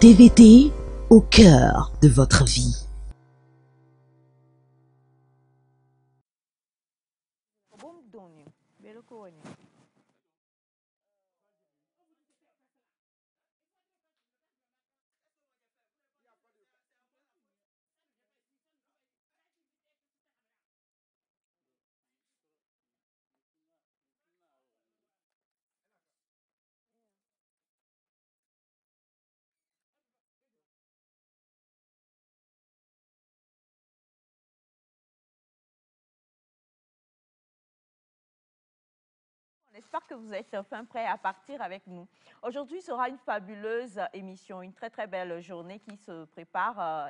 TVT au cœur de votre vie. On espère que vous êtes enfin prêts à partir avec nous. Aujourd'hui sera une fabuleuse émission, une très très belle journée qui se prépare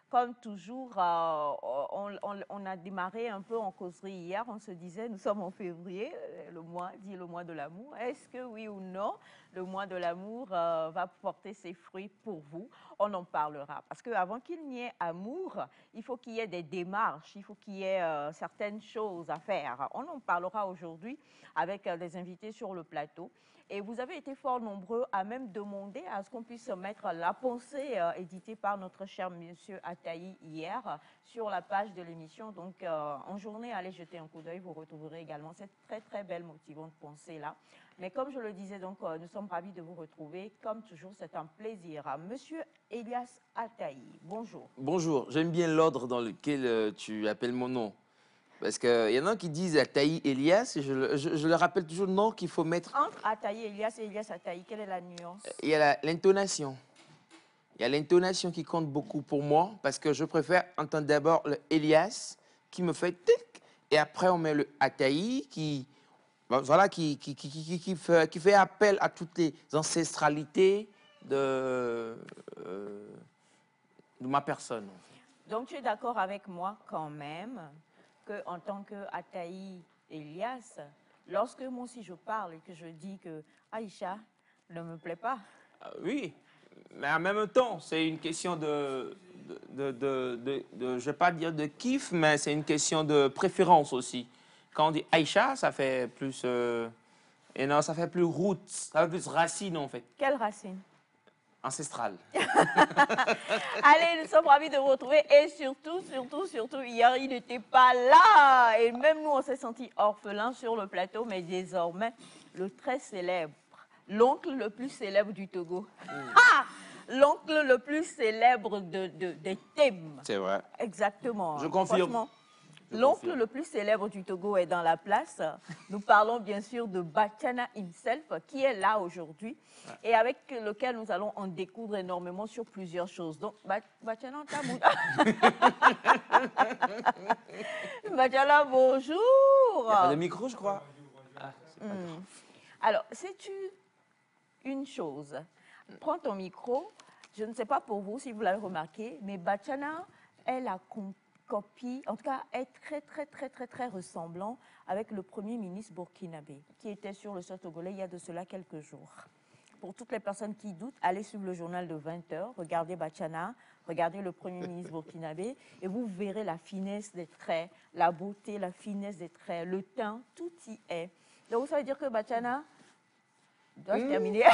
comme toujours, on a démarré un peu en causerie hier. On se disait, nous sommes en février, le mois de l'amour. Est-ce que oui ou non, le mois de l'amour va porter ses fruits pour vous? On en parlera. Parce qu'avant qu'il n'y ait amour, il faut qu'il y ait des démarches, il faut qu'il y ait certaines choses à faire. On en parlera aujourd'hui avec des invités sur le plateau. Et vous avez été fort nombreux à même demander à ce qu'on puisse mettre la pensée éditée par notre cher monsieur Ataï hier sur la page de l'émission. Donc, en journée, allez jeter un coup d'œil, vous retrouverez également cette très, très belle motivante pensée-là. Mais comme je le disais, donc, nous sommes ravis de vous retrouver. Comme toujours, c'est un plaisir. Monsieur Elias Ataï, bonjour. Bonjour, j'aime bien l'ordre dans lequel tu appelles mon nom. Parce qu'il y en a qui disent Ataï Elias, et je leur rappelle toujours le nom qu'il faut mettre. Entre Ataï Elias et Elias Ataï, quelle est la nuance? Il y a l'intonation. Il y a l'intonation qui compte beaucoup pour moi, parce que je préfère entendre d'abord le Elias qui me fait tic, et après on met le Ataï qui, voilà, qui fait appel à toutes les ancestralités de ma personne. Donc, tu es d'accord avec moi quand même qu'en tant qu'Ataï Elias, lorsque moi aussi je parle et que je dis que Aïcha ne me plaît pas. Oui, mais en même temps, c'est une question je ne vais pas dire de kiff, mais c'est une question de préférence aussi. Quand on dit Aïcha, ça fait plus, et non, ça fait plus route, ça fait plus racine en fait, Quelle racine? ancestrale. Allez, nous sommes ravis de vous retrouver et surtout, hier, il n'était pas là. Et même nous, on s'est sentis orphelins sur le plateau, mais désormais, le très célèbre, l'oncle le plus célèbre du Togo. L'oncle le plus célèbre des thèmes. C'est vrai. Exactement. Je confirme. L'oncle le plus célèbre du Togo est dans la place. Nous parlons bien sûr de Bachana himself, qui est là aujourd'hui, et avec lequel nous allons en découdre énormément sur plusieurs choses. Donc, Bachana, Bachana, bonjour. Il n'y a pas de micro, je crois. Ah, Alors, sais-tu une chose? Prends ton micro. Je ne sais pas pour vous si vous l'avez remarqué, mais Bachana est la copie, en tout cas, est très ressemblant avec le premier ministre burkinabé qui était sur le sol togolais il y a de cela quelques jours. Pour toutes les personnes qui doutent, allez suivre le journal de 20 h, regardez Bachana, regardez le premier ministre burkinabé et vous verrez la finesse des traits, la beauté, la finesse des traits, le teint, tout y est. Donc ça veut dire que Bachana, dois-je terminer?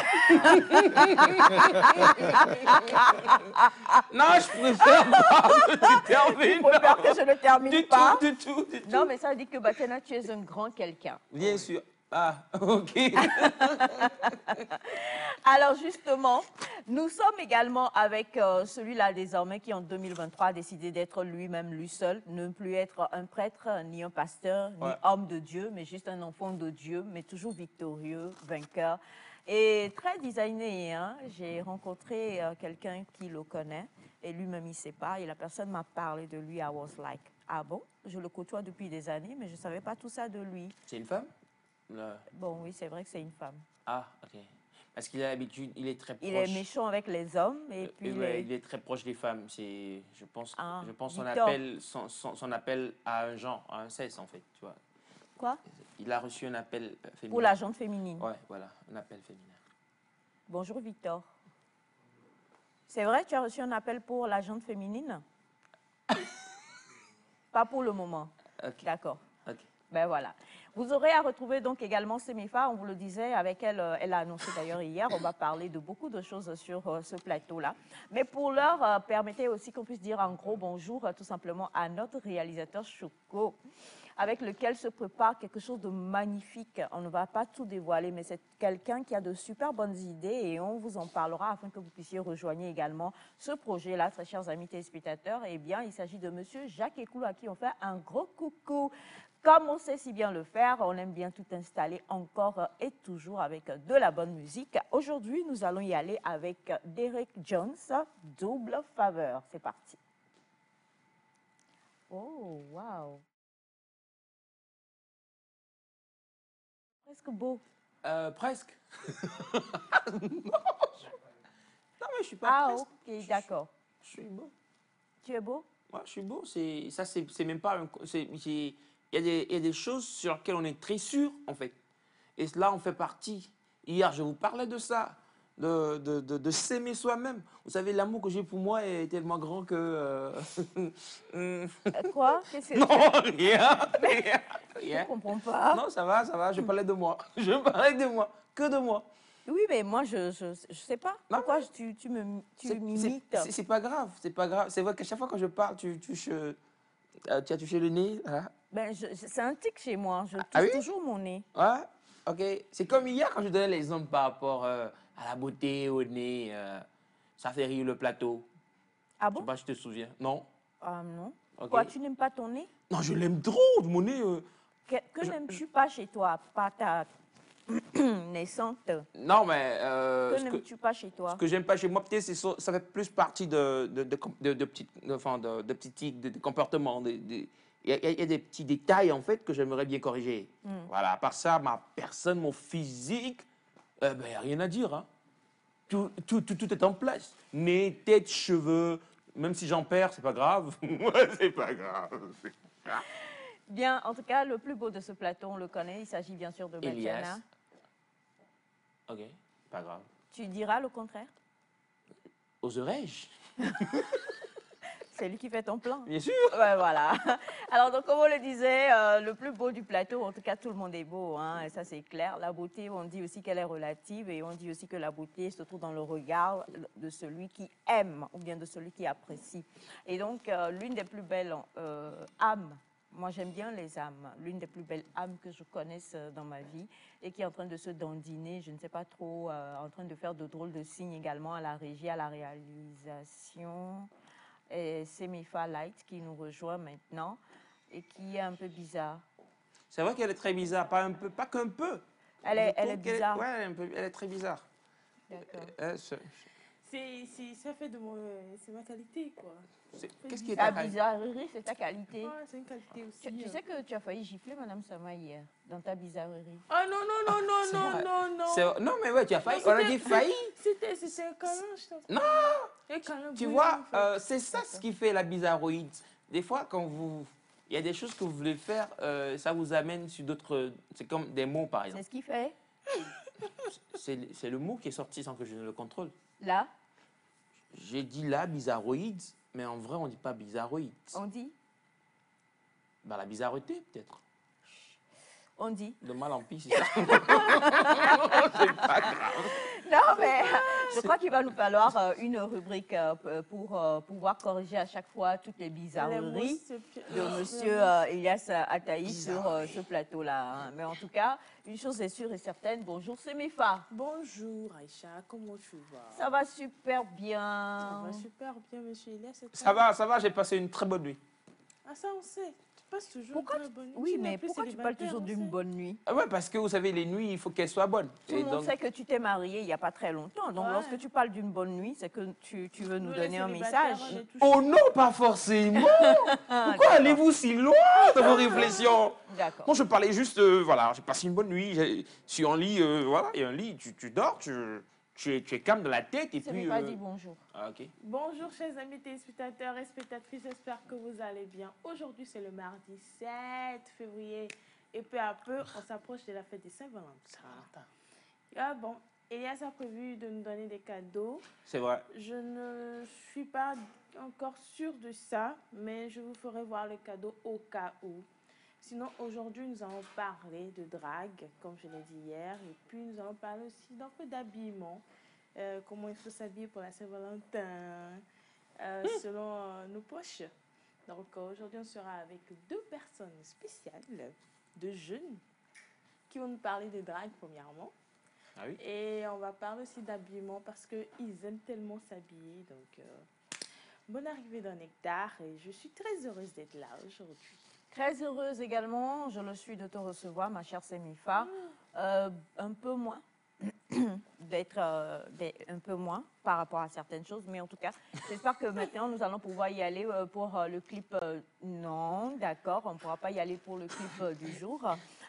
Non, je préfère pas que tu termines. Tu préfères que je ne termine pas? Du tout. Non, mais ça veut dire que Bachana, tu es un grand quelqu'un. Bien sûr. Ah, ok. Alors justement, nous sommes également avec celui-là désormais qui en 2023 a décidé d'être lui-même lui seul, ne plus être un prêtre, ni un pasteur, ni homme de Dieu, mais juste un enfant de Dieu, mais toujours victorieux, vainqueur. Et très designé, hein? J'ai rencontré quelqu'un qui le connaît et lui-même il ne sait pas et la personne m'a parlé de lui. I was like, ah bon? Je le côtoie depuis des années, mais je ne savais pas tout ça de lui. C'est une femme? Bon, oui, c'est vrai que c'est une femme. Ah, ok. Parce qu'il a l'habitude, il est très proche. Il est méchant avec les hommes et puis il est très proche des femmes. Je pense son appel à un genre, à un sexe en fait, tu vois. Quoi? Il a reçu un appel féminin. Pour la gente féminine. Ouais, voilà, un appel féminin. Bonjour Victor. C'est vrai, tu as reçu un appel pour la gente féminine? Pas pour le moment. Okay. D'accord. Okay. Ben voilà. Vous aurez à retrouver donc également Semifa, on vous le disait, avec elle, elle a annoncé d'ailleurs hier, on va parler de beaucoup de choses sur ce plateau-là. Mais pour l'heure, permettez aussi qu'on puisse dire un gros bonjour tout simplement à notre réalisateur Choco, avec lequel se prépare quelque chose de magnifique. On ne va pas tout dévoiler, mais c'est quelqu'un qui a de super bonnes idées et on vous en parlera afin que vous puissiez rejoindre également ce projet-là, très chers amis téléspectateurs. Eh bien, il s'agit de monsieur Jacques Ecoulou, à qui on fait un gros coucou. Comme on sait si bien le faire, on aime bien tout installer encore et toujours avec de la bonne musique. Aujourd'hui, nous allons y aller avec Derek Jones, Double Faveur. C'est parti. Oh, wow. Presque beau. Presque. Non, mais je suis pas Ah, presque. ok, d'accord. Je suis beau. Tu es beau? Moi, je suis beau. C'est même pas. Il y a des choses sur lesquelles on est très sûr, en fait. Et là, on fait partie. Hier, je vous parlais de ça, de s'aimer soi-même. Vous savez, l'amour que j'ai pour moi est tellement grand que. Quoi? Qu'est-ce que Non, c'est? rien, Je ne rien. comprends pas. Non, ça va, ça va. Je parlais de moi. Je parlais de moi. Que de moi. Oui, mais moi, je sais pas. Non, Pourquoi mais tu c'est m'imites? c'est pas grave. C'est pas grave. C'est vrai qu'à chaque fois que je parle, tu touches. Tu as touché le nez, là. Ben, c'est un tic chez moi. Je Ah touche oui? toujours mon nez. Ouais, ok. C'est comme hier quand je donnais l'exemple par rapport à la beauté, au nez. Ça fait rire le plateau. Ah Je sais bon? pas si tu te souviens. Non? Ah non. Ok. Quoi, tu n'aimes pas ton nez? Non, je l'aime trop, mon nez. Que Je- n'aimes-tu pas chez toi, pas ta naissante? Non, mais Que n'aimes-tu pas chez ce toi? que j'aime pas chez moi, peut-être, ça fait plus partie de petites, enfin, de petits tics, de comportements. Il y a des petits détails, en fait, que j'aimerais bien corriger. Voilà, à part ça, ma personne, mon physique, ben, y a rien à dire, hein. Tout est en place. Nez, tête, cheveux, même si j'en perds, c'est pas grave. Ouais, c'est pas grave. Bien, en tout cas, le plus beau de ce plateau, on le connaît. Il s'agit bien sûr de Elias. Batiana. Ok, pas grave. Tu diras le contraire? Oserais-je? C'est lui qui fait ton plan. Bien sûr. Ouais, voilà. Alors, donc, comme on le disait, le plus beau du plateau, en tout cas, tout le monde est beau, hein, et ça, c'est clair. La beauté, on dit aussi qu'elle est relative, et on dit aussi que la beauté se trouve dans le regard de celui qui aime, ou bien de celui qui apprécie. Et donc, l'une des plus belles âmes, moi, j'aime bien les âmes, l'une des plus belles âmes que je connaisse dans ma vie, et qui est en train de se dandiner, je ne sais pas trop, en train de faire de drôles de signes également à la régie, à la réalisation. Et c'est Mifa Light qui nous rejoint maintenant et qui est un peu bizarre. C'est vrai qu'elle est très bizarre, pas un peu, pas qu'un peu. Elle Je est trouve qu'elle bizarre. Ouais, elle est très bizarre. D'accord. Ça fait de moi, c'est ma qualité, quoi. Qu'est-ce qui est Ta ta bizarrerie, c'est ta qualité. Ouais, c'est une qualité aussi. Tu sais que tu as failli gifler Madame Sama hier, dans ta bizarrerie. Ah non, non, non, non, C'est non, vrai. non, non. Non, mais ouais, tu as failli. Non, On a dit failli. C'était un câlin, je t'en prie. Non, Un câlin tu bouillant, vois, en fait. c'est ça ce qui fait la bizarroïde. Des fois, il y a des choses que vous voulez faire, ça vous amène sur d'autres. C'est comme des mots, par C'est exemple. ce qu'il fait. C'est le mot qui est sorti sans que je ne le contrôle. Là, J'ai dit là, bizarroïde, mais en vrai, on ne dit pas bizarroïde. on dit. Bah, la bizarreté, peut-être. On dit. Le mal en pis, c'est ça. C'est pas grave. Non, mais je crois qu'il va nous falloir une rubrique pour pouvoir corriger à chaque fois toutes les bizarreries de monsieur Elias Ataï sur ce plateau-là, hein. Mais en tout cas, une chose est sûre et certaine. Bonjour, c'est Mifa. Bonjour, Aïcha, comment tu vas? Ça va super Ça bien. va super bien, monsieur Elias. Ça va, j'ai passé une très bonne nuit. Ah, ça, on sait. Tu passes toujours Pourquoi une très bonne nuit. Oui, Tu n'es mais plus pourquoi tu parles célibataire, toujours on d'une sait. bonne nuit? Ah ouais, parce que vous savez, les nuits, il faut qu'elles soient bonnes. Tout le monde sait que tu t'es marié il n'y a pas très longtemps. Donc, Ouais. lorsque tu parles d'une bonne nuit, c'est que tu veux nous Nous, donner les un célibataires, message. on est tous- Oh non, pas forcément. Pourquoi D'accord. allez-vous si loin dans vos réflexions? D'accord. Moi, je parlais juste, voilà, j'ai passé une bonne nuit. Je suis en lit, voilà, il y a un lit, tu dors, tu es calme dans la tête et C'est puis... Mifa dit bonjour. Ah, ok. Bonjour chers amis téléspectateurs et spectatrices, j'espère que vous allez bien. Aujourd'hui c'est le mardi 7 février et peu à peu on s'approche de la fête des Saint-Valentin. Ah bon, Elias a prévu de nous donner des cadeaux. C'est vrai. Je ne suis pas encore sûre de ça, mais je vous ferai voir les cadeaux au cas où. Sinon, aujourd'hui, nous allons parler de drague, comme je l'ai dit hier. Et puis, nous allons parler aussi d'un peu d'habillement. Comment il faut s'habiller pour la Saint-Valentin, selon nos poches. Donc, aujourd'hui, on sera avec deux personnes spéciales, deux jeunes, qui vont nous parler de drague, premièrement. Ah oui? Et on va parler aussi d'habillement parce qu'ils aiment tellement s'habiller. Donc, bonne arrivée dans Nectar. Et je suis très heureuse d'être là aujourd'hui. Très heureuse également, je le suis de te recevoir, ma chère Semifa. Un peu moins, d'être un peu moins par rapport à certaines choses, mais en tout cas, j'espère que maintenant nous allons pouvoir y aller pour le clip. Non, d'accord, on ne pourra pas y aller pour le clip du jour.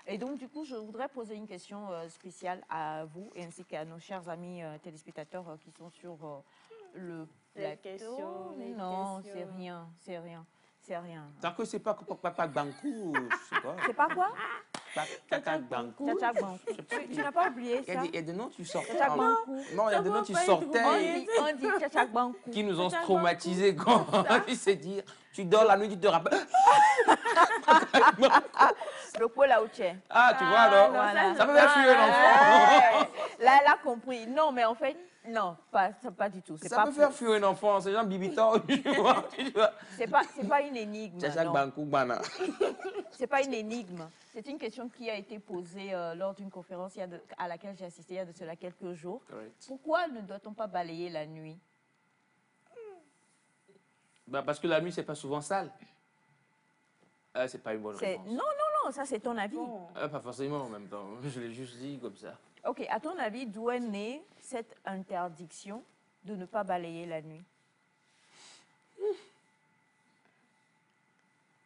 Et donc, du coup, je voudrais poser une question spéciale à vous ainsi qu'à nos chers amis téléspectateurs qui sont sur le Les plateau. questions, les Non, questions. c'est rien, c'est rien. C'est rien. Tant que c'est pas Papa Bankou, je sais pas. C'est pas quoi? Papa Bankou. Tchak Bankou. Tu n'as pas oublié ça? Il y a des noms que tu sortais. Tchak Bankou. Non, il y a des noms que tu sortais On dit Tchak Bankou. qui nous ont Tchak traumatisés quand tu sais dire. Tu dors la nuit, tu te rappelles. Le pot là où tu es. Ah, tu vois alors. Voilà. Ça peut faire fuir l'enfant. Ouais. Là, elle a compris. Non, mais en fait, non, pas du tout. Ça peut faire fuir un enfant. C'est genre Bibito. Tu vois. C'est pas une énigme. Chacha non. Bankou, Bana. C'est pas une énigme. C'est une question qui a été posée lors d'une conférence à laquelle j'ai assisté il y a de cela quelques jours. Correct. Pourquoi ne doit-on pas balayer la nuit? Bah, parce que la nuit, c'est pas souvent sale. C'est pas une bonne réponse. Non, ça c'est ton avis. Bon. Pas forcément en même temps. Je l'ai juste dit comme ça. Ok, à ton avis, d'où est née cette interdiction de ne pas balayer la nuit?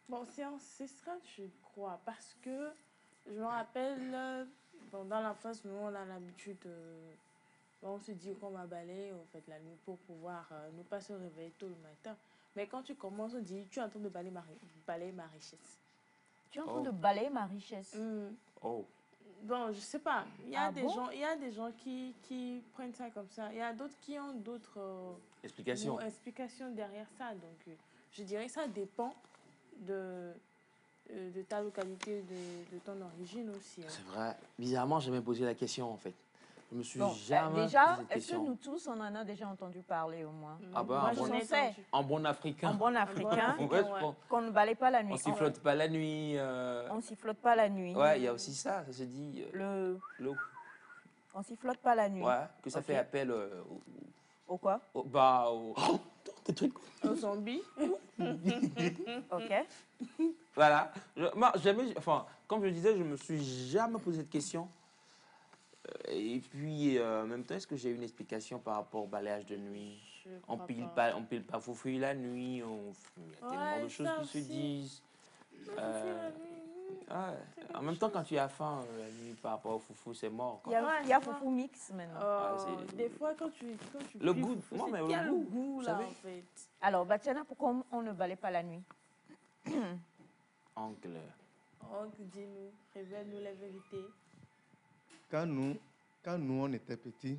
Bon, c'est ancestral, je crois, parce que je me rappelle, bon, dans l'enfance, nous, on a l'habitude, bon, on se dit qu'on va balayer en fait, la nuit pour pouvoir ne pas se réveiller tôt le matin. Mais quand tu commences, on dit, tu es en train de balayer ma richesse. Tu es en train de balayer ma richesse. Oh. Bon, je sais pas. Il y a Ah des bon? gens, il y a des gens qui prennent ça comme ça. Il y a d'autres qui ont d'autres Explication. explications derrière ça. Donc, je dirais que ça dépend de ta localité, de ton origine aussi. Hein. C'est vrai. Bizarrement, j'ai même posé la question en fait. Je me suis Bon, jamais déjà, posé cette est-ce que question. nous tous, on en a déjà entendu parler au moins? Ah bah, Moi, en j'en bon, ai sais. entendu. en bon africain. En bon africain, Bon Ouais, ouais. bon, qu'on ne balaye pas la nuit. on sifflote pas la nuit. On sifflote pas la nuit. Ouais, il y a aussi ça. Ça se dit. Le... On sifflote pas la nuit. Ouais, que ça Ok. fait appel Au quoi? Oh, des trucs. Un zombie. Ok. Voilà. Moi, jamais, enfin, comme je disais, je me suis jamais posé cette question. Et puis, en même temps, est-ce que j'ai une explication par rapport au balayage de nuit? Je On crois pile pas. pas, on pile pas foufouille la nuit. Il y a tellement Ouais, de choses ça qui se aussi. disent. La nuit, Ouais. En même temps, quand tu as faim la nuit par rapport au foufou, c'est mort. Il y a, Ouais, il y a c'est ça. Foufou Mix maintenant. c'est- des fois, quand tu Le plies goût, foufou, non, mais c'est le bien goût, le goût, vous là, savez. en fait. Alors, Batiana, pourquoi on ne balaye pas la nuit? Oncle. Oh, dis-nous, révèle-nous la vérité. Quand nous, on était petits,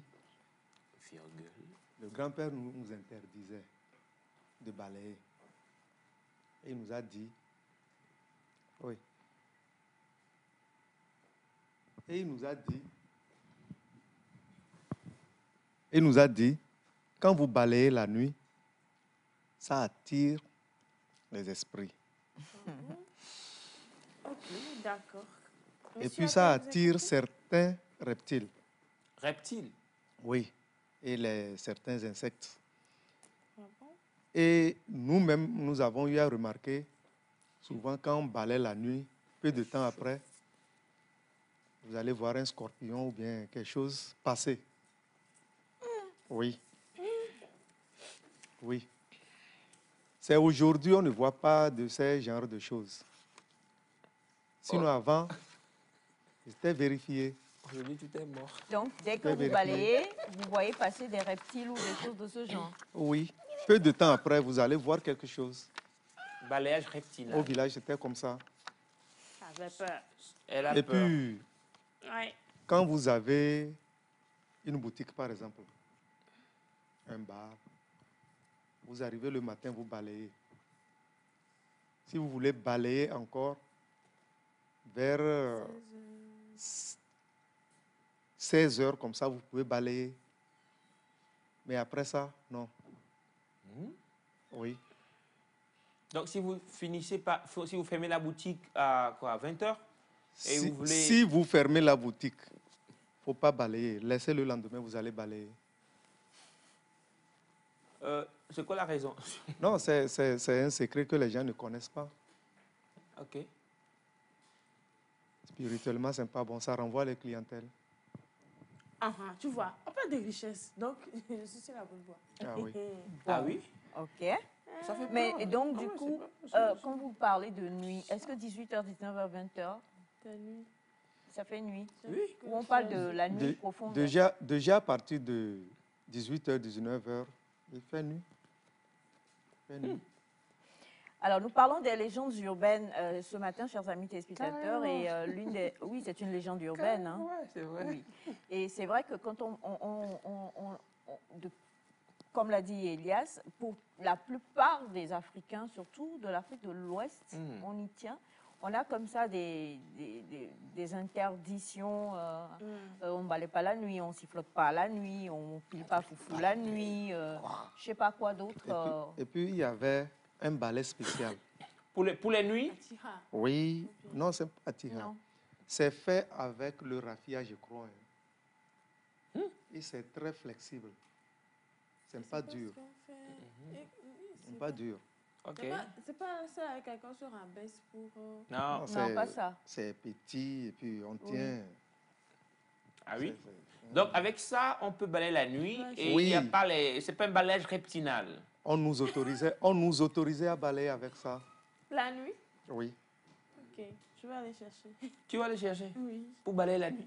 Virgule. le grand-père nous interdisait de balayer. Et il nous a dit, oui. Et il nous a dit, quand vous balayez la nuit, ça attire les esprits. Ok, d'accord. Et Monsieur, puis ça attends, vous attire écoutez? certains reptiles, Reptile. oui, et certains insectes. Ah bon? Et nous-mêmes, nous avons eu à remarquer, souvent quand on balaye la nuit, peu de temps après, vous allez voir un scorpion ou bien quelque chose passer. Oui. Oui. C'est aujourd'hui, on ne voit pas de ce genre de choses. Sinon, avant, c'était vérifié. Aujourd'hui, tout est mort. Donc, dès que Très vous vérifié. balayez, vous voyez passer des reptiles ou des choses de ce genre. Oui. Peu de temps après, vous allez voir quelque chose. Balayage reptile. Au village, c'était comme ça. J'avais peur. Elle a Et peur. puis, Ouais. quand vous avez une boutique, par exemple, un bar, vous arrivez le matin, vous balayez. Si vous voulez balayer encore, vers 16 heures, comme ça, vous pouvez balayer. Mais après ça, non. Oui. Donc, si vous finissez par, si vous fermez la boutique à quoi, 20h, et vous voulez... Si vous fermez la boutique, il ne faut pas balayer. Laissez le lendemain, vous allez balayer. C'est quoi la raison? Non, c'est un secret que les gens ne connaissent pas. Ok. Spirituellement, ce n'est pas bon. Ça renvoie les clientèles. Tu vois, on parle de richesse. Donc, je suis sur la bonne voie. Ah oui. Ah oui? Ok. Ça fait Mais peur. et donc, Ah du ouais, coup, c'est pas- quand vous parlez de nuit, est-ce que 18h, 19h, 20h, Ta nuit. ça fait nuit? Oui. Ou on parle de la nuit profonde? Déjà à partir de 18h, 19h, il fait nuit. Il fait nuit. Alors, nous parlons des légendes urbaines ce matin, chers amis téléspectateurs, et l'une des... Oui, c'est une légende urbaine. Hein. Ouais, c'est vrai. Oui. Et c'est vrai que quand comme l'a dit Elias, pour la plupart des Africains, surtout de l'Afrique de l'Ouest, on y tient. On a comme ça des interditions. On ne balaye pas la nuit, on ne sifflote pas la nuit, on ne pile pas foufou la nuit, je ne sais pas quoi d'autre. Et puis, il y avait un balai spécial. Pour les nuits? Tira. Oui. Non, c'est pas tirant. Non. C'est fait avec le raffia, je crois. Et c'est très flexible. C'est pas dur. C'est pas dur. Ok. C'est pas ça avec quelqu'un se rabaisse pour... Non. Non, pas ça. C'est petit et puis on tient. Ah oui? C'est- Donc, avec ça, on peut balayer la nuit et Oui. il n'y a pas les... C'est pas un balayage reptinal. On nous autorisait à balayer avec ça. La nuit? Oui. Ok, je vais aller chercher. Tu vas aller chercher Oui. pour balayer la nuit.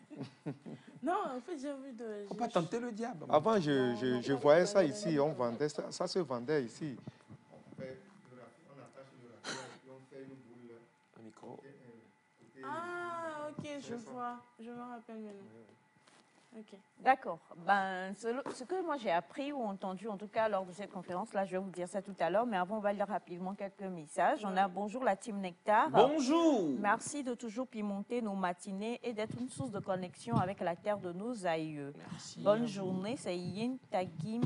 Non, en fait, j'ai envie de... Faut pas tenter le diable. Avant, Non, je non, voyais non, ça non, ici. non, On non. vendait ça. Ça se vendait ici. On attache le raffia et puis on fait une boule. Un micro. Ah, ok, je vois. Je me rappelle maintenant. Ok. D'accord. Ben, ce que moi j'ai appris ou entendu, en tout cas lors de cette conférence-là, je vais vous dire ça tout à l'heure, mais avant, on va lire rapidement quelques messages. On a bonjour la team Nectar. Bonjour. Merci de toujours pimenter nos matinées et d'être une source de connexion avec la terre de nos aïeux. Merci. Bonne journée, c'est Yin Tagim,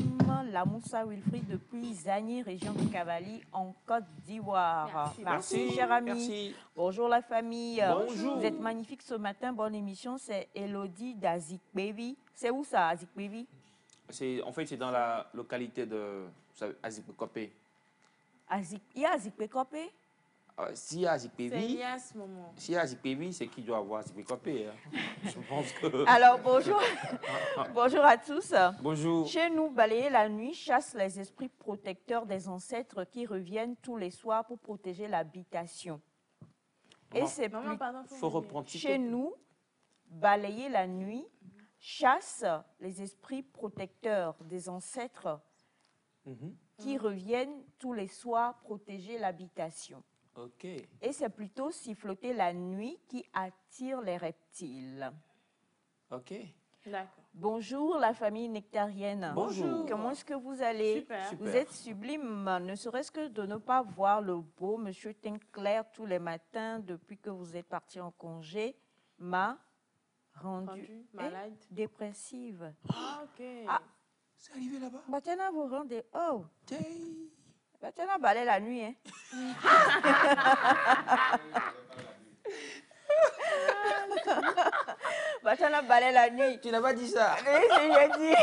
Lamoussa Wilfried depuis Zagny, région de Cavali, en Côte d'Ivoire. Merci. Cher ami. Merci. Bonjour la famille. Bonjour. Vous êtes magnifique ce matin. Bonne émission. C'est Elodie d'Azik Baby. C'est où ça, Azik Baby? En fait, c'est dans la localité de Azikpekopé. Il y a Azik Bekopé? S'il y a Azikpevi, C'est Elias, maman. s'il y a Azikpevi, c'est qui doit avoir Azikpekopé. Hein. Je pense que... Alors, bonjour. Bonjour à tous. Bonjour. Chez nous, balayer la nuit chasse les esprits protecteurs des ancêtres qui reviennent tous les soirs pour protéger l'habitation. Et Maman, c'est Maman, plus... pardon, faut reprendre. Chez nous, balayer la nuit chasse les esprits protecteurs des ancêtres qui reviennent tous les soirs protéger l'habitation. Ok. Et c'est plutôt siffloter la nuit qui attire les reptiles. Ok. D'accord. Bonjour la famille nectarienne. Bonjour. Comment est-ce que vous allez? Super. Super. Vous êtes sublime, ne serait-ce que de ne pas voir le beau monsieur teint clair tous les matins depuis que vous êtes parti en congé m'a rendue Malade. dépressive. Ah, ok. Ah. C'est arrivé là-bas. Batiana vous rendez... Oh, Hey. Batiana balaye la nuit, hein. Batiana balaye la nuit. Tu n'as pas dit ça. Oui, j'ai dit.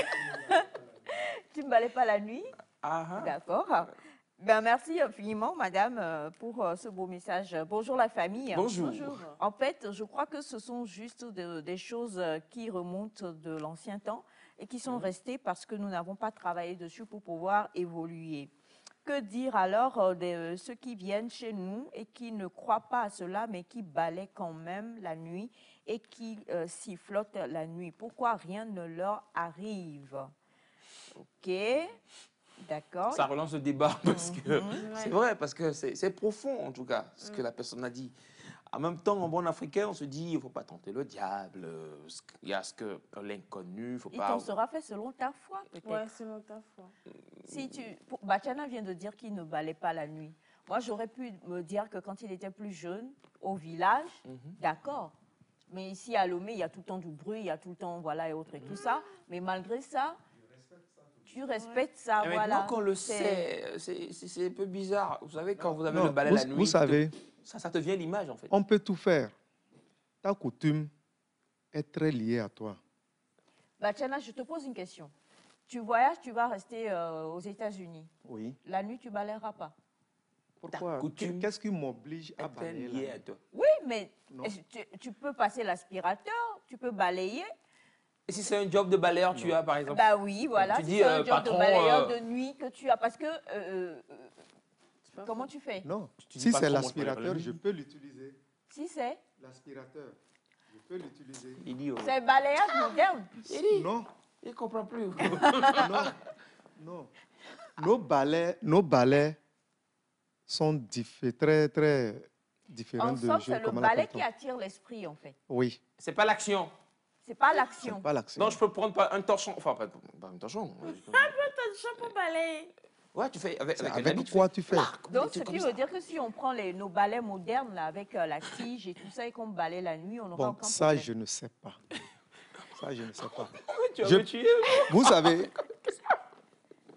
Tu ne balayes pas la nuit? Ah, ah. D'accord. Ben, merci infiniment, madame, pour ce beau message. Bonjour la famille. Bonjour. Bonjour. En fait, je crois que ce sont juste des choses qui remontent de l'ancien temps et qui sont restées parce que nous n'avons pas travaillé dessus pour pouvoir évoluer. Que dire alors de ceux qui viennent chez nous et qui ne croient pas à cela, mais qui balaient quand même la nuit et qui sifflotent la nuit? Pourquoi rien ne leur arrive? Ok, d'accord. Ça relance le débat parce que c'est vrai, parce que c'est profond en tout cas, ce que la personne a dit. En même temps, en bon africain, on se dit, il ne faut pas tenter le diable, il y a l'inconnu, il ne faut Il pas... t'en sera fait selon ta foi, peut-être. Ouais, c'est mon ta foi. Si Batiana vient de dire qu'il ne balait pas la nuit. Moi, j'aurais pu me dire que quand il était plus jeune, au village, d'accord. Mais ici, à Lomé, il y a tout le temps du bruit, il y a tout le temps, voilà, et autres, et tout ça. Mais malgré ça, tu respectes ça, Et voilà. maintenant qu'on le sait, c'est un peu bizarre. Vous savez, quand vous avez le balai vous, la nuit, vous savez, ça te vient l'image, en fait. on peut tout faire. Ta coutume est très liée à toi. Bah, Tchana, je te pose une question. Tu voyages, tu vas rester aux États-Unis. Oui. La nuit, tu balayeras pas. Pourquoi? coutume Qu'est-ce qui m'oblige à Est très balayer lié la à nuit? toi. Oui, mais Non. tu peux passer l'aspirateur, tu peux balayer. Et si c'est un job de balayeur, tu as, par exemple? Bah oui, voilà. Tu Si dis, c'est un job patron, de balayeur de nuit que tu as, parce que C'est pas comment faux. tu fais? Non. Tu dis Si pas c'est trop, moi, je peux l'aspirateur, la je peux l'utiliser. Si c'est L'aspirateur, je peux l'utiliser. Idiot. c'est balayage moderne. Non, Il ne comprend plus. non, non. Nos balais sont très, très différents En de somme, c'est le comment balai l'appelle-t-on? qui attire l'esprit, en fait. Oui, C'est pas l'action. C'est pas c'est l'action. pas l'action. Non, je peux prendre pas un torchon. Enfin, pas un torchon. T'as du chapeau balai. Ouais, tu fais avec, C'est avec, un avec habit, tu quoi fais tu fais? comme Donc, des ce trucs qui comme veut ça. dire que si on prend nos balais modernes, là, avec la tige et tout ça, et qu'on balaye la nuit, on n'aura Bon, aucun ça, problème. je ne sais pas. Ça, je ne sais pas. Tu vas Je- me tuer. Vous savez,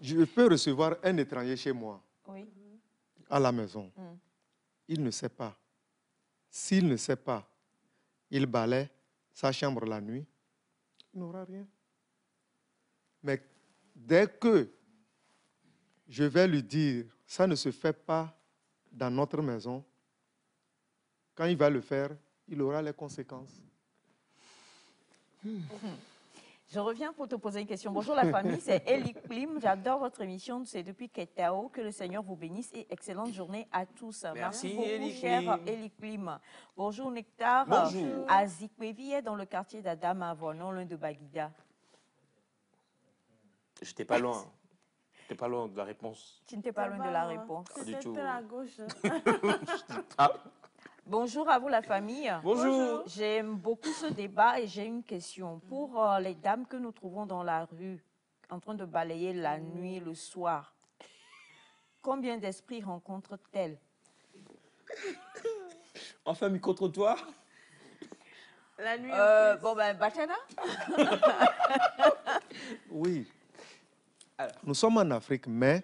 je peux recevoir un étranger chez moi, Oui. à la maison. Mm. Il ne sait pas. S'il ne sait pas, il balaie sa chambre la nuit, il n'aura rien. Mais dès que je vais lui dire, ça ne se fait pas dans notre maison, quand il va le faire, il aura les conséquences. Je reviens pour te poser une question. Bonjour la famille, c'est Eli Klim. J'adore votre émission. C'est depuis Ketao. Que le Seigneur vous bénisse et excellente journée à tous. Merci, beaucoup, Eli cher Klim. Eli Klim. Bonjour Nectar. Bonjour. Azikwevi est dans le quartier d'Adama, non loin de Baguida. J'étais pas loin. J'étais pas loin de la réponse. Tu n'étais pas loin de la réponse. du C'était tout. à gauche. Ah, Bonjour à vous la famille. bonjour. J'aime beaucoup ce débat et j'ai une question. Pour les dames que nous trouvons dans la rue, en train de balayer la nuit, le soir, combien d'esprits rencontrent-elles? En famille contre toi. La nuit. en plus. Bon, ben, Bachana? Oui. Alors. Nous sommes en Afrique, mais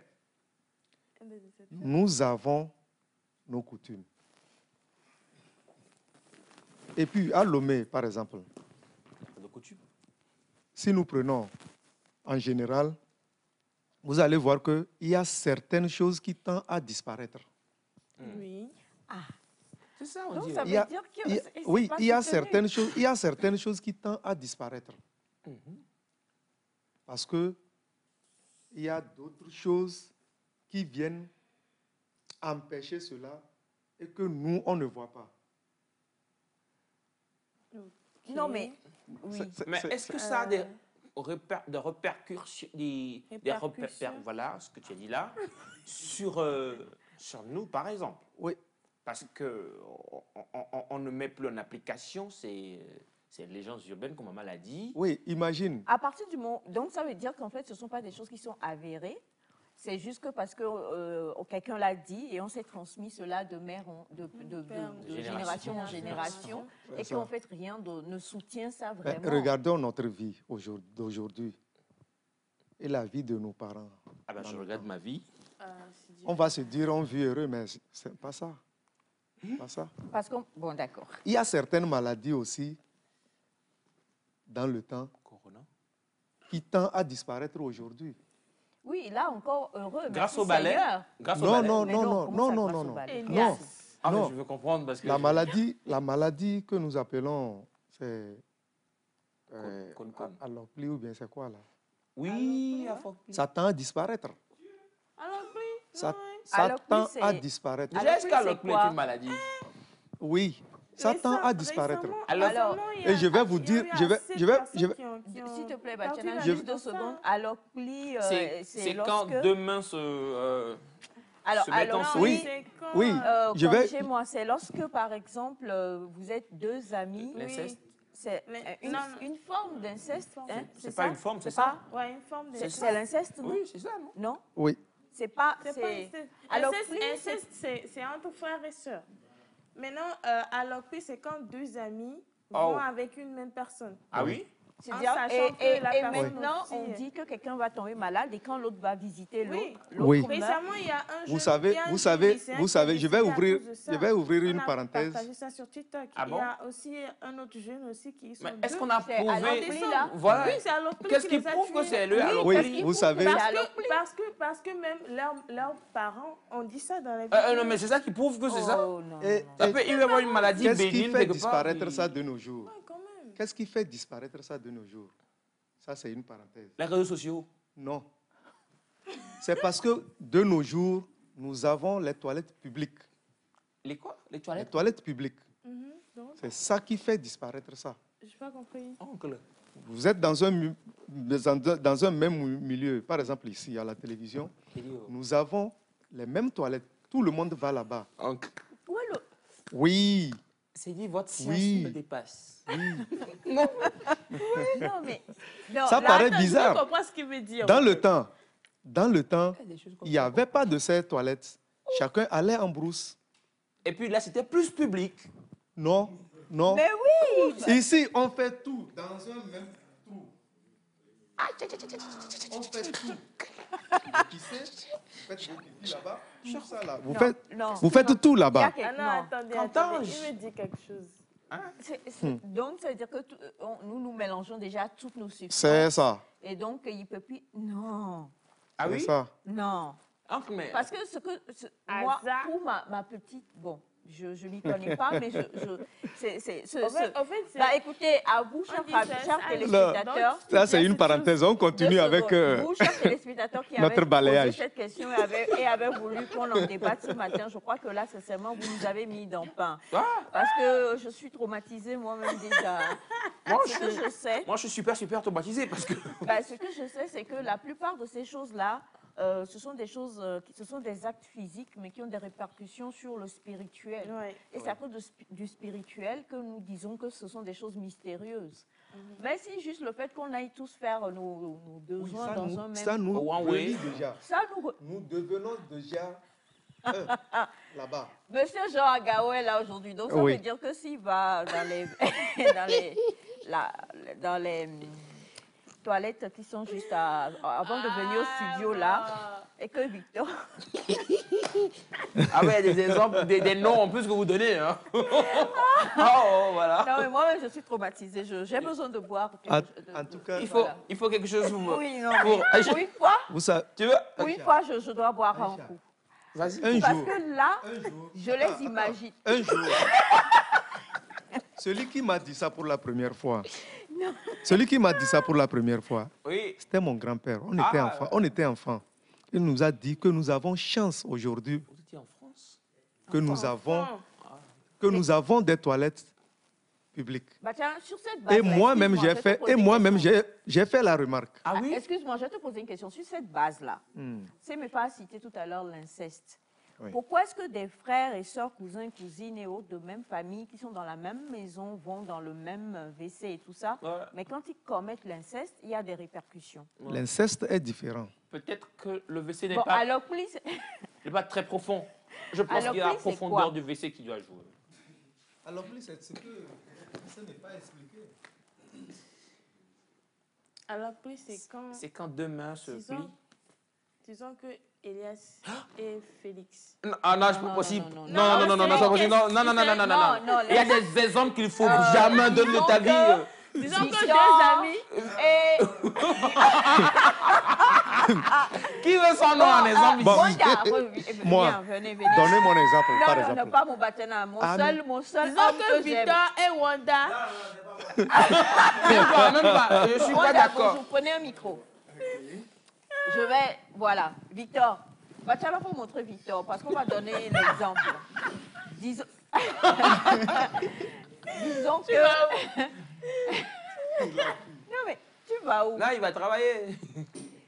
nous avons nos coutumes. Et puis, à Lomé, par exemple, De coutume. si nous prenons en général, vous allez voir qu'il y a certaines choses qui tendent à disparaître. Oui. C'est ça, on Donc, dit. ça Il y a- veut dire que il y a- c'est oui, pas il y a soutenu. certaines choses qui tendent à disparaître. Parce que il y a d'autres choses qui viennent empêcher cela et que nous, on ne voit pas. Non, mais oui. Mais est-ce que ça a des répercussions, voilà ce que tu as dit là, sur nous, par exemple? Oui, Parce que on ne met plus en application ces légendes urbaines comme maman l'a dit. oui, imagine. À partir du moment... Donc, ça veut dire qu'en fait, ce ne sont pas des choses qui sont avérées. C'est juste que parce que quelqu'un l'a dit et on s'est transmis cela de mère de génération en génération et ça. qu'en fait, rien ne soutient ça Mais vraiment. regardons notre vie d'aujourd'hui et la vie de nos parents. Ah ben, je regarde ma vie. C'est On va se dire on vit heureux, mais ce n'est pas ça. Pas ça. Parce qu'on... Bon, d'accord. Il y a certaines maladies aussi dans le temps Corona. qui tendent à disparaître aujourd'hui. Oui, là encore, heureux. Grâce merci au balai. Seigneur. Grâce au Non, balai. non, Mais non, non, non, comment non, ça, non, grâce non, au non. balai? Elias. Non. Ah, mais Non. je veux comprendre parce que... La maladie que nous appelons, c'est Con. aloplie ou bien c'est quoi là? Oui, à fond. Ça tend à disparaître. Alors, oui. Ça, oui. ça Aloplie, tend c'est- à disparaître. Déjà, est-ce Aloplie, qu'aloplie c'est quoi? est une maladie? Oui, ça tend à Récemment- disparaître. Alors, il y a- et je vais vous il y a dire, eu je vais- assez je de vais- personnes je vais- qui ont S'il te plaît, perdu Bachana, la juste vie 2 dans ça. secondes. Aloplie, C'est c'est quand lorsque... deux mains se... Alors, se mettent alors, ensemble. Oui. c'est quand, Oui. Je vais- corrigez-moi, c'est lorsque, par exemple, vous êtes deux amis, L'inceste. c'est Non, non. une forme d'inceste, hein, C'est ça pas une forme, c'est pas- ça? Ouais, une forme de... C'est l'inceste, non? Oui, c'est ça, non? Non? Oui, C'est pas... Alors, inceste, c'est entre frères et sœurs. Maintenant, alloquer, c'est quand deux amis vont avec une même personne. Ah oui? Et maintenant, on dit que quelqu'un va tomber malade et quand l'autre va visiter l'autre, Oui. Récemment, il y a un jeune, vous savez, je vais ouvrir une parenthèse. Partagé ça sur TikTok. Ah bon? Il y a aussi un autre jeune aussi qui sont Est-ce qu'on a prouvé là? Voilà. Oui, c'est Alloquer. Qu'est-ce qui prouve que c'est le Oui, vous savez. Parce que même leurs parents ont dit ça dans la vidéo. Non, mais c'est ça qui prouve que c'est ça. Oh, non. Ça peut y avoir une maladie Qu'est-ce qui bénigne fait quelque part. disparaître ça de nos jours? Ouais, quand même. Qu'est-ce qui fait disparaître ça de nos jours? Ça, c'est une parenthèse. Les réseaux sociaux. Non. C'est parce que de nos jours, nous avons les toilettes publiques. Les quoi? Les Les toilettes? toilettes publiques. Donc, C'est ça qui fait disparaître ça. je n'ai pas compris. Oncle. Vous êtes dans un même milieu. Par exemple, ici, à la télévision, nous avons les mêmes toilettes. Tout le monde va là-bas. Oncle. Oui. C'est dit, votre science Oui. me dépasse. Non, mais... Non, Ça là, paraît Attends, je bizarre. comprends ce qu'il veut dire. Dans le temps, Des choses comme il n'y ça. avait pas de ces toilettes. Chacun allait en brousse. Et puis là, c'était plus public. Non, non. Mais oui! Ici, on fait tout dans un même trou. On fait tout. Qui sait? Vous faites vos pipis là-bas. Tout ça là. Vous faites tout là-bas. Ah non, attendez, il me dit quelque chose. Donc, ça veut dire que nous mélangeons déjà toutes nos substances. C'est ça. Et donc, il ne peut plus... Non, Ah C'est oui? ça. non. Oncle, mais... Parce que moi, Hasard. pour ma petite... Bon, je ne m'y connais pas, mais En fait, c'est... Bah, écoutez, à vous, chers téléspectateurs... Ça, c'est une parenthèse. On continue avec Vous, chers téléspectateurs qui notre avez balayage. posé cette question et avez voulu qu'on en débatte ce matin, je crois que là, sincèrement, vous nous avez mis dans le pain. Parce que je suis traumatisée moi-même déjà. Moi, je suis super traumatisé parce que... Bah, ce que je sais, c'est que la plupart de ces choses-là, ce sont des choses, ce sont des actes physiques, mais qui ont des répercussions sur le spirituel. Ouais. Et c'est à cause du spirituel que nous disons que ce sont des choses mystérieuses. Mais si juste le fait qu'on aille tous faire nos besoins dans un même... Ça nous One way. relie déjà. Ça nous... Nous devenons déjà là-bas. Monsieur Jean Agaou est là aujourd'hui, donc ça Oui. veut dire que s'il va dans les... dans les toilettes qui sont juste avant de venir au studio là, et que Victor... Ah ouais, des exemples, des noms en plus que vous donnez. Hein. Voilà. Non, mais moi-même, je suis traumatisée. J'ai besoin de boire. En tout cas, Il faut quelque chose pour... Oui, non, pour- mais pour une fois, vous savez, Tu veux? pour une fois, je dois boire un coup. Vas-y. un Parce jour, que là, je les imagine. un jour, celui qui m'a dit ça pour la première fois, Oui. c'était mon grand-père. Ah. On était enfants. Il nous a dit que nous avons chance aujourd'hui, Vous étiez en France? que nous avons des toilettes publiques. Bah, tiens, sur cette base. Et moi-même, j'ai fait la remarque. Ah oui? Excuse-moi, je vais te poser une question. Sur cette base-là, c'est mais pas cité tout à l'heure l'inceste. Oui. Pourquoi est-ce que des frères et sœurs, cousins, cousines et autres de même famille qui sont dans la même maison vont dans le même WC et tout ça, Ouais. mais quand ils commettent l'inceste, il y a des répercussions? L'inceste est différent. Peut-être que le WC n'est Bon, pas, alors, please, pas très profond. Je pense Alors, qu'il y a la oui, c'est profondeur quoi? du WC qui doit jouer. Alors, c'est ce que ça n'est pas expliqué. Alors, puis, c'est quand... C'est quand deux mains se plient. Disons que Elias et Félix. Non, c'est pas possible. non, Non, c'est pas possible. Non. Non, Il y a des exemples qu'il faut jamais donner de ta vie. Disons que Victor deux amis... et... Qui veut son nom en exemple Bon. ici? Moi, venez. Donnez mon exemple, par Non, exemple. pas mon baptême. Mon seul Disons homme que que j'aime. Victor et Wanda... Même pas. Je suis pas Wanda, d'accord. bonjour, prenez un micro. Je vais... Voilà, Victor. Bah, tu vas pas montrer Victor, parce qu'on va donner l'exemple. Disons... Disons que... Non, mais tu vas où? Là, il va travailler.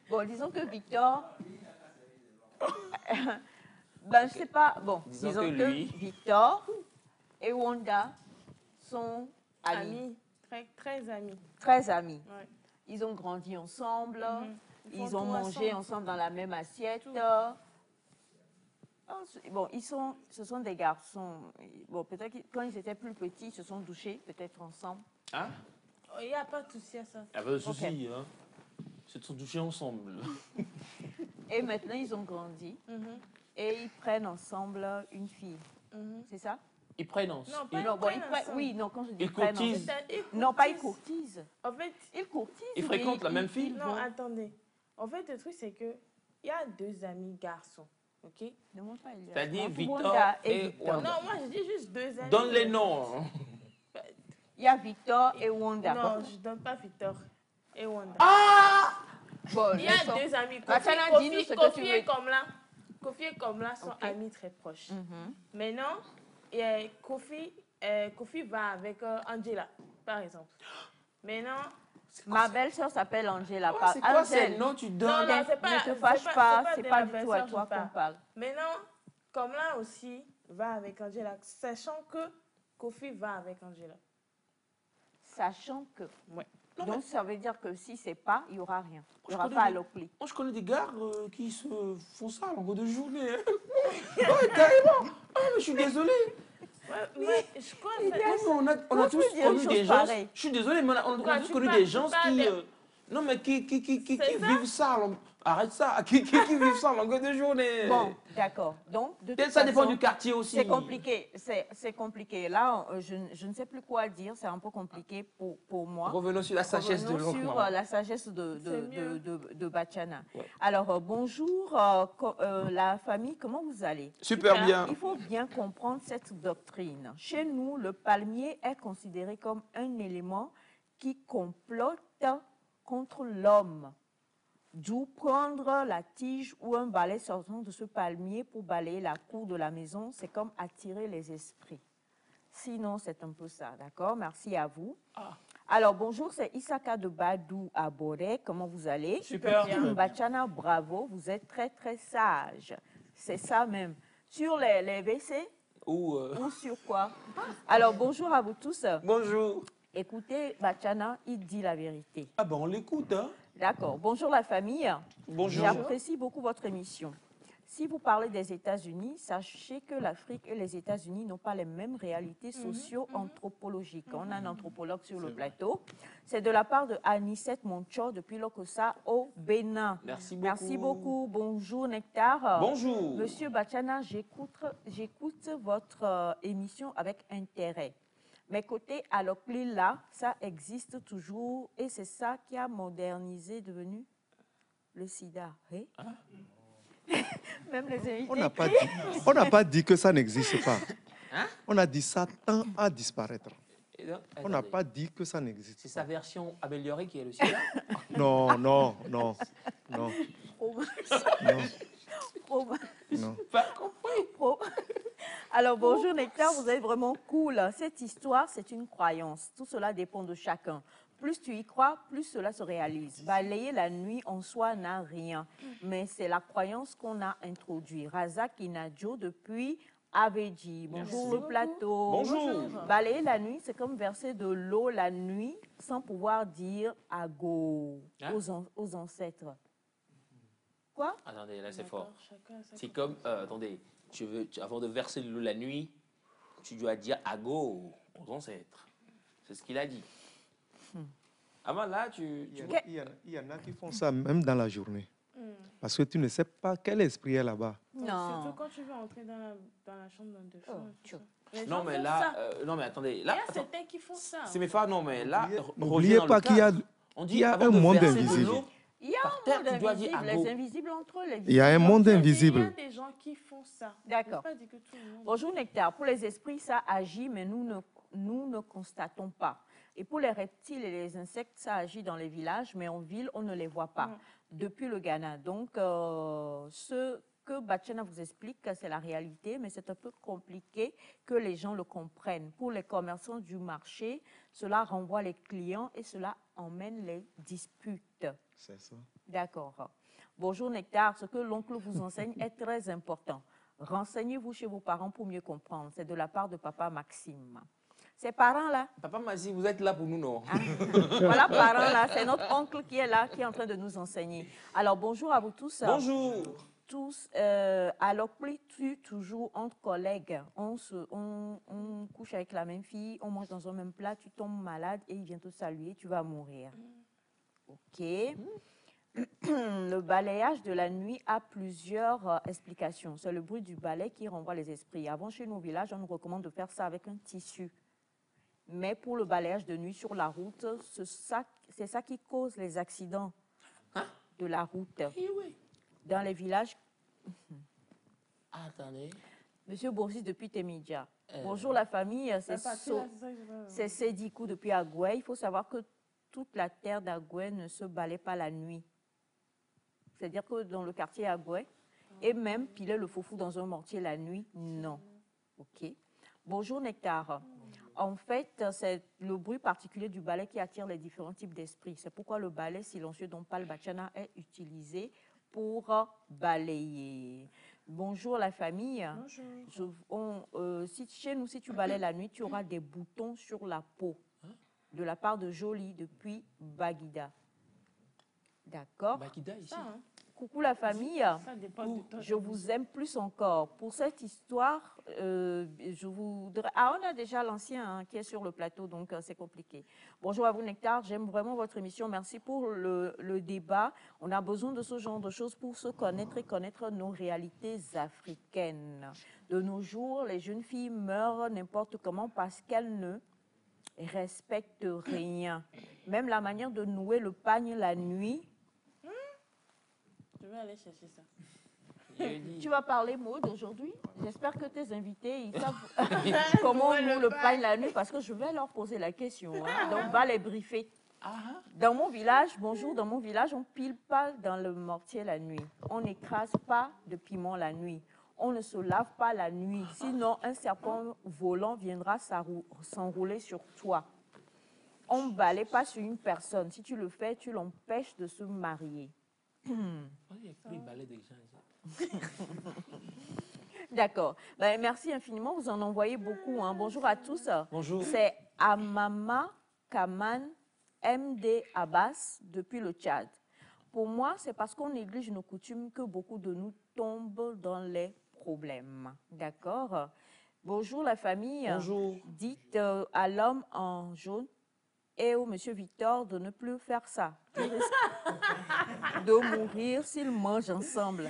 Bon, disons que Victor... ben, je sais pas... Bon, disons que lui. Victor et Wanda sont amis. Amis, très amis. Très amis. Ouais. Ils ont grandi ensemble. Ils ont mangé ensemble dans la même assiette. Bon, ce sont des garçons. Bon, peut-être que quand ils étaient plus petits, ils se sont douchés, peut-être ensemble. Hein? Il n'y a pas de souci à ça. Il n'y a pas de souci, hein. Ils se sont touchés ensemble. Et maintenant, ils ont grandi et ils prennent ensemble une fille. C'est ça? Ils prennent ensemble. Non, pas Non, bon, ensemble. oui, non, quand je dis Ils prennent courtisent. ensemble. Non, pas ils courtisent. En fait, Ils courtisent. Ils mais fréquentent la même fille? non, attendez. En fait, le truc, c'est que il y a deux amis garçons, ok? Demande pas Elias. C'est-à-dire Demande Victor Wanda et Victor. Wanda. Non, moi, je dis juste deux amis. Donne les noms. Il y a Victor et Wanda. Non, je ne donne pas Victor et Wanda. Bon, Il y a deux amis. Bachana, dis-nous ce que tu veux. Kofi et Komla sont amis très proches. Mhm. Maintenant, Kofi va avec Angela, par exemple. Maintenant, Ma belle-sœur s'appelle Angela. C'est quoi ces noms tu donnes? Non, non, c'est pas- Ne te c'est fâche pas- pas, c'est c'est pas pas de la du tout à belle-sœur, toi je qu'on parle. maintenant, Komla aussi va avec Angela, sachant que Kofi va avec Angela. Sachant que. Ouais. Donc, ça veut dire que si c'est pas, il n'y aura rien. Il n'y aura connais pas à des- l'opli. Moi, je connais des gars qui se font ça à longueur de journée. Ouais, carrément. Ah, mais je suis désolé. Ouais, je crois que Non, mais on a tous dire une connu chose des gens. pareille. Je suis désolé, mais on a Quand tous tu connu parles- des tu gens parles qui. de- Non, mais qui C'est ça? vivent ça. Arrête ça. Qui vivent ça à longueur de journée. Bon, d'accord. Donc, de toute Ça dépend façon, du quartier aussi. c'est compliqué. C'est compliqué. Là, je ne sais plus quoi dire. C'est un peu compliqué pour moi. Revenons sur la sagesse de Revenons l'oncle. sur maman. la sagesse C'est mieux. de Bachana. Ouais. Alors, bonjour, la famille, comment vous allez? Super bien. Il faut bien comprendre cette doctrine. Chez nous, le palmier est considéré comme un élément qui complote contre l'homme. D'où prendre la tige ou un balai sortant de ce palmier pour balayer la cour de la maison, c'est comme attirer les esprits. Sinon, c'est un peu ça, d'accord? Merci à vous. Alors, bonjour, c'est Isaka de Badou à Boré. Comment vous allez? Super. Bachana, bravo, vous êtes très, très sage. C'est ça même. Sur les WC Ou, ou sur quoi? Alors, bonjour à vous tous. bonjour. Écoutez, Bachana, il dit la vérité. Ah ben on l'écoute, hein. D'accord. Bonjour la famille. Bonjour. J'apprécie beaucoup votre émission. Si vous parlez des États-Unis, sachez que l'Afrique et les États-Unis n'ont pas les mêmes réalités socio-anthropologiques. On a un anthropologue sur le plateau. C'est de la part de Anicette Moncho depuis Lokossa au Bénin. Merci beaucoup. Merci beaucoup. Bonjour Nectar. Bonjour. Monsieur Bachana, j'écoute votre émission avec intérêt. Mais côté Alokli, là, ça existe toujours et c'est ça qui a modernisé, devenu le sida. Hein? Même les invités. On n'a pas dit que ça n'existe pas. On a dit ça tend à disparaître. Et donc, On n'a attendez. pas dit que ça n'existe C'est pas. sa version améliorée qui est le sida. Non, non, non, non, non, non. Pas compris. Pro- Alors, bonjour Nectar, vous êtes vraiment cool. Cette histoire, c'est une croyance. Tout cela dépend de chacun. Plus tu y crois, plus cela se réalise. Balayer la nuit en soi n'a rien, mais c'est la croyance qu'on a introduite. Razak Inadjo depuis Aveji. Bonjour le plateau. Bonjour. Balayer la nuit, c'est comme verser de l'eau la nuit sans pouvoir dire ago Hein? aux ancêtres. Quoi? Attendez, là c'est fort. Chacun a sa C'est comme, attendez, avant de verser l'eau la nuit, tu dois dire ago aux ancêtres. C'est ce qu'il a dit. Avant là, Il y en a qui font ça même dans la journée. Parce que tu ne sais pas quel esprit est là-bas. Non. Surtout quand tu veux entrer dans la chambre d'un de Oh, femmes. tchou. Non mais là, non mais attendez, Il y là, a attends, certains qui font ça. c'est mes frères, non mais là, N'oubliez pas qu'il y a, on il dit y a avant un de monde verser de invisible. l'eau, Il y a par un terre, monde tu dois dire invisible, ago. les invisibles entre eux. il y a un monde Il y a invisible. des gens qui font ça. D'accord. Je n'ai pas dit que tout le monde. Bonjour Nectar, pour les esprits, ça agit, mais nous ne constatons pas. Et pour les reptiles et les insectes, ça agit dans les villages, mais en ville, on ne les voit pas. Depuis le Ghana. Donc, ce que Bachana vous explique, c'est la réalité, mais c'est un peu compliqué que les gens le comprennent. Pour les commerçants du marché, cela renvoie les clients et cela emmène les disputes. C'est ça. D'accord. Bonjour Nectar, ce que l'oncle vous enseigne est très important. Renseignez-vous chez vos parents pour mieux comprendre. C'est de la part de papa Maxime. Ces parents-là. Papa m'a dit, vous êtes là pour nous, non? Ah. Voilà, parents-là, c'est notre oncle qui est là, qui est en train de nous enseigner. Alors, bonjour à vous tous. Bonjour. Tous, alors plus toujours entre collègues, on couche avec la même fille, on mange dans un même plat, tu tombes malade et il vient te saluer, tu vas mourir. Ok. Le balayage de la nuit a plusieurs explications. C'est le bruit du balai qui renvoie les esprits. Avant, chez nos villages, on nous recommande de faire ça avec un tissu. Mais pour le balayage de nuit sur la route, c'est ça qui cause les accidents de la route. Eh oui. Dans les villages. Attendez. Monsieur Boursis depuis Temidja. Bonjour la famille, c'est Sédikou depuis Agoué. Il faut savoir que toute la terre d'Agoué ne se balaye pas la nuit. C'est-à-dire que dans le quartier Agoué, et même piler le foufou dans un mortier la nuit, non. Ok. Bonjour Nectar. En fait, c'est le bruit particulier du balai qui attire les différents types d'esprits. C'est pourquoi le balai silencieux dont parle Bachana est utilisé pour balayer. Bonjour la famille. Bonjour. Si tu balayes la nuit, tu auras des boutons sur la peau. De la part de Jolie depuis Baguida. D'accord. Baguida ici. Coucou la famille. Ça dépend de toi. Je vous aime plus encore. Pour cette histoire, je voudrais... Ah, on a déjà l'ancien qui est sur le plateau, donc c'est compliqué. Bonjour à vous Nectar, j'aime vraiment votre émission. Merci pour le débat. On a besoin de ce genre de choses pour se connaître et connaître nos réalités africaines. De nos jours, les jeunes filles meurent n'importe comment parce qu'elles ne respectent rien. Même la manière de nouer le pagne la nuit. Je vais aller chercher ça. Tu vas parler mode aujourd'hui. J'espère que tes invités ils savent comment on noue le pain la nuit parce que je vais leur poser la question. Hein. Donc, va les briefer. Dans mon village, bonjour, dans mon village, on pile pas dans le mortier la nuit. On n'écrase pas de piment la nuit. On ne se lave pas la nuit. Sinon, un serpent volant viendra s'enrouler sur toi. On ne balaye pas sur une personne. Si tu le fais, tu l'empêches de se marier. D'accord. Ben, merci infiniment. Vous en envoyez beaucoup. Hein. Bonjour à tous. Bonjour. C'est Amama Kaman MD Abbas depuis le Tchad. Pour moi, c'est parce qu'on néglige nos coutumes que beaucoup de nous tombent dans les problèmes. D'accord. Bonjour la famille. Bonjour. Dites à l'homme en jaune et au monsieur Victor de ne plus faire ça. Il risque de mourir s'ils mangent ensemble.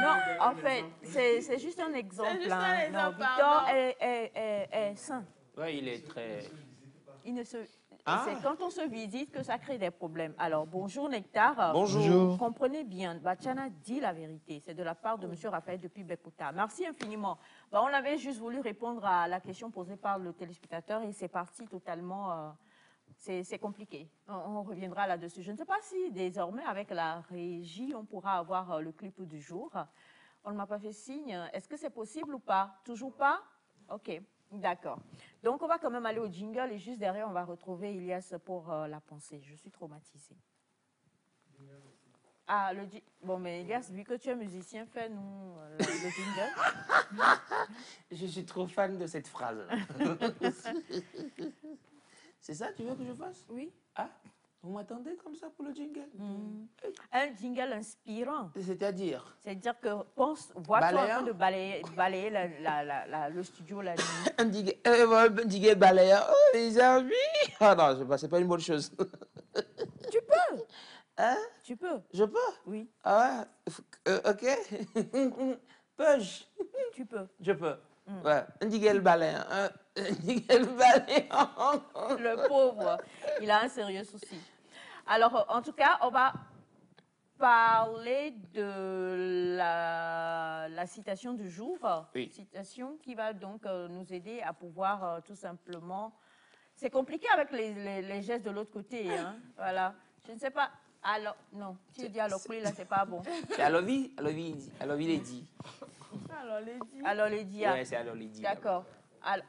Non, en fait, c'est juste un exemple. C'est juste un exemple, Non, Victor est sain. Oui, il est très... Il ne se... C'est quand on se visite que ça crée des problèmes. Alors, bonjour Nectar. Bonjour. Comprenez bien, Bachana dit la vérité. C'est de la part de M. Raphaël depuis Bekuta. Merci infiniment. On avait juste voulu répondre à la question posée par le téléspectateur et c'est parti totalement... c'est compliqué. On reviendra là-dessus. Je ne sais pas si désormais, avec la régie, on pourra avoir le clip du jour. On ne m'a pas fait signe. Est-ce que c'est possible ou pas? Toujours pas? OK, d'accord. Donc, on va quand même aller au jingle et juste derrière, on va retrouver Ilias pour la pensée. Je suis traumatisée. Ah, bon, mais Ilias, vu que tu es musicien, fais-nous le jingle. Je suis trop fan de cette phrase. C'est ça, tu veux que je fasse? Oui. Ah, vous m'attendez comme ça pour le jingle? Un jingle inspirant. C'est-à-dire? C'est-à-dire que vois-toi en train de balayer le studio la nuit. Un diguet balayeur. Oh, les amis. Ah non, c'est pas une bonne chose. Tu peux. Hein? Tu peux. Je peux? Oui. Ah ouais? Ok. Peux-je? Tu peux. Je peux. Ouais. Un diguet balayeur. Un diguet balayeur. Le pauvre, il a un sérieux souci. Alors, en tout cas, on va parler de la citation du jour. Oui. Citation qui va donc nous aider à pouvoir tout simplement... C'est compliqué avec les gestes de l'autre côté. Hein. Voilà. Je ne sais pas... Alors, non, tu dis alors oui, là, c'est pas bon. C'est Alovi Lady. Alors, Lady. Ouais, c'est alors Lady. D'accord. Alors,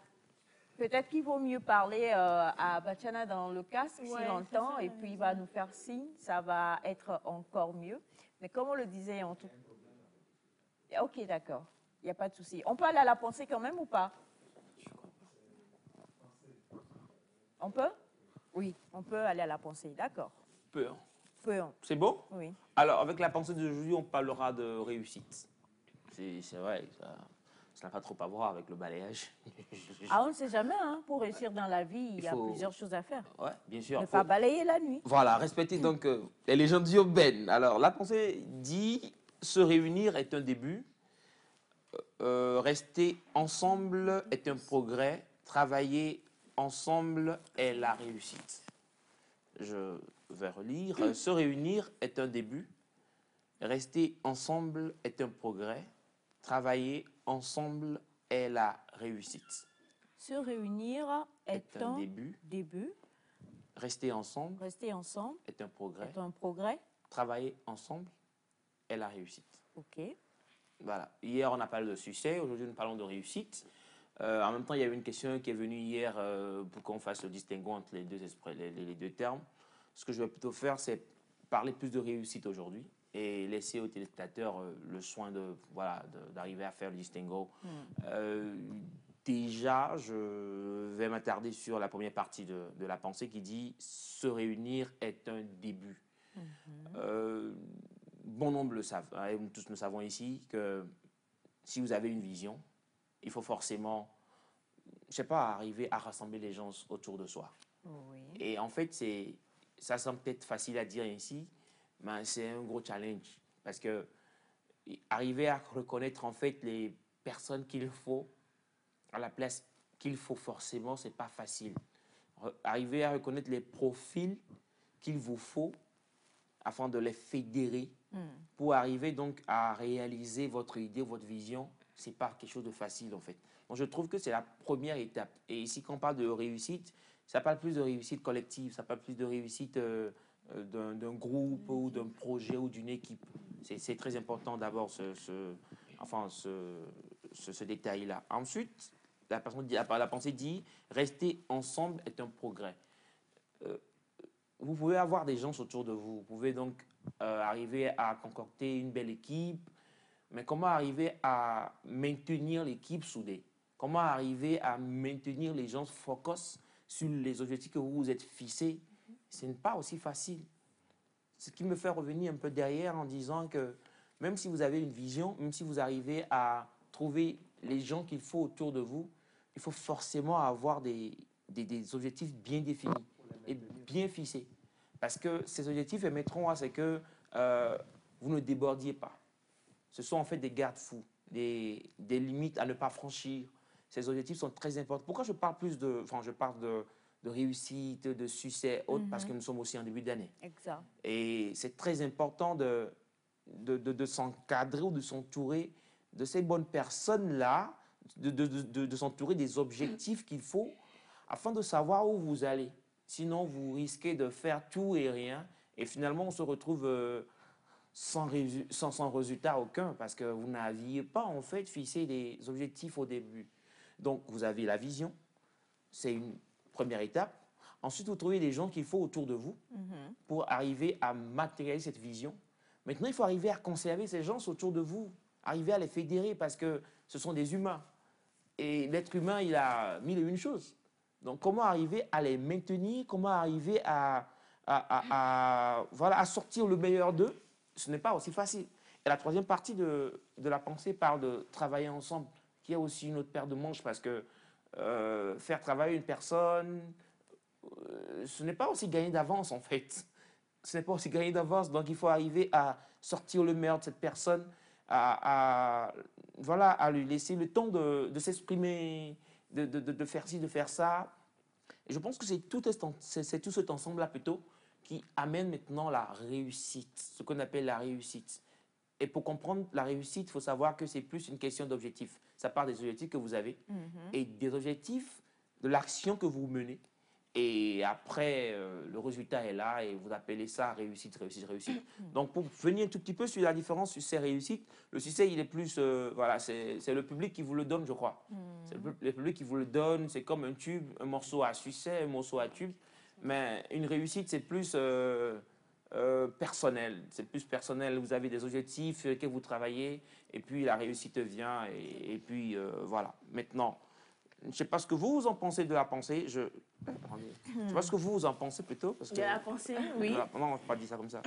peut-être qu'il vaut mieux parler à Bachana dans le casque s'il entend et puis il va nous faire signe. Ça va être encore mieux. Mais comme on le disait en tout... Ok, d'accord. Il n'y a pas de souci. On peut aller à la pensée quand même ou pas? On peut? Oui, on peut aller à la pensée, d'accord. Peu. Hein. Peut, C'est bon? oui. Alors, avec la pensée d'aujourd'hui, on parlera de réussite. C'est vrai, ça n'a pas trop à voir avec le balayage. Ah, on ne sait jamais, hein, pour réussir dans la vie, il y a faut- plusieurs choses à faire. Ouais, bien sûr. Ne pas balayer la nuit. Voilà, respecter donc les légendes urbaines. Alors, la pensée dit se réunir est un début, rester ensemble est un progrès, travailler ensemble est la réussite. Je vais relire. Se réunir est un début, rester ensemble est un progrès, travailler ensemble est la réussite. Se réunir est un début. Rester ensemble Rester ensemble est un progrès, est un progrès. travailler ensemble est la réussite. OK. Voilà. Hier, on a parlé de succès. Aujourd'hui, nous parlons de réussite. En même temps, il y a eu une question qui est venue hier pour qu'on fasse le distinguo entre les deux termes. Ce que je vais plutôt faire, c'est parler plus de réussite aujourd'hui et laisser aux téléspectateurs le soin d'arriver à faire le distinguo. Déjà, je vais m'attarder sur la première partie de la pensée qui dit « se réunir est un début ». Bon nombre le savent, hein, nous tous nous savons ici que si vous avez une vision, il faut forcément, je sais pas, arriver à rassembler les gens autour de soi. Oui. Et en fait, ça semble peut-être facile à dire ici, mais c'est un gros challenge parce que arriver à reconnaître en fait les personnes qu'il faut à la place qu'il faut forcément, c'est pas facile. Arriver à reconnaître les profils qu'il vous faut afin de les fédérer pour arriver donc à réaliser votre idée, votre vision, c'est pas quelque chose de facile en fait. Donc je trouve que c'est la première étape. Et ici, quand on parle de réussite, ça parle plus de réussite collective, ça parle plus de réussite d'un groupe ou d'un projet ou d'une équipe. C'est très important d'avoir ce détail-là. Ensuite, la pensée dit rester ensemble est un progrès. Vous pouvez avoir des gens autour de vous. Vous pouvez donc arriver à concocter une belle équipe. Mais comment arriver à maintenir l'équipe soudée? Comment arriver à maintenir les gens focus sur les objectifs que vous vous êtes fixés? Ce n'est pas aussi facile. Ce qui me fait revenir un peu derrière en disant que même si vous avez une vision, même si vous arrivez à trouver les gens qu'il faut autour de vous, il faut forcément avoir des objectifs bien définis et bien fixés. Parce que ces objectifs émettront à ce que vous ne débordiez pas. Ce sont en fait des garde-fous, des limites à ne pas franchir. Ces objectifs sont très importants. Pourquoi je parle je parle de réussite, de succès, autres, parce que nous sommes aussi en début d'année. Exact. Et c'est très important de s'encadrer ou de s'entourer de ces bonnes personnes-là, de s'entourer des objectifs qu'il faut afin de savoir où vous allez. Sinon, vous risquez de faire tout et rien. Et finalement, on se retrouve sans résultat aucun parce que vous n'aviez pas, en fait, fixé des objectifs au début. Donc, vous avez la vision. C'est une première étape. Ensuite, vous trouvez les gens qu'il faut autour de vous pour arriver à matérialiser cette vision. Maintenant, il faut arriver à conserver ces gens autour de vous, arriver à les fédérer parce que ce sont des humains. Et l'être humain, il a mille et une choses. Donc, comment arriver à les maintenir, comment arriver à sortir le meilleur d'eux, ce n'est pas aussi facile. Et la troisième partie de la pensée parle de travailler ensemble, qui est aussi une autre paire de manches parce que faire travailler une personne, ce n'est pas aussi gagné d'avance en fait. Ce n'est pas aussi gagné d'avance, donc il faut arriver à sortir le meilleur de cette personne, à lui laisser le temps de s'exprimer, de faire ci, de faire ça. Et je pense que c'est tout cet ensemble-là plutôt qui amène maintenant la réussite, ce qu'on appelle la réussite. Et pour comprendre la réussite, il faut savoir que c'est plus une question d'objectifs. Ça part des objectifs que vous avez et des objectifs de l'action que vous menez. Et après, le résultat est là et vous appelez ça réussite, réussite, réussite. Donc, pour venir un tout petit peu sur la différence succès réussite, le succès, il est plus, c'est le public qui vous le donne, je crois. C'est le public qui vous le donne, c'est comme un tube, un morceau à succès, un morceau à tube. Mais une réussite, c'est plus personnel. C'est plus personnel, vous avez des objectifs sur lesquels vous travaillez et puis la réussite vient et puis voilà. Maintenant, je ne sais pas ce que vous en pensez de la pensée. Je vois ce que vous en pensez plutôt. Parce que, De la pensée, oui. Non, on ne va pas dire ça comme ça.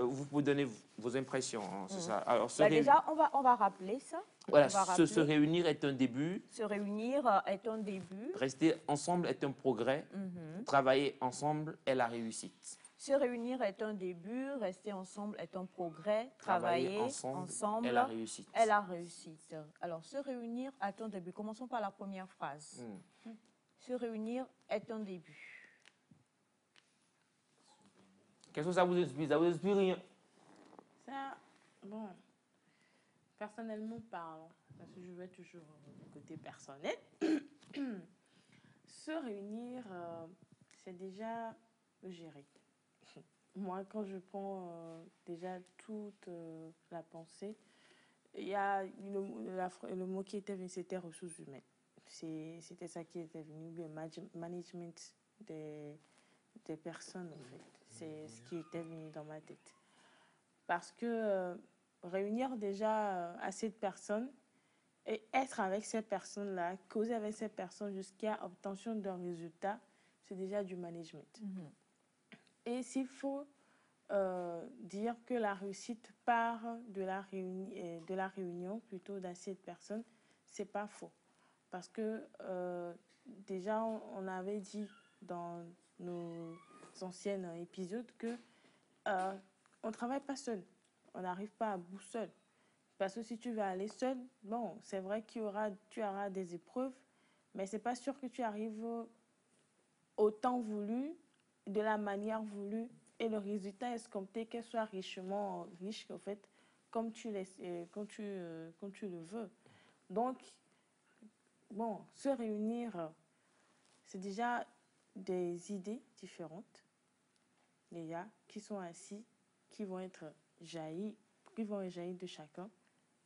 Vous pouvez donner vos impressions, hein, c'est ça. Alors, Bah, déjà, on va rappeler ça. voilà, On va rappeler. se réunir est un début. Se réunir est un début. Rester ensemble est un progrès. Travailler ensemble est la réussite. Se réunir est un début, rester ensemble est un progrès, travailler ensemble est la réussite. Est la réussite. Alors, se réunir est un début. Commençons par la première phrase. Se réunir est un début. Qu'est-ce que ça vous inspire? Ça vous inspire rien? Ça, bon, personnellement parlant, parce que je vais toujours du côté personnel, se réunir, c'est déjà gérer. Moi, quand je prends déjà toute la pensée, il y a le mot qui était venu, c'était ressources humaines. C'était ça qui était venu, le management des personnes, en fait. C'est ce qui était venu dans ma tête. Parce que réunir déjà assez de personnes et être avec ces personnes-là, causer avec ces personnes jusqu'à obtention d'un résultat, c'est déjà du management. Et s'il faut dire que la réussite part de la réunion plutôt d'assez de personnes, c'est pas faux. Parce que déjà, on avait dit dans nos anciens épisodes que on ne travaille pas seul. On n'arrive pas à bout seul. Parce que si tu vas aller seul, bon, c'est vrai tu auras des épreuves, mais c'est pas sûr que tu arrives au temps voulu, de la manière voulue, et le résultat escompté qu'elle soit richement riche, en fait, comme tu le veux. Donc, bon, se réunir, c'est déjà des idées différentes, les gars, qui sont assis, qui vont jaillir de chacun,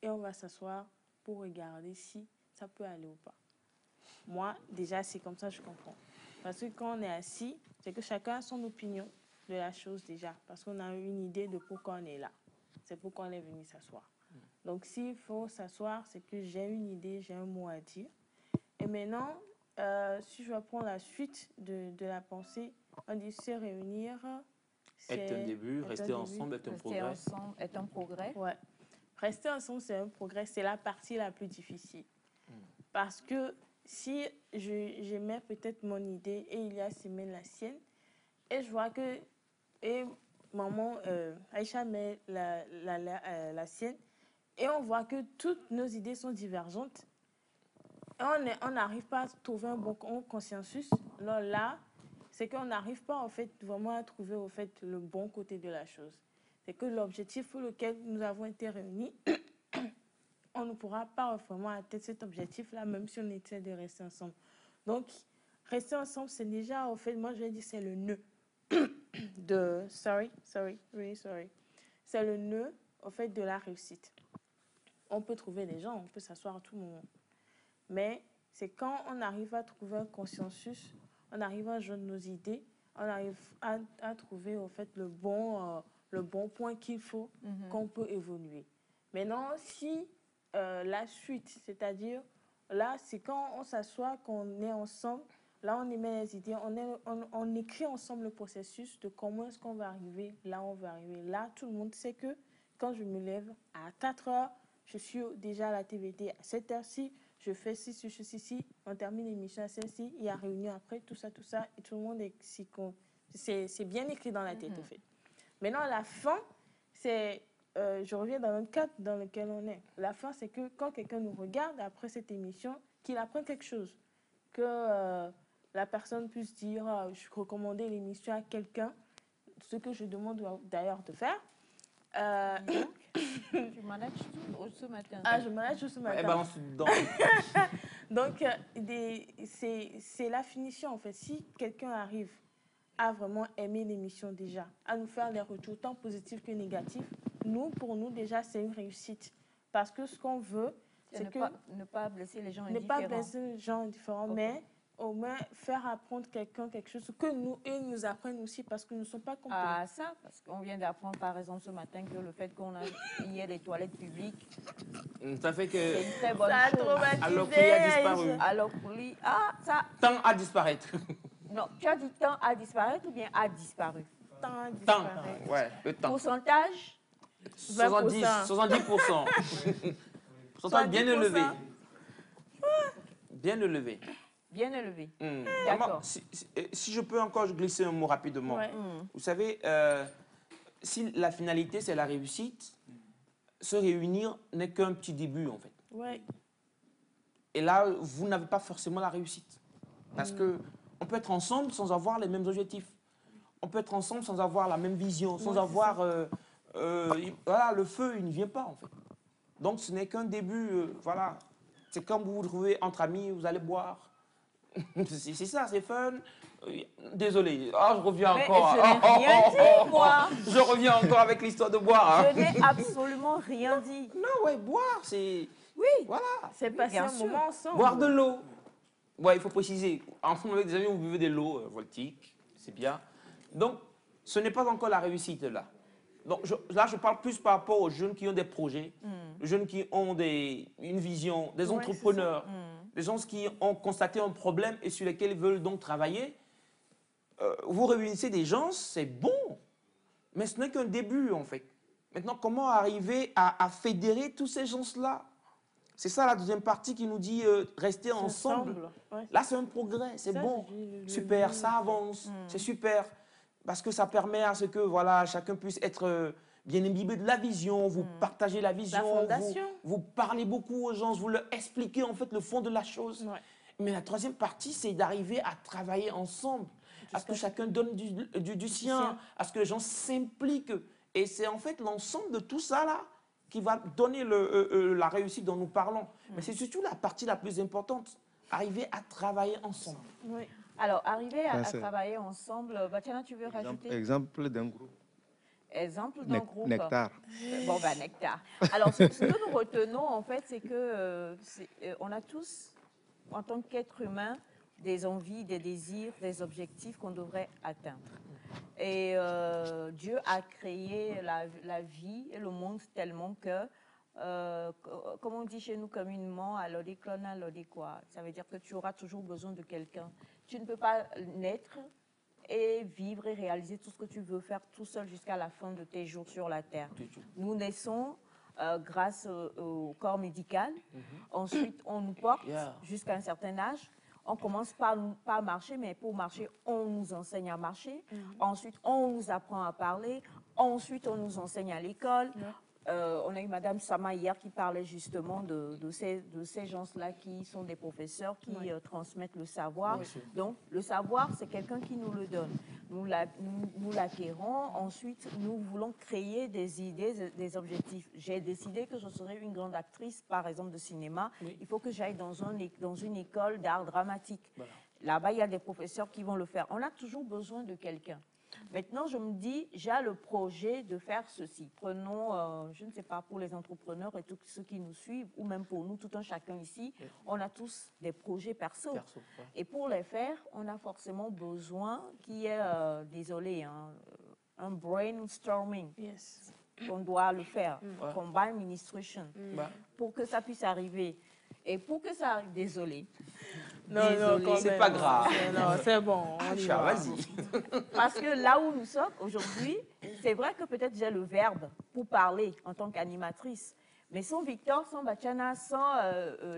et on va s'asseoir pour regarder si ça peut aller ou pas. Moi, déjà, c'est comme ça que je comprends. Parce que quand on est assis, c'est que chacun a son opinion de la chose déjà, parce qu'on a une idée de pourquoi on est là. C'est pourquoi on est venu s'asseoir. Donc, s'il faut s'asseoir, c'est que j'ai une idée, j'ai un mot à dire. Et maintenant, si je reprends la suite de la pensée, on dit se réunir. Est un début, rester ensemble est un progrès. Rester ensemble est un progrès. Ouais. Rester ensemble, c'est un progrès. C'est la partie la plus difficile. Parce que si je mets peut-être mon idée et il y a Simène la sienne, et je vois que maman Aïcha met la sienne, et on voit que toutes nos idées sont divergentes, et on n'arrive pas à trouver un bon consensus. Alors là, c'est qu'on n'arrive pas en fait vraiment à trouver en fait le bon côté de la chose. C'est que l'objectif pour lequel nous avons été réunis, on ne pourra pas vraiment atteindre cet objectif-là, même si on essaie de rester ensemble. Donc, rester ensemble, c'est déjà, en fait, moi je vais dire, c'est le nœud de... Sorry. C'est le nœud, en fait, de la réussite. On peut trouver des gens, on peut s'asseoir à tout moment. Mais c'est quand on arrive à trouver un consensus, on arrive à joindre nos idées, on arrive à trouver, en fait, le bon point qu'il faut, qu'on peut évoluer. Maintenant, si la suite, c'est-à-dire, là, c'est quand on s'assoit, qu'on est ensemble, là, on émet les idées, on écrit ensemble le processus de comment est-ce qu'on va arriver, là, on va arriver. Là, tout le monde sait que quand je me lève à 4 heures, je suis déjà à la TVT à 7 heures-ci, je fais ci, on termine l'émission à celle-ci, il y a réunion après, tout ça, et tout le monde c'est bien écrit dans la tête, en fait. Maintenant, la fin, c'est... je reviens dans le cadre dans lequel on est. La fin, c'est que quand quelqu'un nous regarde après cette émission, qu'il apprenne quelque chose. Que la personne puisse dire je recommandais l'émission à quelqu'un, ce que je demande d'ailleurs de faire. Tu manages tout ce matin. Ah, je manage tout ce matin. Balance dedans. Donc, c'est la finition, en fait. Si quelqu'un arrive à vraiment aimer l'émission déjà, à nous faire des retours tant positifs que négatifs, pour nous, déjà, c'est une réussite. Parce que ce qu'on veut, c'est que... ne pas blesser les gens indifférents. Ne pas blesser les gens indifférents, okay. Mais au moins faire apprendre quelqu'un quelque chose que nous, et nous apprennent aussi parce que nous ne sommes pas complets. Ah, ça, parce qu'on vient d'apprendre, par exemple, ce matin, que le fait qu'il y ait des toilettes publiques, ça fait que... c'est une très bonne chose. Ça a traumatisé. Alors qu'il a disparu. Alors pour lui, ça... Tant à disparaître. Non, tu as dit temps à disparaître ou bien a disparu? Temps Temps, disparaît. ouais, le temps. Pourcentage? 70, 70%. Pourcentage bien élevé. Bien élevé. Bien élevé. Vraiment, si je peux encore glisser un mot rapidement. Ouais. Vous savez, si la finalité, c'est la réussite, se réunir n'est qu'un petit début, en fait. Ouais. Et là, vous n'avez pas forcément la réussite. Parce que on peut être ensemble sans avoir les mêmes objectifs. On peut être ensemble sans avoir la même vision, sans avoir... voilà, le feu, il ne vient pas, en fait. Donc, ce n'est qu'un début, voilà. C'est comme vous vous trouvez entre amis, vous allez boire. C'est ça, c'est fun. Désolé, je reviens Mais encore. je n'ai rien dit, moi. Je reviens encore avec l'histoire de boire. Hein. Je n'ai absolument rien dit. Non, ouais, boire, c'est... Oui, Voilà. C'est passer Bien un sûr. moment ensemble. Boire de l'eau. Ouais, il faut préciser. Ensemble avec des amis, vous buvez de l'eau voltique. C'est bien. Donc, ce n'est pas encore la réussite, là. Donc, là, je parle plus par rapport aux jeunes qui ont des projets, aux jeunes qui ont une vision, des Ouais, entrepreneurs, des gens qui ont constaté un problème et sur lesquels ils veulent donc travailler. Vous réunissez des gens, c'est bon, mais ce n'est qu'un début, en fait. Maintenant, comment arriver à fédérer tous ces gens-là? C'est ça la deuxième partie qui nous dit rester ensemble. Ouais. Là, c'est un progrès, c'est Ça, bon. je dis Super, ça avance, c'est super. Parce que ça permet à ce que voilà, chacun puisse être bien imbibé de la vision, vous partagez la vision, fondation. vous parlez beaucoup aux gens, vous leur expliquez en fait le fond de la chose. Ouais. Mais la troisième partie, c'est d'arriver à travailler ensemble, à ce que chacun donne du sien, à ce que les gens s'impliquent. Et c'est en fait l'ensemble de tout ça là qui va donner la réussite dont nous parlons. Mais c'est surtout la partie la plus importante, arriver à travailler ensemble. Oui. Alors, arriver à c'est- travailler ensemble, Batiana, tu veux rajouter? Exemple d'un groupe. Exemple d'un groupe. Nectar. Bon, ben, Nectar. Alors, ce que nous retenons, en fait, c'est que on a tous, en tant qu'être humain, des envies, des désirs, des objectifs qu'on devrait atteindre. Et Dieu a créé la vie et le monde tellement que, comme on dit chez nous communément, à l'odéclona, l'odéquat. Ça veut dire que tu auras toujours besoin de quelqu'un. Tu ne peux pas naître et vivre et réaliser tout ce que tu veux faire tout seul jusqu'à la fin de tes jours sur la terre. Nous naissons grâce au corps médical. Ensuite, on nous porte jusqu'à un certain âge. On commence pas à marcher, mais pour marcher, on nous enseigne à marcher. Ensuite, on nous apprend à parler. Ensuite, on nous enseigne à l'école. On a eu Madame Sama hier qui parlait justement de ces gens-là qui sont des professeurs qui transmettent le savoir. Donc, le savoir, c'est quelqu'un qui nous le donne. Nous l'acquérons. Ensuite, nous voulons créer des idées, des objectifs. J'ai décidé que je serais une grande actrice, par exemple, de cinéma. Il faut que j'aille dans une école d'art dramatique. Là-bas, il y a des professeurs qui vont le faire. On a toujours besoin de quelqu'un. Maintenant, je me dis, j'ai le projet de faire ceci. Prenons, je ne sais pas, pour les entrepreneurs et tous ceux qui nous suivent, ou même pour nous, tout un chacun ici, on a tous des projets perso. Et pour les faire, on a forcément besoin qu'il y ait, désolé, un brainstorming. Yes. On doit le faire, combine administration, pour que ça puisse arriver. Et pour que ça arrive, désolé. Non, C'est pas grave. Non, c'est bon. On y va. Vas-y. Parce que là où nous sommes aujourd'hui, c'est vrai que peut-être j'ai le verbe pour parler en tant qu'animatrice. Mais sans Victor, sans Batiana, sans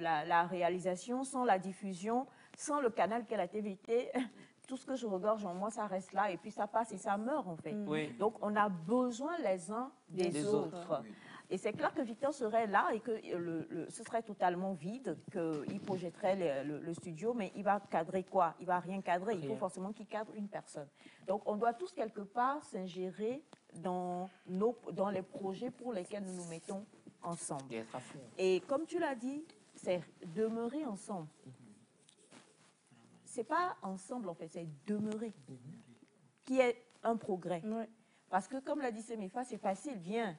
la réalisation, sans la diffusion, sans le canal qu'est la TVT, tout ce que je regorge en moi, ça reste là et puis ça passe et ça meurt en fait. Donc on a besoin les uns des autres. Et c'est clair que Victor serait là et que ce serait totalement vide, qu'il projetterait le studio, mais il va cadrer quoi? Il ne va rien cadrer, il faut forcément qu'il cadre une personne. Donc on doit tous quelque part s'ingérer dans les projets pour lesquels nous nous mettons ensemble. Et comme tu l'as dit, c'est demeurer ensemble. Ce n'est pas ensemble en fait, c'est demeurer, qui est un progrès. Parce que comme l'a dit Semifa, c'est facile, viens.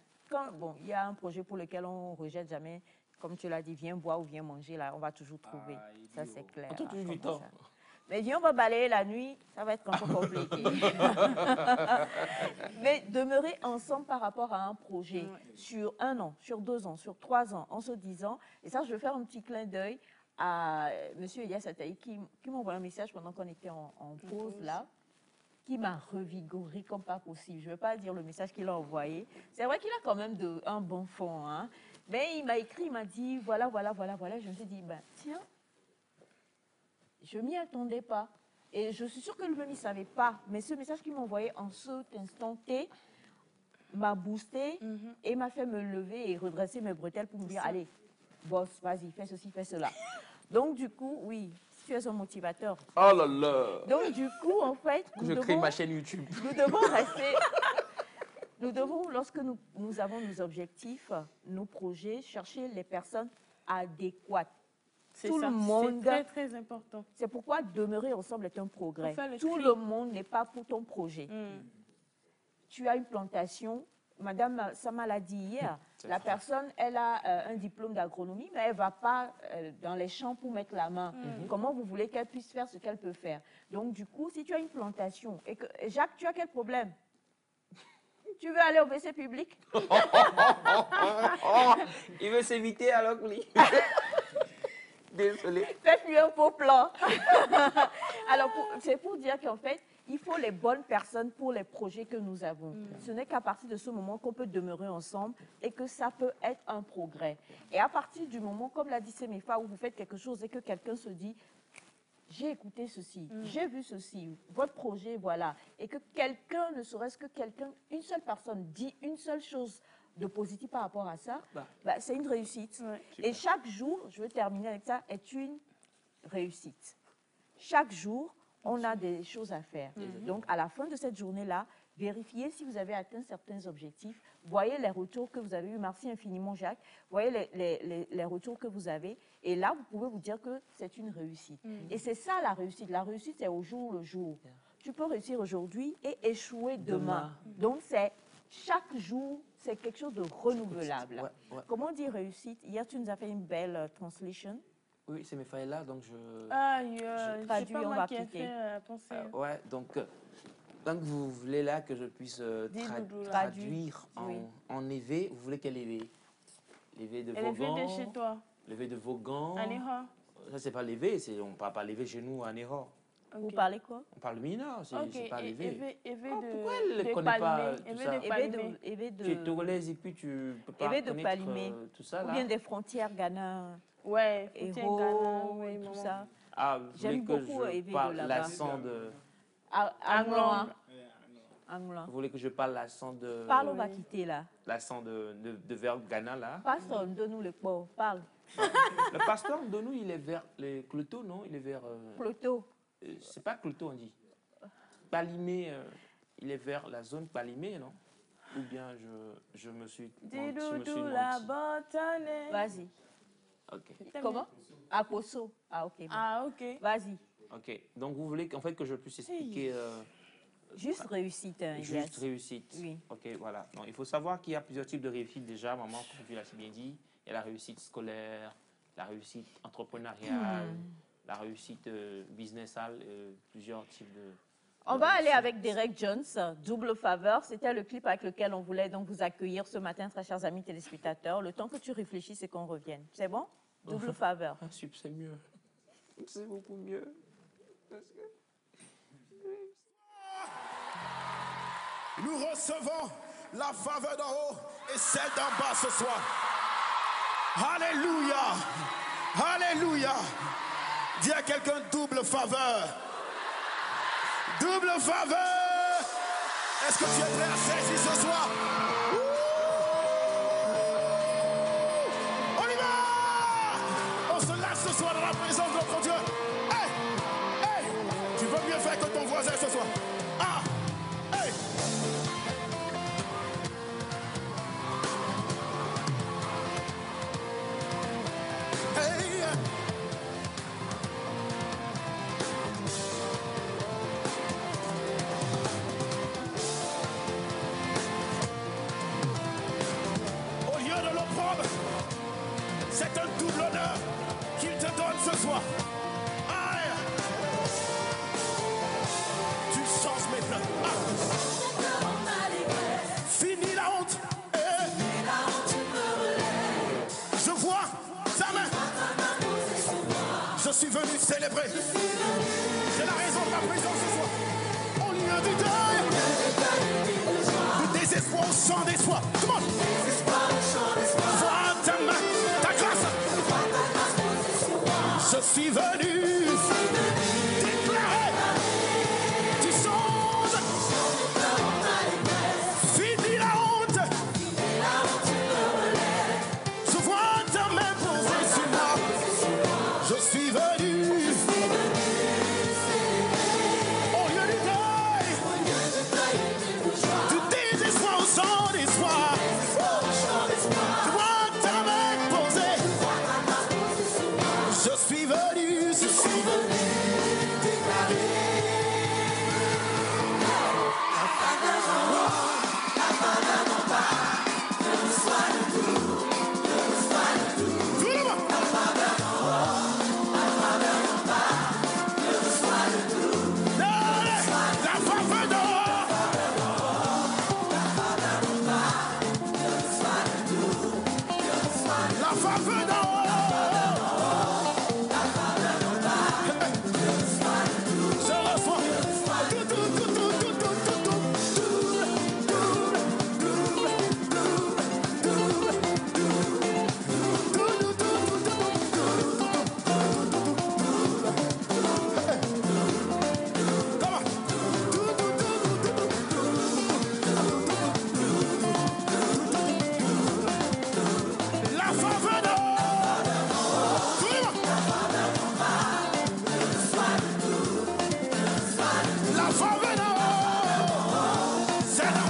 Bon, il y a un projet pour lequel on ne rejette jamais, comme tu l'as dit, viens boire ou viens manger, là, on va toujours trouver. Ça, c'est clair. Mais viens, on va balayer la nuit, ça va être un peu compliqué. Mais demeurer ensemble par rapport à un projet sur 1 an, sur 2 ans, sur 3 ans, en se disant, et ça, je vais faire un petit clin d'œil à M. Elias Ataï qui m'a envoyé un message pendant qu'on était en pause là, qui m'a revigoré comme pas possible. Je ne veux pas dire le message qu'il a envoyé. C'est vrai qu'il a quand même un bon fond, hein. Mais il m'a écrit, il m'a dit, voilà. Je me suis dit, ben, tiens, je ne m'y attendais pas. Et je suis sûre que lui-même, il ne savait pas. Mais ce message qu'il m'a envoyé en cet instant T m'a boosté et m'a fait me lever et redresser mes bretelles pour me dire, allez, boss, vas-y, fais ceci, fais cela. Donc, du coup, oui, tu es un motivateur. Oh là là. Donc, du coup, en fait, je crée ma chaîne YouTube. Nous devons rester... Nous devons, lorsque nous avons nos objectifs, nos projets, chercher les personnes adéquates. C'est ça, c'est très, très important. C'est pourquoi demeurer ensemble est un progrès. Tout tri. le monde n'est pas pour ton projet. Tu as une plantation, Madame Sama l'a dit hier, la personne, elle a un diplôme d'agronomie, mais elle ne va pas dans les champs pour mettre la main. Comment vous voulez qu'elle puisse faire ce qu'elle peut faire? Donc, du coup, si tu as une plantation, et que Jacques, tu as quel problème? Tu veux aller au WC public? Il veut s'éviter alors que lui. Désolé. Faites-lui un faux plan. Alors, c'est pour dire qu'en fait, il faut les bonnes personnes pour les projets que nous avons. Ce n'est qu'à partir de ce moment qu'on peut demeurer ensemble et que ça peut être un progrès. Et à partir du moment, comme l'a dit Semefa, où vous faites quelque chose et que quelqu'un se dit, j'ai écouté ceci, j'ai vu ceci, votre projet, voilà. Et que quelqu'un, ne serait-ce que quelqu'un, une seule personne dit une seule chose de positif par rapport à ça, c'est une réussite. Et chaque jour, je veux terminer avec ça, est une réussite. Chaque jour, on a des choses à faire. Donc, à la fin de cette journée-là, vérifiez si vous avez atteint certains objectifs. Voyez les retours que vous avez eus. Merci infiniment, Jacques. Voyez les retours que vous avez. Et là, vous pouvez vous dire que c'est une réussite. Et c'est ça la réussite. La réussite, c'est au jour le jour. Tu peux réussir aujourd'hui et échouer demain. Donc, c'est chaque jour, c'est quelque chose de renouvelable. Comment dire réussite? Hier, tu nous as fait une belle translation. Oui, c'est mes failles là, donc je... je traduis, pas on moi va qui ai quitter. fait penser. ouais, donc vous voulez là que je puisse traduire en évé, vous voulez quel évé? L'évé de Vaughan? L'évé de chez toi. L'évé de Vaughan. À Nehor. Ça, c'est pas l'évé, on ne parle pas l'évé chez nous à Nehor. Vous parlez quoi? On parle mineur, c'est pas l'évé. Pourquoi elle ne connaît pas tout ça? Évé de... Tu es togolaise et puis tu peux pas connaître tout ça là? Ou bien des frontières Ghana. Ouais, Héros, tout ça. Ah, vous voulez que je parle l'accent de... Anglois. Vous voulez que je parle l'accent de... Parle, on va quitter là. L'accent de vers Ghana là? Pasteur, donne-nous le pot, parle. Le pasteur de nous, il est vers les Cloto, non? Il est vers... Cloto. C'est pas Cloto, on dit. Palimé, il est vers la zone Palimé, non? Ou bien je me suis menti. Vas-y. Ok. Comment? Aposo. Ah, ok. Bon. Ah, ok. Vas-y. Ok. Donc, vous voulez qu'en fait que je puisse expliquer... Juste réussite. Hein, juste réussite. Oui. Ok, voilà. Donc, il faut savoir qu'il y a plusieurs types de réussite déjà, maman, comme tu l'as si bien dit. Il y a la réussite scolaire, la réussite entrepreneuriale, la réussite businessale, plusieurs types de... On va aller avec Derek Jones, Double Faveur. C'était le clip avec lequel on voulait donc vous accueillir ce matin, très chers amis téléspectateurs. Le temps que tu réfléchisses et qu'on revienne. C'est bon? Double Faveur. Ah, c'est mieux. C'est beaucoup mieux. Nous recevons la faveur d'en haut et celle d'en bas ce soir. Alléluia. Alléluia. Dis à quelqu'un double faveur. Double faveur. Est-ce que tu es prêt à saisir ce soir? On y va. On se lâche ce soir dans la présence de notre Dieu. Hey, hey. Tu veux mieux faire que ton voisin ce soir. Ah, hey. Hey. Au lieu de l'opprobre, c'est un double honneur qu'il te donne ce soir. Aïe. Tu changes maintenant. Fini la honte. Je vois ta main. célébrer. C'est la raison de ma présence ce soir. Au lieu du deuil, du désespoir au chant d'espoir. Come on. Vois ta main, ta grâce. Je suis venu déclarer. Tu songes. Finis la honte. Je vois ta main posée sur moi. Je suis venu. Au lieu du deuil, du désespoir au chant d'espoir. Je vois ta main posée. Je suis venu, je suis venu déclarer. Tout le monde. Allez, la faveur d'or. La faveur d'or. Je reçois. La faveur d'or. La faveur d'or. C'est la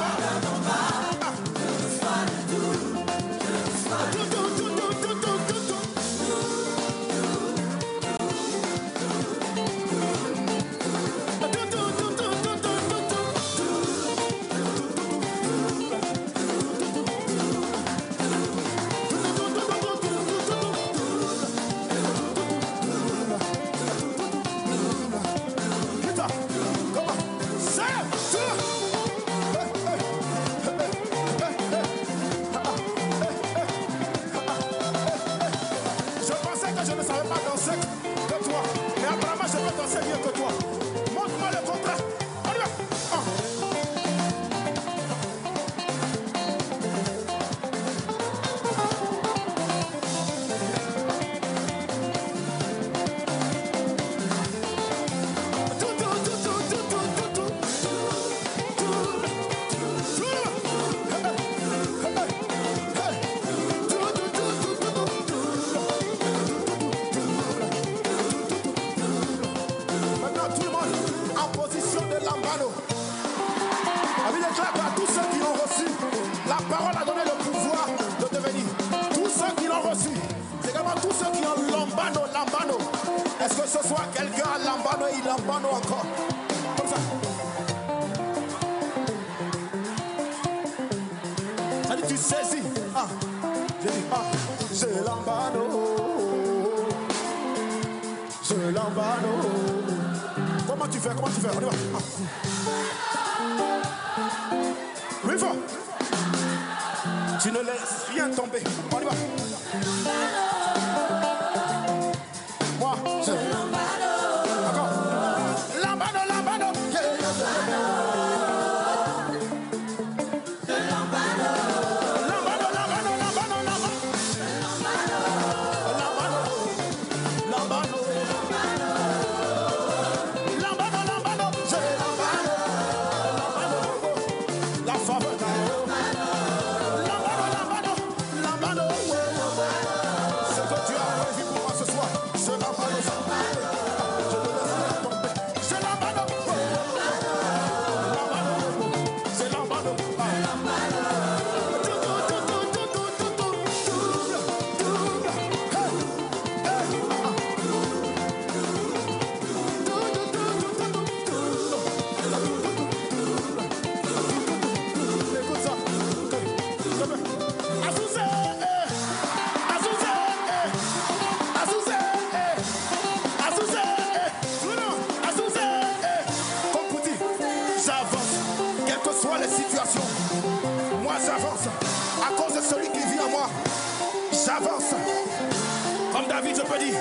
Je pensais que je ne savais pas danser que toi, mais apparemment je peux danser mieux que toi. Montre-moi le contraire. On y va. Maintenant tout le monde en position de lambano. Avec les claps à tous ceux qui l'ont reçu. La parole a donné le pouvoir de devenir. Tous ceux qui l'ont reçu. C'est également tous ceux qui ont lambano, lambano. Est-ce que ce soit quelqu'un à lambano et lambano encore? Comme ça. Ça dit tu saisis. Ah, j'ai dit ah, je lambano. Je lambano. Comment tu fais? Comment tu fais? On y va. Ah. Oui, fort. Tu ne laisses rien tomber. On y va. Moi, je lambano. Encore. Lambano, lambano. Yeah. Lambano, lambano, lambano, lambano. Lambano. Lambano. Lambano, lambano, c'est lambano, lambano, la faveur lambano, lambano, lambano, ce que tu as prévu pour moi ce soir, c'est lambano, je te laisse tomber, c'est lambano, c'est lambano, écoute ça. Azouzé, Azouzé, Azouzé, Azouzé, Azouzé, comme vous dites, j'avance, quelles que soient les situations. Moi j'avance, à cause de celui qui vit en moi. J'avance. Comme David, je peux dire,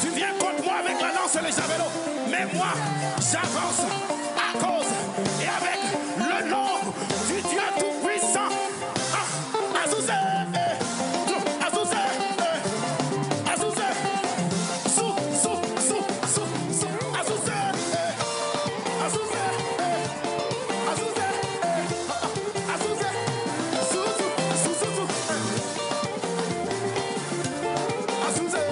tu viens contre moi avec la langue. avancent les javelots. Mais moi, j'avance à cause et avec le nom du Dieu Tout-Puissant. Azouzé, Azouzé, Azouzé, sous, Azouzé, Azouzé, Azouzé, Azouzé, sous, Azouzé.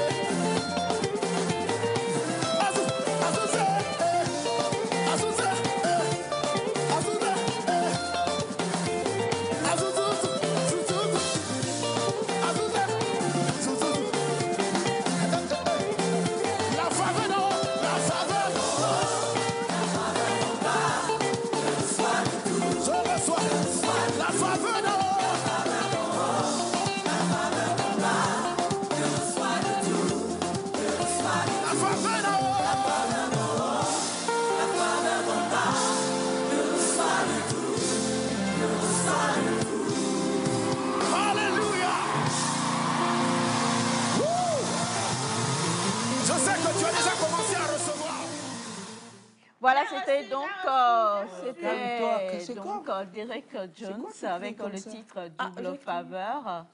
La faveur, la faveur. Je reçois la faveur. La faveur. Alléluia. Je sais que tu as déjà commencé à recevoir. Voilà, c'était donc, c'est Derek Jones avec le titre Double Faveur.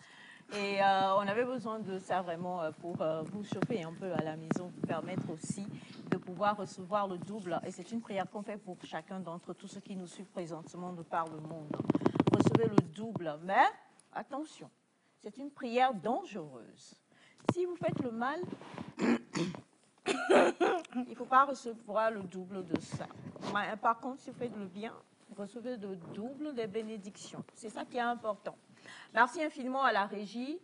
Et on avait besoin de ça vraiment pour vous chauffer un peu à la maison, vous permettre aussi de pouvoir recevoir le double. Et c'est une prière qu'on fait pour chacun d'entre tous ceux qui nous suivent présentement de par le monde. Recevez le double, mais attention, c'est une prière dangereuse. Si vous faites le mal, il ne faut pas recevoir le double de ça. Mais, par contre, si vous faites le bien, recevez le double des bénédictions. C'est ça qui est important. Merci infiniment à la régie,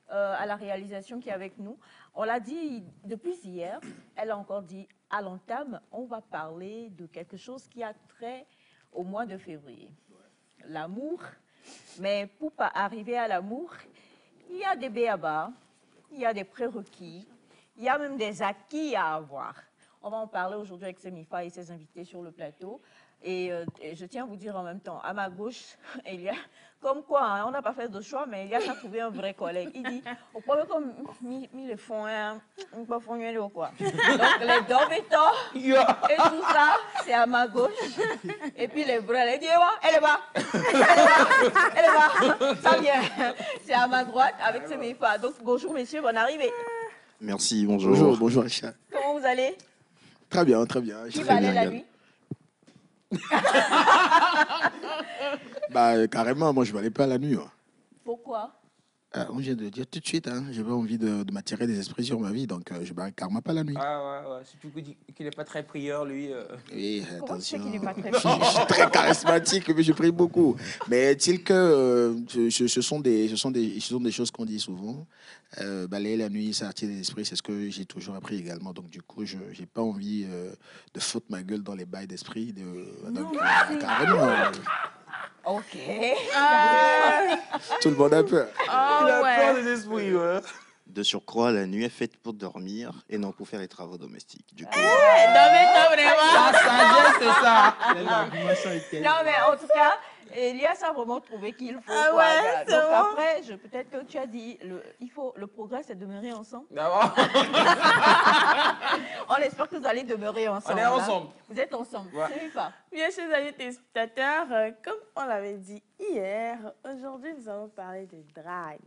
à la réalisation qui est avec nous. On l'a dit depuis hier, elle a encore dit à l'entame, on va parler de quelque chose qui a trait au mois de février. L'amour, mais pour pas arriver à l'amour, il y a des béabas, il y a des prérequis, il y a même des acquis à avoir. On va en parler aujourd'hui avec Semifa et ses invités sur le plateau. Et je tiens à vous dire en même temps, à ma gauche, il y a, comme quoi, hein, on n'a pas fait de choix, mais il y a qu'à trouver un vrai collègue. Il dit, au premier comme mis le fond, on peut fond ou quoi. Donc les dormitants et tout ça, c'est à ma gauche. Et puis les bras, il dit, elle est bas. Elle est bas. Ça vient. C'est à ma droite avec Semifa. Donc bonjour messieurs, bonne arrivée. Merci, bonjour. Bonjour Aïcha. Comment vous allez? Très bien, très bien. Qui va aller la nuit? Bah, carrément, moi je ne vais aller pas la nuit. Hein. Pourquoi? On vient de dire tout de suite, hein, j'ai pas envie de m'attirer des esprits sur ma vie, donc je ne vais carrément pas la nuit. Ah ouais. Surtout qu'il n'est pas très prieur, lui. Oui, Comment tu sais attention. qu'il n'est pas très Je suis très charismatique, mais je prie beaucoup. Mais est-il que ce sont des choses qu'on dit souvent. Balayer la nuit, ça attire les esprits, c'est ce que j'ai toujours appris également. Donc du coup, je n'ai pas envie de foutre ma gueule dans les bails d'esprit. Donc carrément. Ok. Tout le monde a peur. Il a peur des esprits, ouais. De surcroît, la nuit est faite pour dormir et non pour faire les travaux domestiques. Du coup, Non, mais La sagesse, c'est ça. non, mais en tout cas, Elias a vraiment trouvé qu'il faut. Ah quoi, ouais, gars. c'est Donc bon. après, peut-être que tu as dit, le progrès, c'est de demeurer ensemble. D'abord, On espère que vous allez demeurer ensemble. on est hein. ensemble. Vous êtes ensemble. Ouais. C'est pas. Bien, chers amis téléspectateurs, comme on l'avait dit hier, aujourd'hui nous allons parler de drague.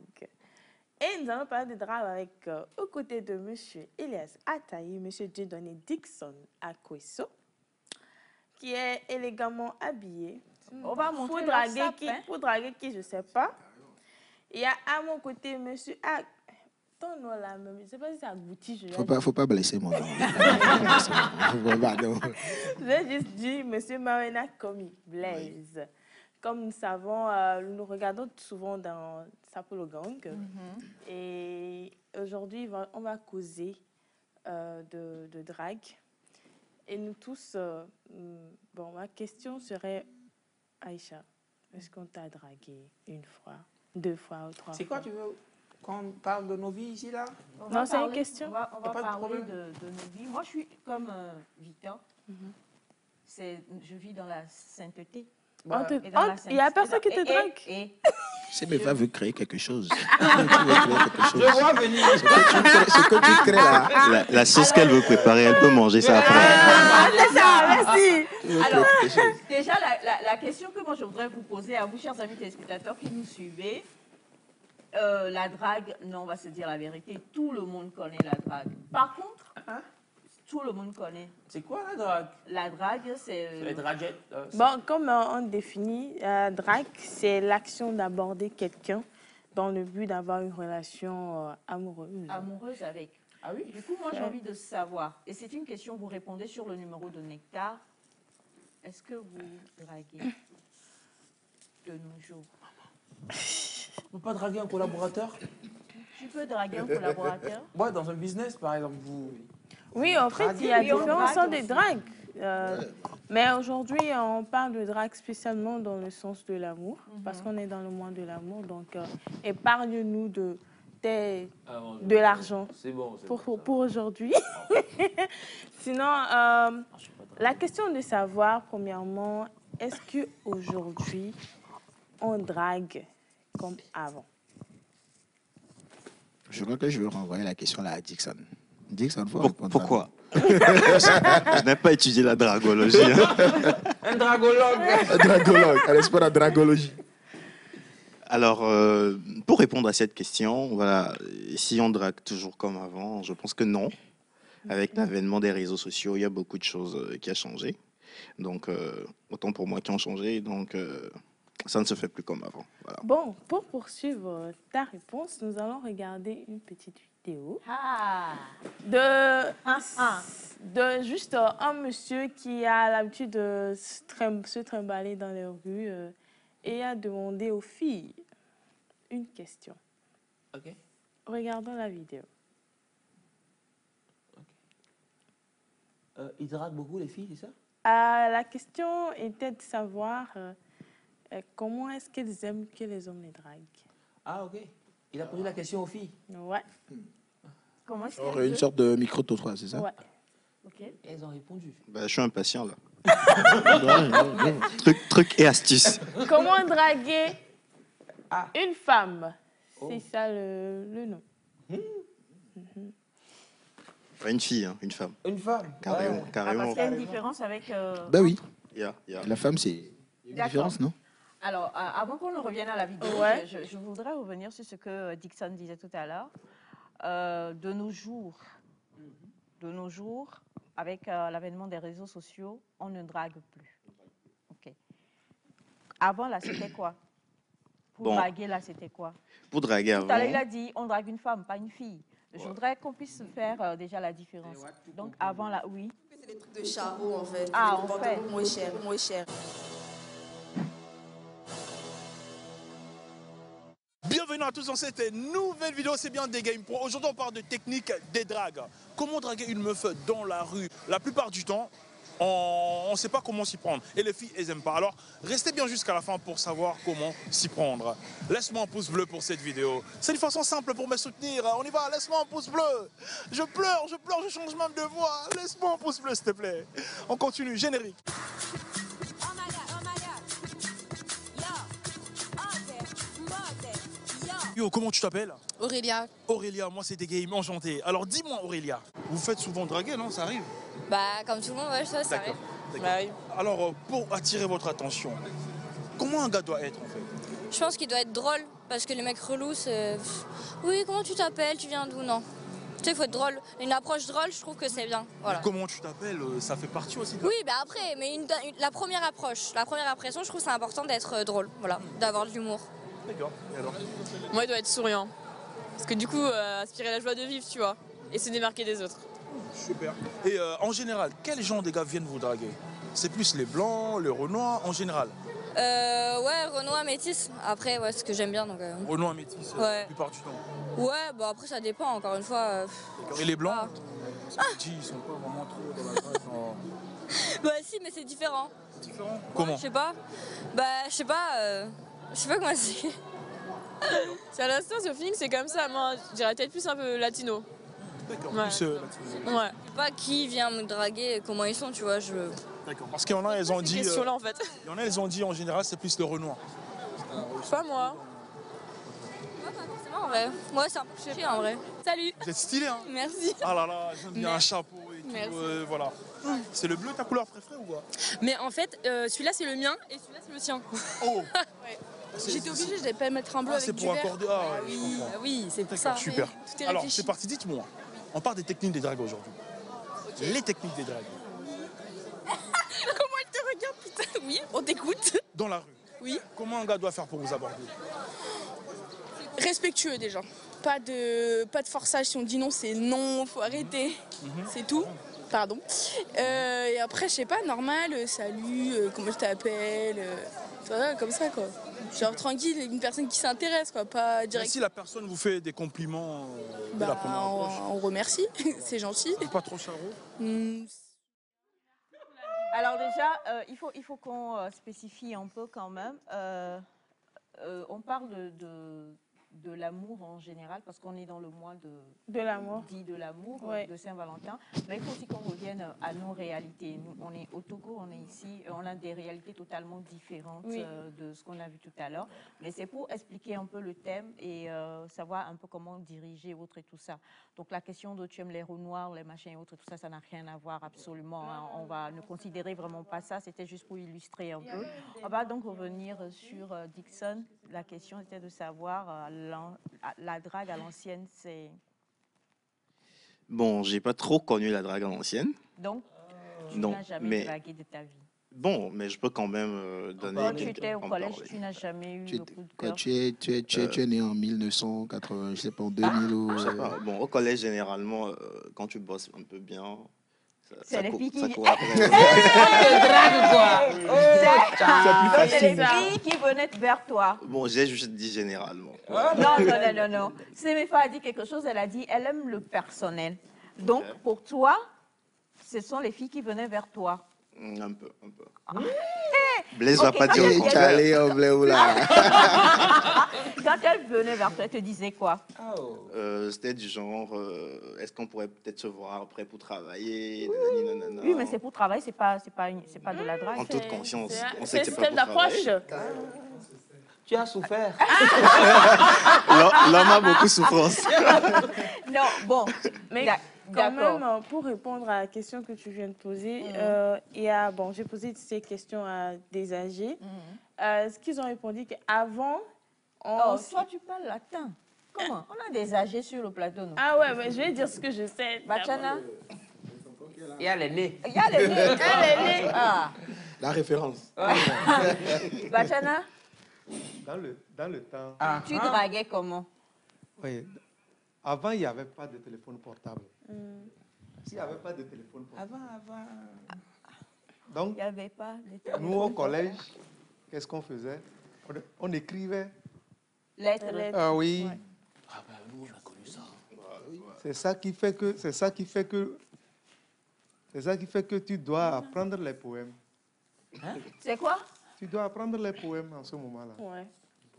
Et nous allons parler de drague avec, aux côtés de M. Elias Ataï, M. Dieudonné Dixon Akweso, qui est élégamment habillé. On va montrer Pour leur draguer, sapin. pour draguer qui, je ne sais pas. Il y a à mon côté M. Ton nom là, même, je ne sais pas si c'est Agouti. Faut pas blesser mon nom. Pardon. Je vais juste dire M. Marina Komi Blaise. Comme nous savons, nous regardons souvent dans Sapolo Gang. Et aujourd'hui, on va causer de drague. Et nous tous, bon, ma question serait, Aïcha, est-ce qu'on t'a dragué une fois, 2 fois ou 3 fois? C'est quoi, tu veux qu'on parle de nos vies ici, là? On Non, va c'est une parler- question. On va Y a pas de parler problème. de nos vies. Moi, je suis comme Victor. Je vis dans la sainteté. Bah, En tout- Et dans la il y a sainteté. personne qui te drague. Et CMFA veut créer quelque chose. Je vois venir. Ce que tu crées là. La sauce qu'elle veut préparer, elle peut manger ça après. C'est ça, merci. Alors, quelque chose. déjà, la question que moi je voudrais vous poser à vous, chers amis téléspectateurs qui nous suivez, la drague, non, on va se dire la vérité, tout le monde connaît la drague. Par contre, tout le monde connaît. C'est quoi la drague? La drague, c'est... Les draguettes. Bon, comme on définit, la drague, c'est l'action d'aborder quelqu'un dans le but d'avoir une relation amoureuse. Amoureuse avec. Ah oui? Du coup, moi, j'ai envie de savoir, et c'est une question, vous répondez sur le numéro de Nectar. Est-ce que vous draguez de nos jours? On peut pas draguer un collaborateur? Tu peux draguer un collaborateur? Ouais, dans un business, par exemple, vous... Oui, en fait, il y a différents sortes de drague. Mais aujourd'hui, on parle de drague spécialement dans le sens de l'amour, parce qu'on est dans le mois de l'amour. Donc, épargne-nous de l'argent pour aujourd'hui. Sinon, la question de savoir, premièrement, est-ce qu'aujourd'hui, on drague comme avant? Je crois que je vais renvoyer la question là à Dixon. Dixon, faut répondre. Pourquoi? Je n'ai pas étudié la dragologie. Un dragologue. Un dragologue, un expert en dragologie. Alors, pour répondre à cette question, voilà, si on drague toujours comme avant, je pense que non. Avec l'avènement des réseaux sociaux, il y a beaucoup de choses qui ont changé. Donc, autant pour moi qui ont changé, donc ça ne se fait plus comme avant. Voilà. Bon, pour poursuivre ta réponse, nous allons regarder une petite vidéo de juste un monsieur qui a l'habitude de se trimballer dans les rues et a demandé aux filles une question. Ok. Regardons la vidéo. Ils draguent beaucoup les filles, c'est ça? La question était de savoir comment est-ce qu'elles aiment que les hommes les draguent. Ah, ok. Il a posé la question aux filles. Ouais. Comment est-ce Une sorte de micro-trottoir, c'est ça? Ouais. Ok. Et elles ont répondu. Bah, je suis impatient, là. Truc et astuce. Comment draguer une femme? C'est ça le nom. Pas une fille, hein, une femme. Une femme? Carrément. Ah, carrément. parce qu'il y a une différence avec... Ben oui. Yeah. La femme, c'est... Il y a une différence, non? Alors, avant qu'on ne revienne à la vidéo, Ouais. je voudrais revenir sur ce que Dixon disait tout à l'heure. De nos jours, avec l'avènement des réseaux sociaux, on ne drague plus. Ok. Avant, là, c'était quoi? Pour draguer, là, c'était quoi? Pour draguer Tout à l'heure, avant. il a dit, on drague une femme, pas une fille. Je voudrais qu'on puisse faire déjà la différence. Donc, avant, là, oui. C'est des trucs de charreau, en fait. Ah, des en fait. pantalons moins cher. Bienvenue à tous dans cette nouvelle vidéo, c'est bien des Game Pro. Aujourd'hui, on parle de technique des dragues. Comment draguer une meuf dans la rue? La plupart du temps, on ne sait pas comment s'y prendre. Et les filles, elles n'aiment pas. Alors, restez bien jusqu'à la fin pour savoir comment s'y prendre. Laisse-moi un pouce bleu pour cette vidéo. C'est une façon simple pour me soutenir. On y va, laisse-moi un pouce bleu. Je pleure, je change même de voix. Laisse-moi un pouce bleu, s'il te plaît. On continue, générique. Yo, comment tu t'appelles? Aurélia. Aurélia, moi c'est des Game, enchanté. Alors dis-moi Aurélia, vous faites souvent draguer, non? Ça arrive? Bah, comme tout le monde, ouais, ça arrive. D'accord. Bah oui. Alors, pour attirer votre attention, comment un gars doit être en fait? Je pense qu'il doit être drôle, parce que les mecs relous, c'est... Oui, comment tu t'appelles? Tu viens d'où? Non. Tu sais, il faut être drôle. Une approche drôle, je trouve que c'est bien. Voilà. Comment tu t'appelles, ça fait partie aussi de... Oui, bah après, mais la première approche, la première impression, je trouve que c'est important d'être drôle, voilà, d'avoir de l'humour. D'accord. Et alors? Moi, il doit être souriant. Parce que du coup, aspirer la joie de vivre, tu vois. Et se démarquer des autres. Super. Et en général, quels gens des gars viennent vous draguer? C'est plus les blancs, les renois, en général? Ouais, renois, métis. Après, ouais, c'est ce que j'aime bien. Donc, Renois, métis, ouais. la plupart du temps. Ouais, bah après, ça dépend, encore une fois. D'accord. Et les blancs? Ils sont pas vraiment trop dans la drague. Bah si, mais c'est différent. C'est différent? Comment? Je sais pas. Bah, je sais pas comment c'est. C'est à l'instant, au feeling, c'est comme ça. Moi, je dirais peut-être plus un peu latino. D'accord, Ouais. plus latino. Ouais. Je sais pas qui vient me draguer, comment ils sont, tu vois. D'accord. Parce qu'il y en a, elles ont Ces dit... questions-là, en fait. Il y en a, elles ont dit en général, c'est plus le renoir. Pas moi. En vrai. Moi, c'est un peu chiant en vrai. Salut. Vous êtes stylé, hein? Merci. Ah là là, j'aime bien un Merci. chapeau et tout. Merci. Voilà. C'est le bleu ta couleur préférée ou quoi? Mais en fait, celui-là c'est le mien et celui-là c'est le sien. Oh. Ouais. J'étais obligée, je devais pas mettre un bleu Ah, avec c'est du pour vert. accorder. Ah, ouais, je oui, comprends. bah oui, c'est pour ça. Super. Tout est Alors, réfléchi. c'est parti, dites-moi. On parle des techniques des dragues aujourd'hui. Les techniques des dragues. Comment elle te regarde, putain? Oui, on t'écoute. Dans la rue. Oui. Comment un gars doit faire pour vous aborder? Respectueux déjà. Pas de forçage. Si on dit non, c'est non, faut arrêter. C'est tout. Pardon. Et après, je sais pas, normal, salut, comment je t'appelle, voilà, comme ça quoi. Genre tranquille, une personne qui s'intéresse quoi, pas Mais direct. si la personne vous fait des compliments dès Bah, la première approche, on remercie, c'est gentil. pas trop charron. Alors déjà, il faut qu'on spécifie un peu quand même. On parle de l'amour en général parce qu'on est dans le mois De l'amour. dit de l'amour, Ouais. de Saint-Valentin. Mais il faut aussi qu'on revienne à nos réalités. Nous, on est au Togo, on est ici, on a des réalités totalement différentes Oui. de ce qu'on a vu tout à l'heure. Mais c'est pour expliquer un peu le thème et savoir un peu comment diriger autres et tout ça. Donc la question de tu aimes les roues noires, les machins et autres, tout ça, ça n'a rien à voir absolument. Hein. On va ne considérer vraiment pas ça. C'était juste pour illustrer un peu. On va donc revenir sur Dixon. La question était de savoir la drague à l'ancienne, c'est... Bon, j'ai pas trop connu la drague à l'ancienne. Donc, tu Non, n'as jamais mais dragué de ta vie. bon, mais je peux quand même donner. Quand tu étais au en collège, parler. tu n'as jamais eu le coup de Quand cœur. tu es né en 1980, je sais pas, en 2000 ou... Je sais pas. Bon, au collège, généralement, quand tu bosses un peu bien, C'est les filles qui... ça Hey, court après. te drague, quoi. plus C'est les facile. filles qui venaient vers toi. Bon, j'ai juste dit généralement. Non. Semefa a dit quelque chose, elle a dit, elle aime le personnel. Donc, pour toi, ce sont les filles qui venaient vers toi. Un peu. Ah. Blaise va Ok, pas quand dire elle le vient- contraire. Quand elle venait vers toi, elle te disait quoi? C'était du genre, est-ce qu'on pourrait peut-être se voir après pour travailler? Nanana. Oui, mais c'est pour travailler, c'est pas de la drague. En toute conscience, on C'est sait que c'est le pas système pour d'approche. travailler. Tu as souffert. L'homme a beaucoup de souffrance. Non, bon. Mais quand même, pour répondre à la question que tu viens de poser, j'ai posé ces questions à des âgés. Ce qu'ils ont répondu qu'avant, toi, tu parles latin. Comment? On a des âgés sur le plateau, non? Ah ouais, mais je vais dire ce que je sais. Bachana? Il y a les nez. Il y a les nez. Ah. La référence. Bachana? Dans le temps, Tu draguais comment? oui, avant, il n'y avait pas de téléphone portable. S'il n'y avait pas de téléphone portable. Avant. Donc, Il n'y avait pas de téléphone. nous, au collège, qu'est-ce qu'on faisait? On écrivait. Lettres. Ah oui. Ouais. Ah ben, nous, on a connu ça. C'est ça qui fait que tu dois apprendre les poèmes. C'est quoi? Tu dois apprendre les poèmes en ce moment-là. Ouais.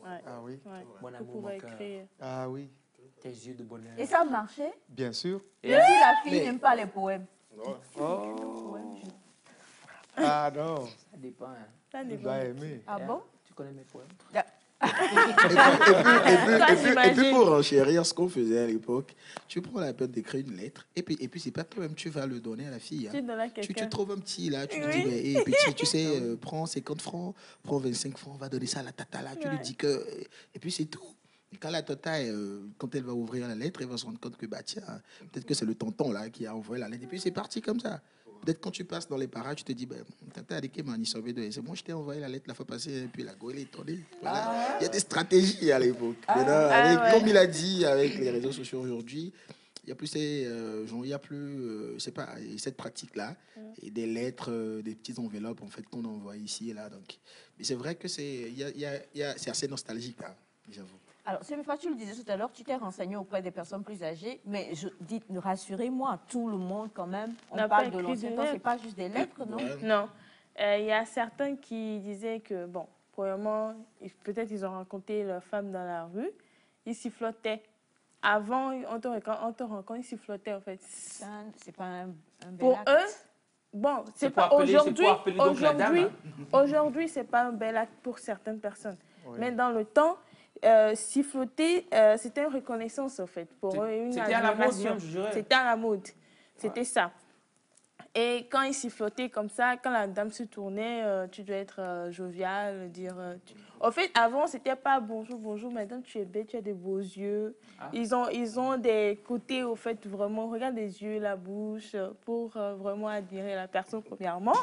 Ah oui. Mon Pour amour, pouvoir mon cœur. écrire. Ah oui. Tes yeux de bonheur. Et ça marchait? Bien sûr. Et si la fille n'aime pas les poèmes? Oh. Ah non. Ça dépend. Hein. Ça Tu dépend. dois aimer. Ah bon? Tu connais mes poèmes? Et puis pour enchérir ce qu'on faisait à l'époque, tu prends la peine d'écrire une lettre et puis c'est pas toi-même, tu vas le donner à la fille. Hein. Tu donnes à Tu quelqu'un. trouves un petit là, tu lui Oui. dis, mais, hey, petit, tu sais, prends 50 francs, prends 25 francs, on va donner ça à la tata là, tu lui dis que... Et puis c'est tout. Et quand la tata, quand elle va ouvrir la lettre, elle va se rendre compte que, bah tiens, peut-être que c'est le tonton là qui a envoyé la lettre. Et puis c'est parti comme ça. Peut-être quand tu passes dans les parages, tu te dis, ben, tata, c'est moi, je t'ai envoyé la lettre la fois passée, et puis la go, elle est tournée. Voilà. Il y a des stratégies à l'époque. Comme il a dit, avec les réseaux sociaux aujourd'hui, il n'y a plus, cette pratique-là, et des lettres, des petites enveloppes en fait, qu'on envoie ici et là. Donc. Mais c'est vrai que c'est assez nostalgique, hein, j'avoue. Alors, Semefa, tu le disais tout à l'heure, tu t'es renseigné auprès des personnes plus âgées, mais rassurez-moi, tout le monde quand même, on N'a parle pas de écrit l'ancien de temps, c'est lettres. pas juste des lettres, non? Non. Il y a certains qui disaient que, bon, premièrement, peut-être ils ont rencontré leur femme dans la rue, ils sifflotaient. Avant, on te rencontre, ils sifflotaient en fait. C'est pas un bel Pour acte. eux, bon, c'est pas aujourd'hui, c'est pas un bel acte pour certaines personnes. Oui. Mais dans le temps, siffloter, c'était une reconnaissance en fait pour eux, une C'était à la mode admiration. même, je dirais. C'était à la mode, c'était ça. Et quand ils sifflotaient comme ça, quand la dame se tournait, tu dois être jovial, dire... En fait, avant, c'était pas bonjour, bonjour, madame, tu es belle, tu as des beaux yeux. Ah. Ils ont des côtés, au fait, vraiment, regarde les yeux, la bouche, pour vraiment admirer la personne, premièrement.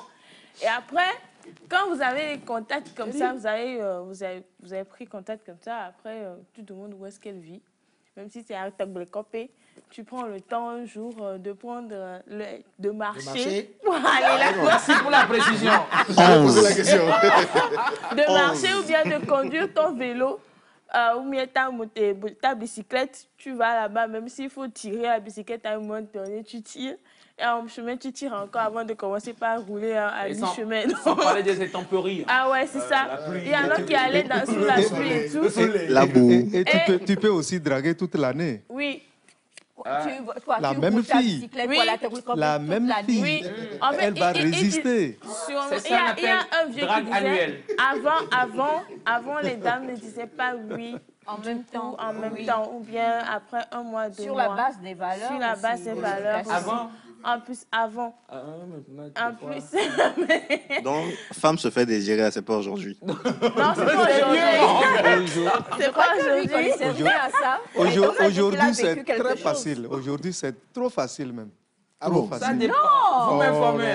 Et après, quand vous avez les contacts comme ça, vous avez pris contact comme ça, après, tu demandes où est-ce qu'elle vit. Même si c'est avec ta copée, tu prends le temps un jour de prendre, de marcher. Pour aller là. Merci pour la précision. De marcher ou bien de conduire ton vélo ou bien ta bicyclette. Tu vas là-bas, même s'il faut tirer la bicyclette à un moment donné, tu tires. Et en chemin, tu tires encore avant de commencer par rouler à mi-chemin. Sans parler des intempéries. Ah ouais, c'est ça. Il y en a qui allaient sous la pluie et tout. La boue. Et tu peux aussi draguer toute l'année. Oui. La même fille. La même fille. Oui. En fait, elle va résister. C'est ça qu'on appelle drague annuelle. Avant, les dames ne disaient pas oui. En même temps. En même temps. Ou bien après un mois, 2 mois. Sur la base des valeurs. Sur la base des valeurs. Avant. En plus, avant. En plus. Donc, femme se fait désirer, c'est pas aujourd'hui. Non, c'est pas aujourd'hui. C'est pas aujourd'hui. Aujourd'hui, c'est très facile. Aujourd'hui, c'est trop facile même. Ah bon, facile. Ça dépend. Vous m'informez.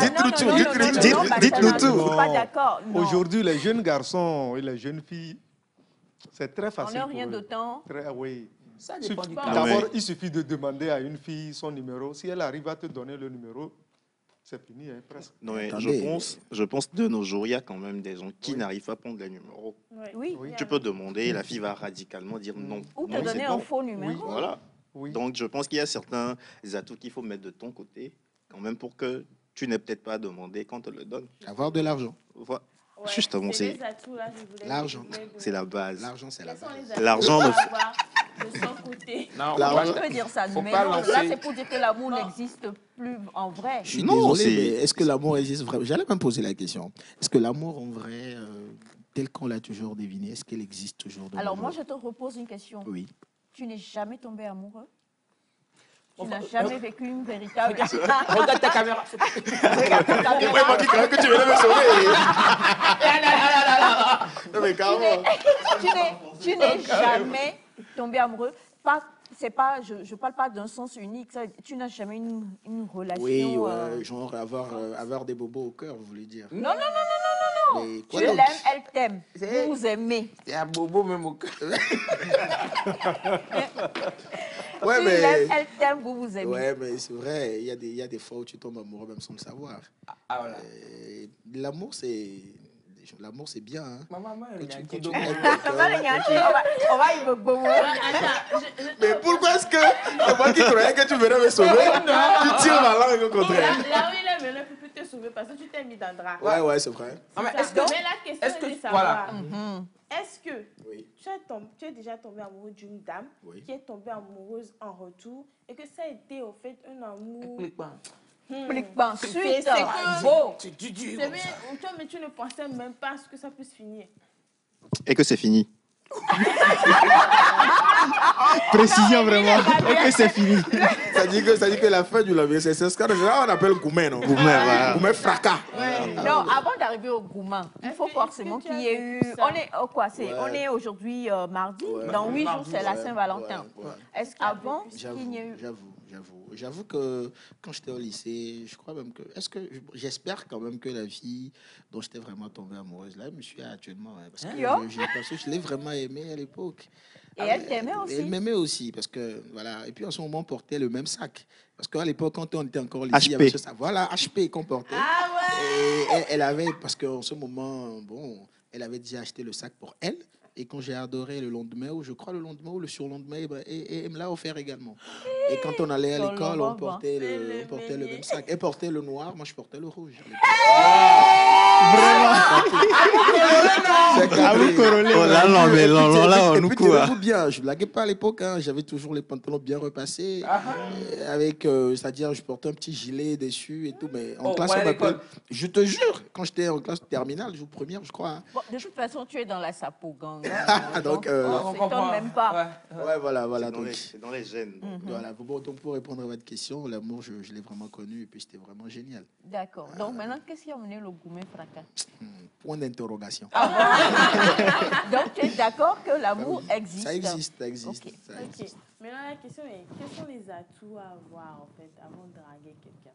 Dites-nous tout. Je suis pas d'accord. Aujourd'hui, les jeunes garçons et les jeunes filles, c'est très facile. On n'a rien de temps. Oui. Ça dépend du cas. D'abord, il suffit de demander à une fille son numéro. Si elle arrive à te donner le numéro, c'est fini, hein, presque. Non, mais je pense de nos jours, il y a quand même des gens qui n'arrivent pas à prendre les numéros. Oui. Tu peux demander, la fille va radicalement dire non. Ou te Non, donner c'est un non. faux numéro. Oui. Voilà. Oui. Donc, je pense qu'il y a certains atouts qu'il faut mettre de ton côté, quand même, pour que tu n'aies peut-être pas à demander quand on te le donne. Avoir de l'argent. Voilà. Justement, c'est l'argent. C'est la base. L'argent, c'est la base. L'argent ne de son côté. Non, je peux dire ça, mais non, là c'est pour dire que l'amour n'existe plus en vrai. Je suis désolé, mais est-ce que l'amour existe vraiment? J'allais même poser la question. Est-ce que l'amour en vrai, tel qu'on l'a toujours deviné, est-ce qu'elle existe toujours de Alors nos moi jours? je te repose une question. Oui. Tu n'es jamais tombé amoureux? Tu n'as jamais vécu une véritable... Regarde ta caméra. C'est vraiment qui que tu venais me sauver. Non mais carrément. Tu n'es jamais tombé amoureux. C'est pas, je parle pas d'un sens unique. Ça, tu n'as jamais une relation... Oui, genre avoir des bobos au cœur, vous voulez dire? Non. Mais Tu l'aimes, elle t'aime. Vous vous aimez. C'est un bobo même au cœur. Ouais, tu mais... l'aimes, elle t'aime, vous vous aimez. Ouais, mais c'est vrai, il y a des fois où tu tombes amoureux même sans le savoir. Ah, voilà. L'amour, c'est bien. Hein. Ma maman, elle a un petit On va y Mais pourquoi est-ce que c'est moi qui croyais que tu venais me sauver? Tu tires ma langue au contraire. Là où il est venu, il peut te sauver parce que tu t'es mis dans le drap. Ouais, c'est vrai. Mais la question est de savoir, est-ce que tu es déjà tombé amoureux d'une dame qui est tombée amoureuse en retour et que ça a été au fait un amour... Suite. C'est beau. Mais tu ne pensais même pas à ce que ça puisse finir. Et que c'est fini. Précision vraiment. Et que c'est fini. Ça dit que la fin du labier, c'est ce qu'on appelle gourmet, non? Gourmet fracas. Non, avant d'arriver au gourmand, il faut forcément qu'il y ait eu... On est aujourd'hui mardi. Dans 8 jours, c'est la Saint-Valentin. Est-ce qu'avant qu'il n'y ait eu... J'avoue que quand j'étais au lycée, je crois même que... J'espère quand même que la fille dont j'étais vraiment tombée amoureuse, là, elle me suit actuellement. Hein, parce que je l'ai vraiment aimée à l'époque. Et elle t'aimait aussi? Elle m'aimait aussi, parce que, voilà. Et puis, en ce moment, on portait le même sac. Parce qu'à l'époque, quand on était encore au lycée, il y avait ce sac. Voilà, HP qu'on portait. Ah ouais! Et elle avait, parce qu'en ce moment, bon, elle avait déjà acheté le sac pour elle. Et quand j'ai adoré le lendemain, ou je crois le lendemain ou le surlendemain, et elle me l'a offert également. Et quand on allait à l'école, on portait le même sac. Elle portait le noir, moi je portais le rouge. Vraiment. Oh là Ah non, mais là, on nous court. Tenez-vous bien, je ne blaguais pas à l'époque. Hein. J'avais toujours les pantalons bien repassés. Avec, c'est-à-dire, je portais un petit gilet dessus et tout. Mais en classe, on m'appelle. Je te jure, quand j'étais en classe terminale, jour première, je crois. Hein. Bon, de toute façon, tu es dans la Sapo Gang. Donc, on ne s'étonne même pas. Ouais, voilà. C'est dans les gènes. Voilà. Bon, donc, pour répondre à votre question, l'amour, je l'ai vraiment connu et puis c'était vraiment génial. D'accord. Donc, maintenant, qu'est-ce qui a mené le Gourmet Fracas? Point d'interrogation. Donc, tu es d'accord que l'amour existe? Ça existe. Okay. Ça existe. Maintenant, la question est, quels sont les atouts à avoir, en fait, avant de draguer quelqu'un?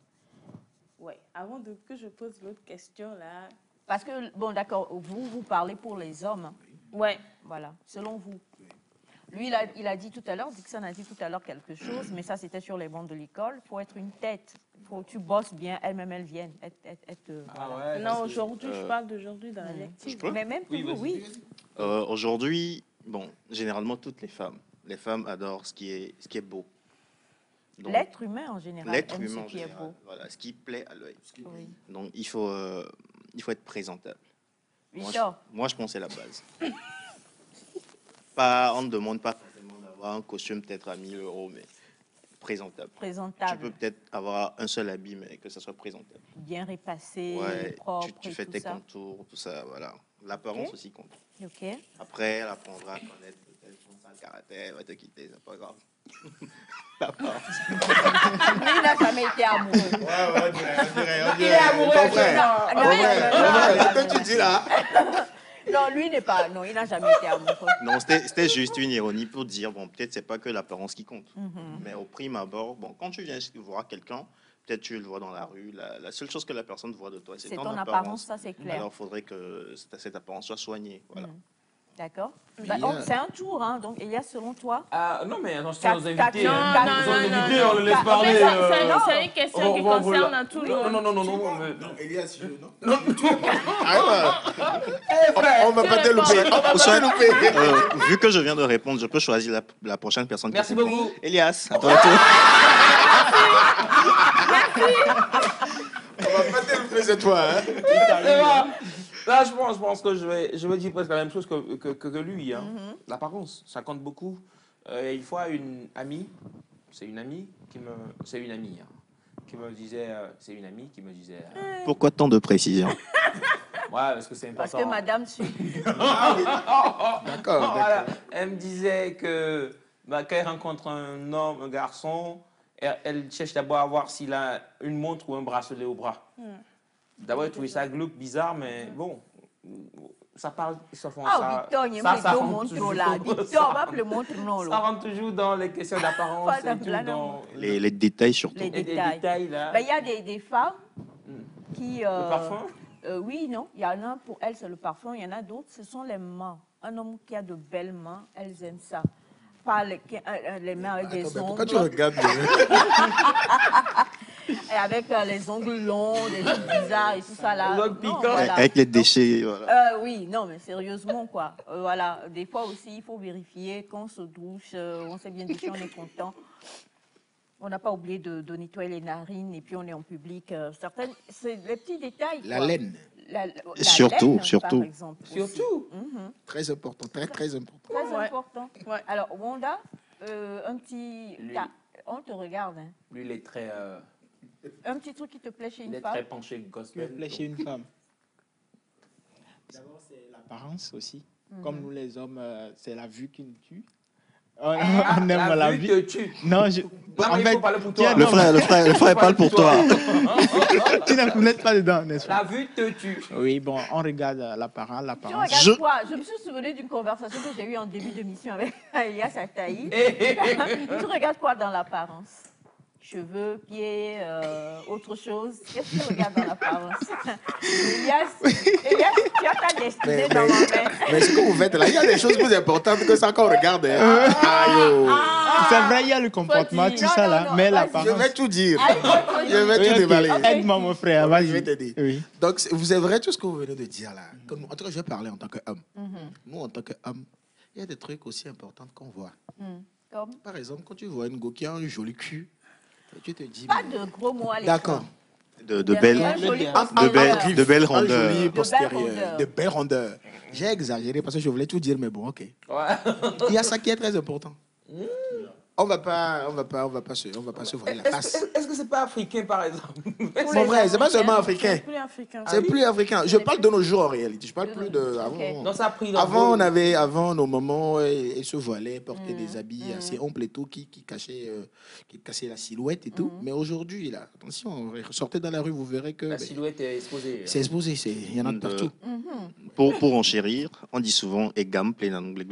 Ouais, avant que je pose l'autre question, là... Parce que, bon, d'accord, vous parlez pour les hommes. Ouais. Voilà, selon vous. Lui, il a dit tout à l'heure, Dixon a dit tout à l'heure quelque chose, mais ça, c'était sur les bancs de l'école. Il faut être une tête. Il faut que tu bosses bien, elles-mêmes, elles viennent. Voilà. Non, aujourd'hui, je parle d'aujourd'hui dans la vie active. Mais même pour vous, oui. Aujourd'hui, bon, généralement, toutes les femmes adorent ce qui est beau. L'être humain, en général, l'être aime humain ce qui est beau. Voilà, ce qui plaît à l'œil. Oui. Donc, il faut être présentable. Moi, je pense que c'est la base. On ne demande pas forcément d'avoir un costume peut-être à 1000 €, mais présentable. Présentable. Tu peux peut-être avoir un seul habit, mais que ça soit présentable. Bien repassé, ouais, propre. Tu fais tout tes ça. contours, tout ça, voilà. L'apparence aussi compte. Ok. Après, elle apprendra à connaître peut-être son sale caractère, elle va te quitter, c'est pas grave. L'apparence. Lui, il n'a jamais été amoureux. Ouais, Il est amoureux. C'est ce que tu dis là. Non, lui n'est pas. Non, il n'a jamais été amoureux. Non, c'était juste une ironie pour dire, bon, peut-être c'est pas que l'apparence qui compte. Mais au prime abord, bon, quand tu viens voir quelqu'un, peut-être tu le vois dans la rue, la seule chose que la personne voit de toi, c'est ton apparence. Ça c'est clair. Alors, il faudrait que cette apparence soit soignée. Voilà. D'accord. C'est un tour, hein. Donc, Elias, selon toi? Non, mais attention aux invités. Non, on les laisse parler. C'est une question qui concerne tout le monde. Non. Elias, non. On va pas te louper. Vu que je viens de répondre, je peux choisir la prochaine personne. Merci beaucoup. Elias, à toi. On va pas te louper cette fois. Là, je pense que je vais dire presque la même chose que lui. Hein. L'apparence, ça compte beaucoup. Une fois, une amie, qui me disait, Pourquoi tant de précision? Ouais, parce que c'est important. Parce que madame suit. D'accord. Voilà. Elle me disait que quand elle rencontre un homme, un garçon, elle cherche d'abord à voir s'il a une montre ou un bracelet au bras. D'abord, je trouvais ça glauque, bizarre, mais bon, ça parle. Victor, il y a deux montres là. Victor, va le montre non. Ça rentre toujours dans les questions d'apparence et tout, dans les détails surtout. Les détails là. Il y a des femmes qui. Le parfum? Oui, non. Il y en a pour elles, c'est le parfum. Il y en a d'autres, ce sont les mains. Un homme qui a de belles mains, elles aiment ça. Pas les mains avec des ongles. Pourquoi tu regardes et avec les ongles longs, des trucs bizarres et tout ça là. Les ongles piquants. Voilà. Avec les déchets, voilà. Oui, non, mais sérieusement, quoi. Voilà, des fois aussi, il faut vérifier qu'on se douche, on s'est bien douché, on est content. On n'a pas oublié de nettoyer les narines et puis on est en public. Certaines, c'est les petits détails. La laine. Surtout. Par exemple, surtout. Très important, très important. Très important. Ouais. Alors, Wanda, un petit... On te regarde. Hein. Lui, il est très... Un petit truc qui te plaît chez une femme? Il est très penché gospel. Qui me plaît chez une femme. D'abord, c'est l'apparence aussi. Comme nous, les hommes, c'est la vue qui nous tue. On aime la vue. Te tue. Non, en fait, pour toi. Le frère parle pour toi. Tu n'es pas dedans, n'est-ce pas? La vue te tue. Oui, bon, on regarde l'apparence. Tu regardes quoi? Je me suis souvenu d'une conversation que j'ai eue en début d'émission avec Elias Ataï. Tu regardes quoi dans l'apparence? Cheveux, pieds, autre chose. Qu'est-ce que tu regardes dans l'apparence? Elias, tu as ta destinée dans ma main. Mais ce que vous faites là, il y a des choses plus importantes que ça qu'on regarde. C'est vrai, il y a le comportement, tout ça là, mais l'apparence... Je vais tout dire. Je vais tout déballer. Aide-moi, mon frère, vas-y. Je vais t'aider. Oui. Donc, vous avez vrai tout ce que vous venez de dire là. En tout cas, je vais parler en tant qu'homme. Nous, en tant qu'homme, il y a des trucs aussi importants qu'on voit. Comme? Par exemple, quand tu vois une go qui a un joli cul, tu te dis... Pas de gros mots à l'écran. D'accord. de Derrière, belles, jolie de postérieure. belles, de belles Un rondeurs. joli De postérieur, belles rondeurs. de belles rondeurs. J'ai exagéré parce que je voulais tout dire, mais bon, ok. Il y a ça qui est très important. On va pas se voiler la face. Est-ce que c'est pas africain, par exemple? Mon frère, c'est pas seulement africain. C'est plus africain. C'est plus africain. Je parle de nos jours en réalité. Je parle plus de avant. Non, ça a pris dans Avant, vos- avant nos mamans, ils se voilaient, portaient des habits assez amples et tout, qui cassaient la silhouette et tout. Mais aujourd'hui, là, attention, sortez dans la rue, vous verrez que La silhouette est exposée. c'est exposé. Il y en a de partout. Pour enchérir, on dit souvent égam plein en anglais.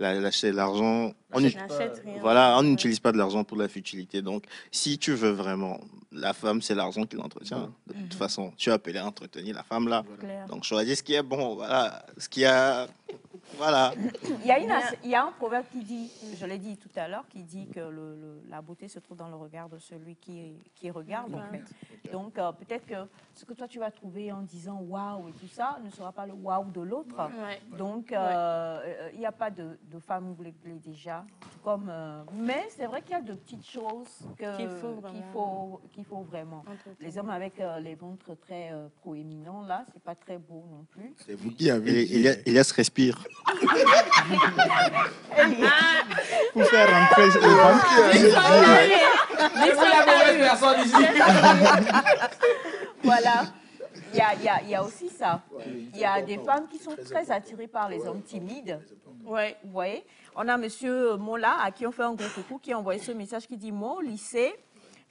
L'argent, N'achète rien. voilà, on n'utilise pas de l'argent pour la futilité. Donc, si tu veux vraiment, la femme, c'est l'argent qui l'entretient. De toute façon, tu es appelé à entretenir la femme là. Clair. Donc, choisis ce qui est bon. Voilà, ce qui a, voilà. Il y a un proverbe qui dit, je l'ai dit tout à l'heure, qui dit que la beauté se trouve dans le regard de celui qui regarde, en fait. Donc, peut-être que ce que toi, tu vas trouver en disant waouh et tout ça ne sera pas le waouh de l'autre. Ouais. Donc, il n'y a pas de femme blé déjà. Comme, mais c'est vrai qu'il y a de petites choses qu'il faut vraiment. Les hommes avec les ventres très proéminents, là, c'est pas très beau non plus. C'est vous qui avez. Elias respire. Pour faire rentrer les Voilà. Il y a aussi ça. Il y a des femmes qui sont très attirées par les hommes timides. Ouais. Vous voyez, on a monsieur Mola, à qui on fait un gros coucou, qui a envoyé ce message qui dit « Moi, au lycée,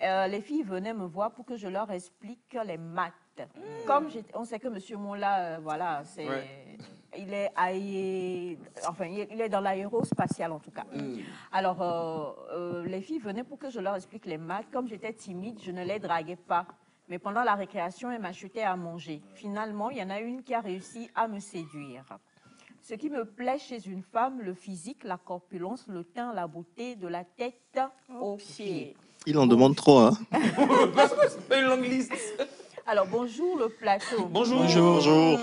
les filles venaient me voir pour que je leur explique les maths. Comme on sait que monsieur Mola, voilà, c'est... Ouais. Il est dans l'aérospatial en tout cas. Alors, les filles venaient pour que je leur explique les maths. Comme j'étais timide, je ne les draguais pas. Mais pendant la récréation, elles m'achetaient à manger. Finalement, il y en a une qui a réussi à me séduire. Ce qui me plaît chez une femme, le physique, la corpulence, le teint, la beauté, de la tête aux pieds. Il en demande trop, hein. C'est pas une longue liste. Alors, bonjour le plateau. Bonjour. Bonjour.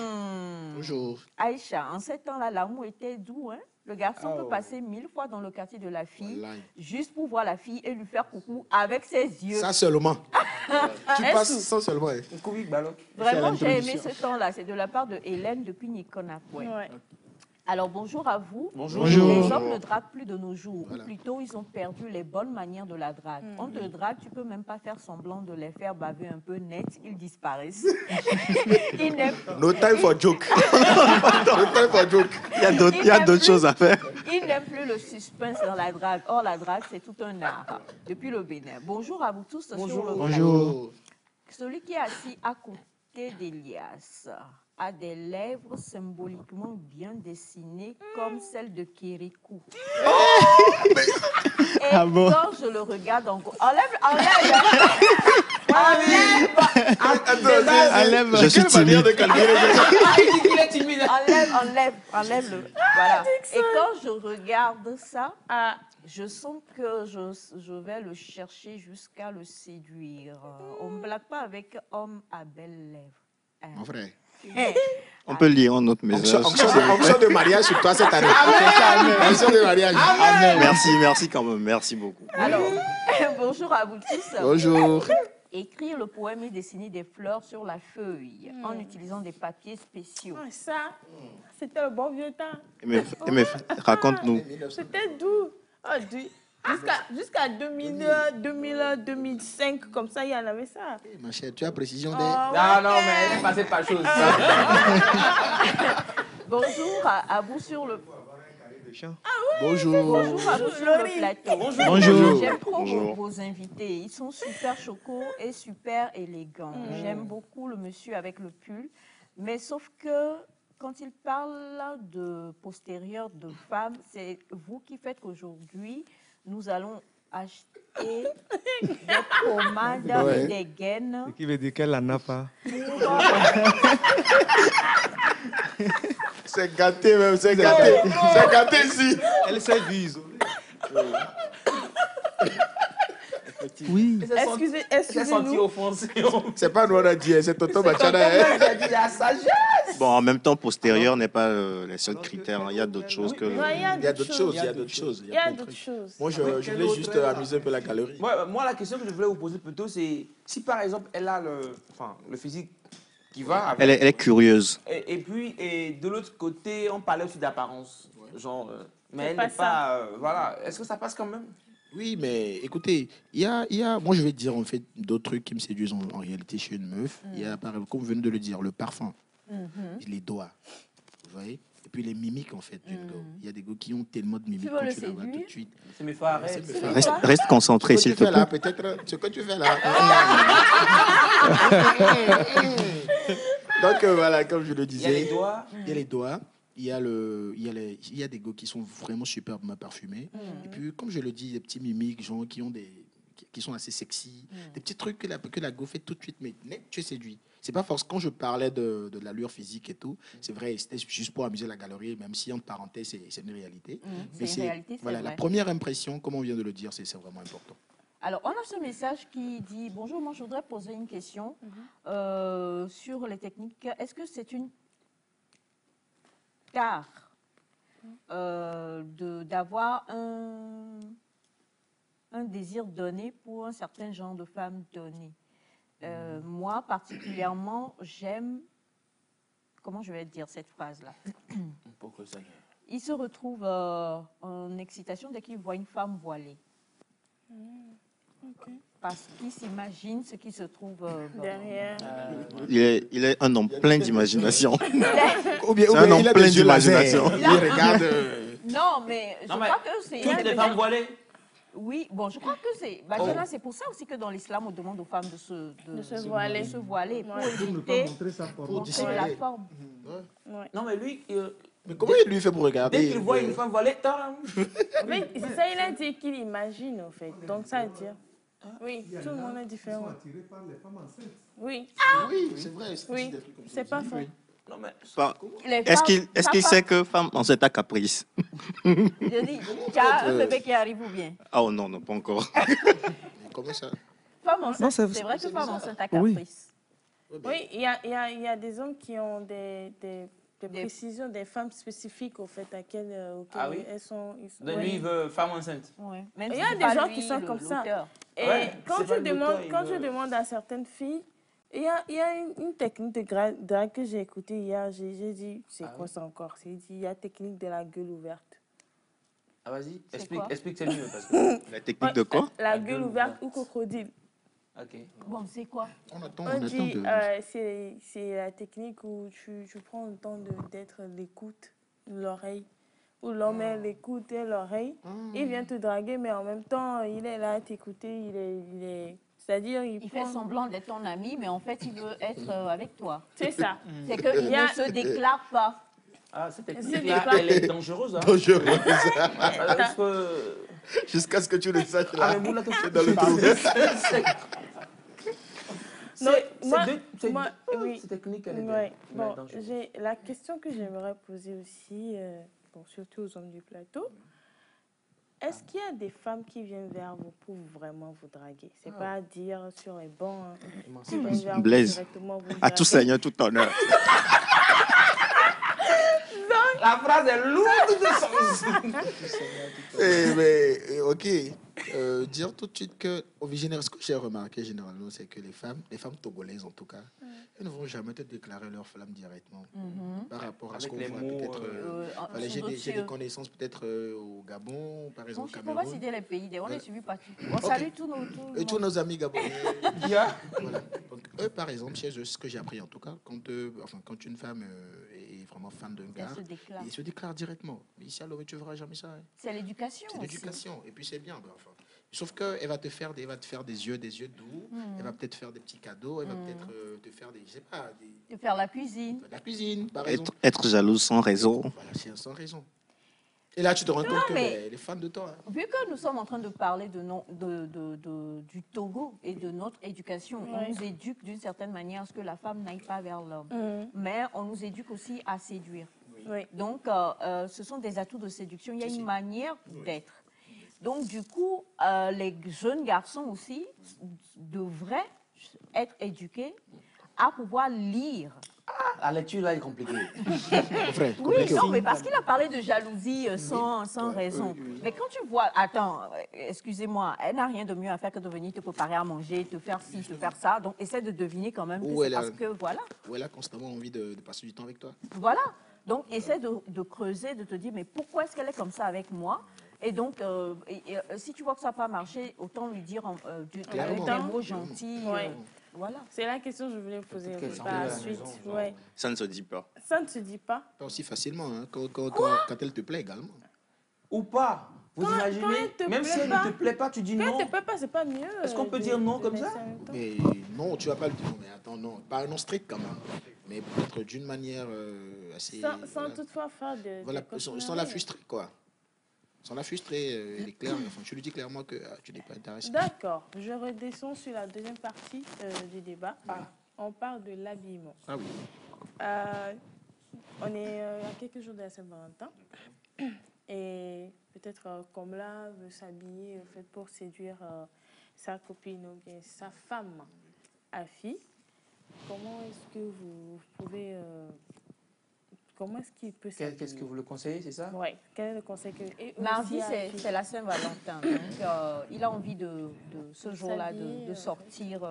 Bonjour. Aïcha, en ces temps-là, l'amour était doux, hein? Le garçon peut passer 1000 fois dans le quartier de la fille, juste pour voir la fille et lui faire coucou avec ses yeux. Ça seulement. Tu passes ça seulement. Hein. Vraiment, j'ai aimé ce temps-là. C'est de la part de Hélène depuis Nikonakwe. Ouais. Alors, bonjour à vous. Bonjour. Les hommes ne draguent plus de nos jours. Voilà. Ou plutôt, ils ont perdu les bonnes manières de la drague. On te drague, tu peux même pas faire semblant de les faire baver un peu net. Ils disparaissent. No time for joke. No time for joke. Il y a d'autres choses à faire. Ils n'aiment plus le suspense dans la drague. Or, la drague, c'est tout un art. Depuis le Bénin. Bonjour à vous tous. Bonjour. Sur le Bonjour. Celui qui est assis à côté d'Elias a des lèvres symboliquement bien dessinées comme celles de Kirikou. Et quand je le regarde en gros... Enlève. Je suis timide. Enlève le... Voilà. Et quand je regarde ça, je sens que je vais le chercher jusqu'à le séduire. On ne blague pas avec homme à belles lèvres. Mon frère. On peut lire en notre message. Onction de mariage sur toi cette année. Onction de mariage. Amen. Merci quand même. Merci beaucoup. Alors, bonjour à vous tous. Bonjour. Écrire le poème et dessiner des fleurs sur la feuille en utilisant des papiers spéciaux. Ça, c'était le bon vieux temps. Mais raconte-nous. C'était doux. Jusqu'à 2005, comme ça, il y en avait ça. Ma chère, tu as précision des... Non, mais elle est passée par chose. Bonjour à vous sur le... Bonjour. Bonjour à vous sur le plateau. Bonjour. J'aime trop vos invités. Ils sont super chocos et super élégants. J'aime beaucoup le monsieur avec le pull. Mais sauf que quand il parle de postérieur de femme, c'est vous qui faites qu'aujourd'hui, nous allons acheter des pommades et des gaines. Ce qui veut dire qu'elle n'en a pas. C'est gâté même, c'est gâté. C'est gâté ici. Elle s'est vue isolée. Oui. Excusez-nous. offensé. C'est pas nous on a dit, c'est Toto Machada. Il a dit la sagesse. Bon, en même temps, postérieur n'est pas le seul critère. Hein. Il y a d'autres choses que... Non, il y a d'autres choses. Il y a d'autres choses. Il y a d'autres choses. Moi, je voulais juste amuser un peu la galerie. Moi, la question que je voulais vous poser plutôt, c'est si par exemple, elle a le physique qui va avec... Elle est curieuse. Et puis, de l'autre côté, on parlait aussi d'apparence. Genre, mais C'est elle pas n'est pas... voilà. Est-ce que ça passe quand même? Oui, mais écoutez, il y a, moi je vais te dire en fait d'autres trucs qui me séduisent en réalité chez une meuf. Il y a, comme vous venez de le dire, le parfum, les doigts, vous voyez, et puis les mimiques en fait d'une go. Il y a des gars qui ont tellement de mimiques quand tu la vois tout de suite. C'est mes phares. Reste concentré, s'il te plaît. Peut-être ce que tu fais là. Donc voilà, comme je le disais, Il y a les doigts. Il y a les doigts. Il y a des gars qui sont vraiment superbement parfumés. Et puis, comme je le dis, des petits mimiques, genre, qui sont assez sexy. Des petits trucs que la go fait tout de suite, mais net, tu es séduit. C'est pas forcément, quand je parlais de l'allure physique et tout, c'est vrai, c'était juste pour amuser la galerie, même si, entre parenthèses, c'est une réalité. Mais c'est une réalité, voilà, vrai. la première impression, comme on vient de le dire, c'est vraiment important. Alors, on a ce message qui dit « Bonjour, moi je voudrais poser une question sur les techniques. Est-ce que c'est une tare d'avoir un désir donné pour un certain genre de femme donnée? Moi, particulièrement, j'aime... Comment je vais dire cette phrase-là? Il se retrouve en excitation dès qu'il voit une femme voilée. Parce qu'il s'imagine ce qui se trouve derrière. Il est un homme plein d'imagination. Ou bien un homme il a plein des yeux d'imagination. laser. Il regarde. Non, mais je crois que c'est... Toutes les femmes voilées? Oui, bon, je crois que c'est... C'est pour ça aussi que dans l'islam, on demande aux femmes de se voiler pour éviter montrer la forme. Non, mais lui... Mais comment il lui fait pour regarder? Dès qu'il voit une femme voilée, Mais c'est ça, il a dit qu'il imagine, en fait. Donc, ça veut dire... Oui, tout le monde est différent. Oui. Oui, c'est vrai. Oui, c'est pas faux. Non, mais... Est-ce qu'il sait que femme enceinte a caprice? Je dis, tu as un bébé qui arrive ou bien? Oh non, pas encore. Comment ça? Femme enceinte, c'est vrai que femme enceinte a caprice. Oui, il y a des hommes qui ont des précisions, des femmes spécifiques, au fait, auxquelles elles sont... Lui, il veut femme enceinte. Il y a des gens qui sont comme ça. Et quand je demande à certaines filles, il y a une technique de drague que j'ai écoutée hier. J'ai dit, c'est quoi ça encore? C'est dit, il y a technique de la gueule ouverte. Ah, vas-y, explique, c'est mieux. Parce que... La technique de quoi? La gueule ouverte ou crocodile. Ok. Bon, c'est quoi? On dit, c'est la technique où tu prends le temps d'être l'écoute, l'oreille. Où l'homme est l'écoute et l'oreille. Il vient te draguer, mais en même temps, il est là à t'écouter. C'est-à-dire, il fait semblant d'être ton ami, mais en fait, il veut être avec toi. C'est ça. C'est qu'il ne se déclare pas. Ah, cette technique-là, elle est dangereuse. Hein? Dangereuse. Jusqu'à ce que tu le saches là. Ah, mais là, c'est dans le trou. Oui. Cette technique, elle est bon, la question que j'aimerais poser aussi, surtout aux hommes du plateau, est-ce qu'il y a des femmes qui viennent vers vous pour vraiment vous draguer? C'est pas à dire sur les bancs. Blaise, à tout seigneur, tout honneur. La phrase est lourde de sens. Mais, ok. Dire tout de suite que, ce que j'ai remarqué généralement, c'est que les femmes togolaises en tout cas, elles ne vont jamais te déclarer leur flamme directement. Par rapport à ce qu'on voit peut-être. J'ai des connaissances peut-être au Gabon, par exemple au Cameroun. On va citer les pays, on est suivi partout. On salue tous nos amis gabonais. Voilà. Donc, eux, par exemple, chez eux, ce que j'ai appris en tout cas, quand une femme est vraiment fan d'un gars, il se déclare directement. Mais ici, alors, tu ne verras jamais ça. Hein. C'est l'éducation. C'est l'éducation. Et puis, c'est bien. Sauf qu'elle va te faire des yeux doux. Elle va peut-être faire des petits cadeaux. Elle va peut-être te faire des, je sais pas, te faire la cuisine. La cuisine, par exemple. Être jalouse sans raison. Voilà, sans raison. Et là, tu te rends compte qu'elle est fan de toi. Hein. Vu que nous sommes en train de parler du Togo et de notre éducation, on nous éduque d'une certaine manière à ce que la femme n'aille pas vers l'homme. Mais on nous éduque aussi à séduire. Donc, ce sont des atouts de séduction. Il y a une manière d'être. Donc, du coup, les jeunes garçons aussi devraient être éduqués à pouvoir lire La lecture, là, est compliquée. Frère, Oui, compliqué. non, mais parce qu'il a parlé de jalousie sans raison. Mais quand tu vois, attends, excusez-moi, elle n'a rien de mieux à faire que de venir te préparer à manger, te faire ci, te faire ça. Donc, essaie de deviner quand même que Ou c'est elle a- parce que, voilà. Ou elle a constamment envie de passer du temps avec toi. Voilà. Donc, essaie de creuser, de te dire, mais pourquoi est-ce qu'elle est comme ça avec moi? Et donc, si tu vois que ça n'a pas marché, autant lui dire avec Clairement. des mots gentils. Ouais. Voilà. C'est la question que je voulais vous poser Peut-être qu'elle par la sortait de la suite. maison, Ouais. Ça ne se dit pas. Ça ne se dit pas. Pas aussi facilement, hein, quand elle te plaît également. Ou pas. Vous Quand imaginez, elle te même si plaît elle pas, ne te plaît pas, tu dis Quand non. elle te plaît pas, c'est pas mieux. Est-ce qu'on peut dire non comme ça? laisser en même temps. Mais non, tu vas pas le dire. Mais attends, non, pas un non strict quand même. Mais peut-être d'une manière assez. Sans voilà. toutefois faire de. Voilà, de sans la frustrer, quoi. Sans la frustrer, elle est claire. Enfin, tu lui dis clairement que tu n'es pas intéressé. D'accord, je redescends sur la deuxième partie du débat. On parle de l'habillement. Ah oui. On est à quelques jours de la Saint-Valentin. Et peut-être comme là, veut s'habiller en fait, pour séduire sa copine ou bien sa femme à fille. Comment est-ce que vous pouvez... comment est-ce qu'il peut s'habiller? Qu'est-ce que vous le conseillez, c'est ça? Oui, quel est le conseil que... Et Mardi, aussi à la fille. c'est la Saint-Valentin. Donc, il a envie de ce jour-là S'habiller, de sortir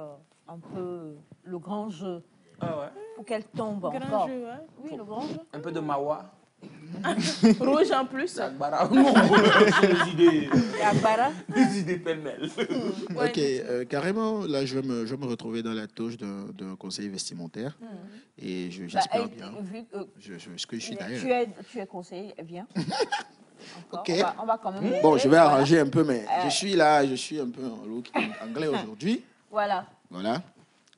un peu le grand jeu Ah ouais. pour qu'elle tombe Grand encore. jeu, ouais. Oui, le grand jeu. Un peu de mawa. Rouge en plus. Akbara. Non, c'est les idées. Akbara. Les idées pêle-mêle. Ok, carrément, là, je vais me retrouver dans la touche d'un conseil vestimentaire. Et j'espère bien. Ce que je suis d'ailleurs. Tu es conseillé, viens. Encore. Ok. On va quand même. Bon, je vais voilà. arranger un peu, mais je suis un peu en look anglais aujourd'hui. Voilà. Voilà.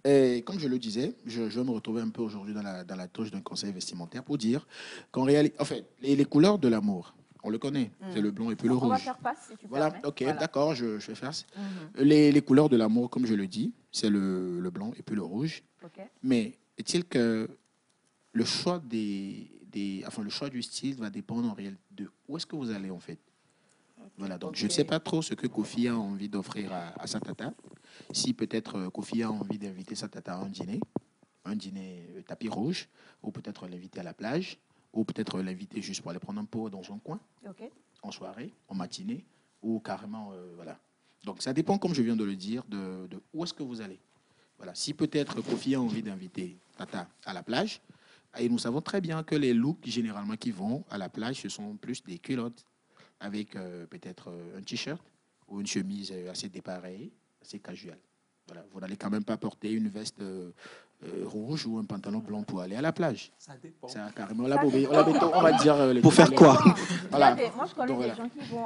Et comme je le disais, je vais me retrouver un peu aujourd'hui dans la touche d'un conseil vestimentaire pour dire qu'en réalité, en fait, les couleurs de l'amour, on le connaît, c'est le blanc et puis le rouge. On va faire passe si tu Voilà, permets. ok, Voilà. d'accord, je fais face. Les couleurs de l'amour, comme je le dis, c'est le blanc et puis le rouge. Ok. Mais est-il que le choix le choix du style va dépendre en réalité de où est-ce que vous allez en fait. Voilà, donc je ne sais pas trop ce que Kofi a envie d'offrir à sa tata. Si peut-être Kofi a envie d'inviter sa tata à un dîner tapis rouge, ou peut-être l'inviter à la plage, ou peut-être l'inviter juste pour aller prendre un pot dans un coin, en soirée, en matinée, ou carrément, voilà. Donc ça dépend, comme je viens de le dire, de où est-ce que vous allez. Voilà. Si peut-être Kofi a envie d'inviter tata à la plage, et nous savons très bien que les looks généralement qui vont à la plage, ce sont plus des culottes avec peut-être un t-shirt ou une chemise assez dépareillée, assez casual. Voilà. Vous n'allez quand même pas porter une veste rouge ou un pantalon blanc pour aller à la plage. Ça dépend. Ça, carrément, on va dire... Pour faire quoi? Voilà. Moi, je connais Donc, des voilà. gens qui vont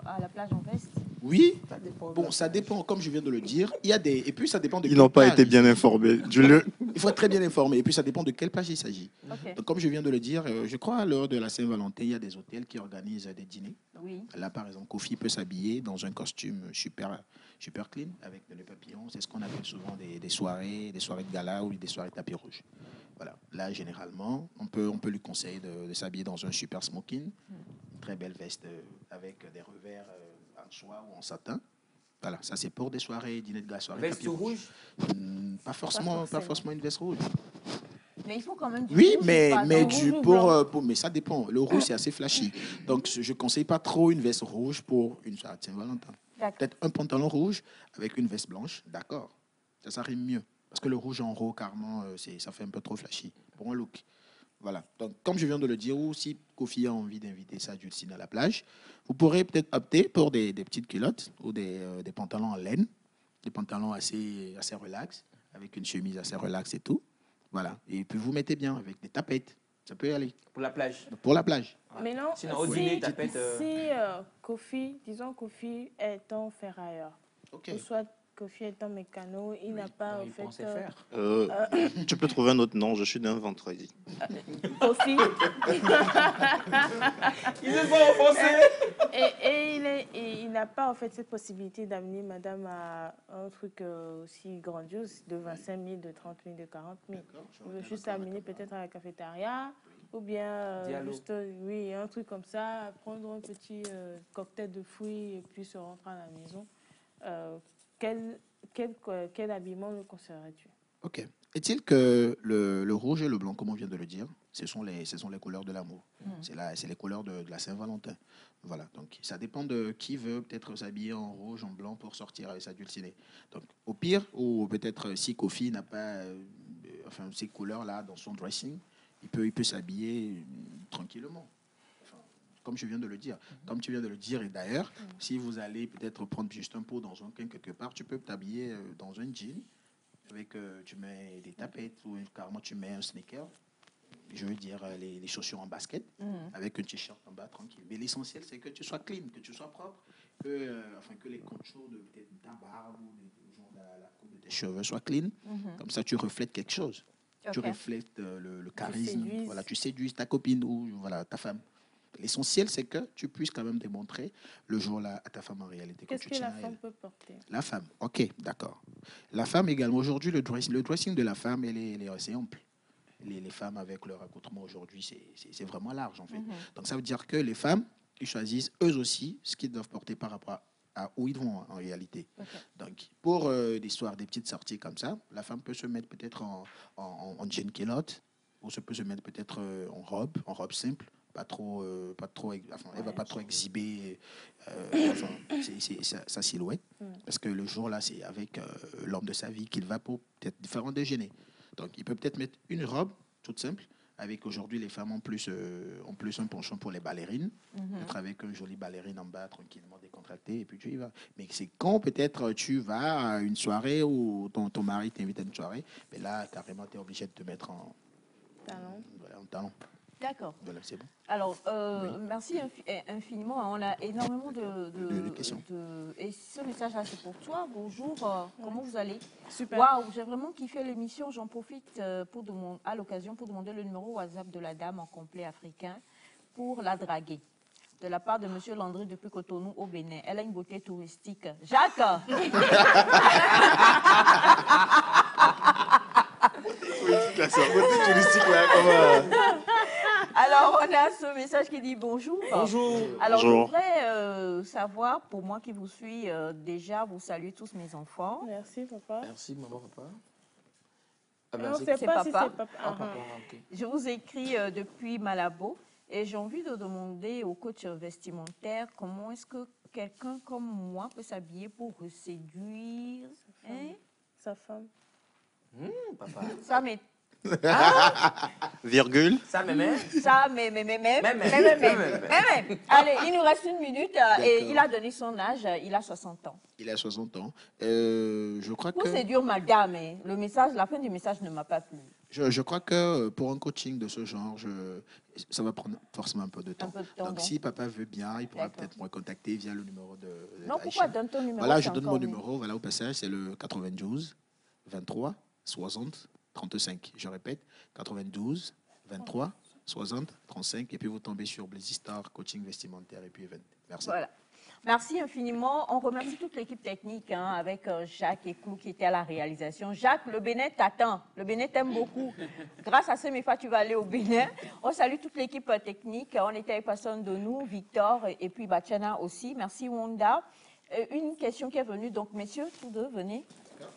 à la plage en veste. Oui, Ça dépend. bon, ça dépend, comme je viens de le dire. Il y a des... Et puis, ça dépend de Ils quelle n'ont pas plage. été bien informés. Il faut être très bien informé. Et puis, ça dépend de quelle plage il s'agit. Ok. Donc, comme je viens de le dire, je crois, lors de la Saint-Valentin, il y a des hôtels qui organisent des dîners. Oui. Là, par exemple, Kofi peut s'habiller dans un costume super clean, avec des papillons. C'est ce qu'on appelle souvent des soirées de gala ou des soirées tapis rouge. Voilà. Là, généralement, on peut lui conseiller de s'habiller dans un super smoking, une très belle veste avec des revers en soie ou en satin. Voilà, ça c'est pour des soirées, dîner de gala, soirées Veste tapis rouge? Pas forcément une veste rouge. Mais il faut quand même du Oui, rouge, mais pas dans rouge ou blanc. mais ça dépend. Le rouge, c'est assez flashy. Donc, je ne conseille pas trop une veste rouge pour une soirée de Saint-Valentin. Peut-être un pantalon rouge avec une veste blanche, d'accord. Ça rime mieux. Parce que le rouge en haut, carrément, ça fait un peu trop flashy pour un look. Voilà. Donc, comme je viens de le dire, ou si Kofi a envie d'inviter sa dulcine à la plage, vous pourrez peut-être opter pour des petites culottes ou des pantalons en laine, des pantalons assez relax, avec une chemise assez relax et tout. Voilà. Et puis, vous mettez bien avec des tapettes. Ça peut y aller. Pour la plage. Pour la plage. Mais non, Sinon, au dîner, tapette. Kofi est en ferrailleur, Ok. ou soit Kofi est en mécano, il n'a pas, Il en fait... pensait faire. Tu peux trouver un autre nom, je suis d'un vendredi. Kofi. Il ne pas offensé. Et il n'a pas, en fait, cette possibilité d'amener madame à un truc aussi grandiose, de 25 000, de 30 000, de 40 000. Il veut juste amener peut-être à la cafétéria, ou bien juste, oui, un truc comme ça, prendre un petit cocktail de fruits et puis se rentrer à la maison. Quel habillement le conseillerais-tu? Ok. Est-il que le rouge et le blanc, comme on vient de le dire, ce sont les couleurs de l'amour. C'est les couleurs de la Saint-Valentin. Voilà, donc ça dépend de qui veut peut-être s'habiller en rouge, en blanc pour sortir avec sa dulcinée. Donc au pire, ou peut-être si Kofi n'a pas ces couleurs-là dans son dressing, il peut s'habiller tranquillement. Comme je viens de le dire. Comme tu viens de le dire, et d'ailleurs, si vous allez peut-être prendre juste un pot dans un coin quelque part, tu peux t'habiller dans un jean, avec, tu mets des tapettes ou carrément tu mets un sneaker, je veux dire les chaussures en basket, avec un t-shirt en bas tranquille. Mais l'essentiel, c'est que tu sois clean, que tu sois propre, que les contours de ta barbe ou la coupe de tes cheveux soient clean. Comme ça, tu reflètes quelque chose. Okay. Tu reflètes le charisme. Voilà, tu séduis ta copine ou voilà, ta femme. L'essentiel, c'est que tu puisses quand même démontrer le jour-là à ta femme en réalité. Qu'est-ce que la femme peut porter? La femme, ok, d'accord. La femme également, aujourd'hui, le dressing de la femme, elle est assez ample. Les femmes avec leur accoutrement aujourd'hui, c'est vraiment large en fait. Donc ça veut dire que les femmes, ils choisissent eux aussi ce qu'ils doivent porter par rapport à où ils vont en réalité. Donc pour l'histoire des petites sorties comme ça, la femme peut se mettre peut-être en jean culotte, ou peut se mettre peut-être en robe simple. Pas trop, elle va pas trop exhiber sa silhouette, parce que le jour-là, c'est avec l'homme de sa vie qu'il va pour peut-être différents déjeuners. Donc, il peut peut-être mettre une robe toute simple, avec aujourd'hui les femmes en plus un penchant pour les ballerines, peut-être avec une jolie ballerine en bas, tranquillement décontractée, et puis tu y vas. Mais c'est quand peut-être tu vas à une soirée où ton mari t'invite à une soirée, mais là, carrément, tu es obligé de te mettre en talon. D'accord. Voilà, c'est bon. Alors, merci infiniment. On a énormément de questions. Et ce message-là, c'est pour toi. Bonjour, comment vous allez? Super. Waouh, j'ai vraiment kiffé l'émission. J'en profite à l'occasion pour demander le numéro WhatsApp de la dame en complet africain pour la draguer. De la part de M. Landry depuis Cotonou au Bénin. Elle a une beauté touristique. Jacques! Alors, on a ce message qui dit bonjour. Bonjour. Alors, bonjour. je voudrais savoir, pour moi qui vous suis déjà, vous saluez tous mes enfants. Merci, papa. Merci, maman, papa. On ne sait pas si c'est papa. Papa, okay. Je vous écris depuis Malabo et j'ai envie de demander au coach vestimentaire comment est-ce que quelqu'un comme moi peut s'habiller pour séduire sa femme. Papa. Ça m'est... Virgule. Ça, mais. Allez, il nous reste une minute et il a donné son âge, il a 60 ans. Il a 60 ans. Je crois pour que... séduire madame, le message, la fin du message ne m'a pas plu. Je crois que pour un coaching de ce genre, ça va prendre forcément un peu de temps. Donc, si papa veut bien, il pourra peut-être me contacter via le numéro de non, pourquoi donne ton numéro? Voilà, je donne mon numéro. Voilà, au passage, c'est le 92 23 60 35. Je répète, 92 23 60 35. Et puis, vous tombez sur Blazystar, coaching vestimentaire et puis event. Merci. Voilà. Merci infiniment. On remercie toute l'équipe technique avec Jacques et Clou qui était à la réalisation. Jacques, le Bénin t'attend. Le Bénin t'aime beaucoup. Grâce à ce MEFA, tu vas aller au Bénin. On salue toute l'équipe technique. On était avec personne de nous, Victor et puis Bachana aussi. Merci Wanda. Une question qui est venue. Donc, messieurs, tous deux, venez.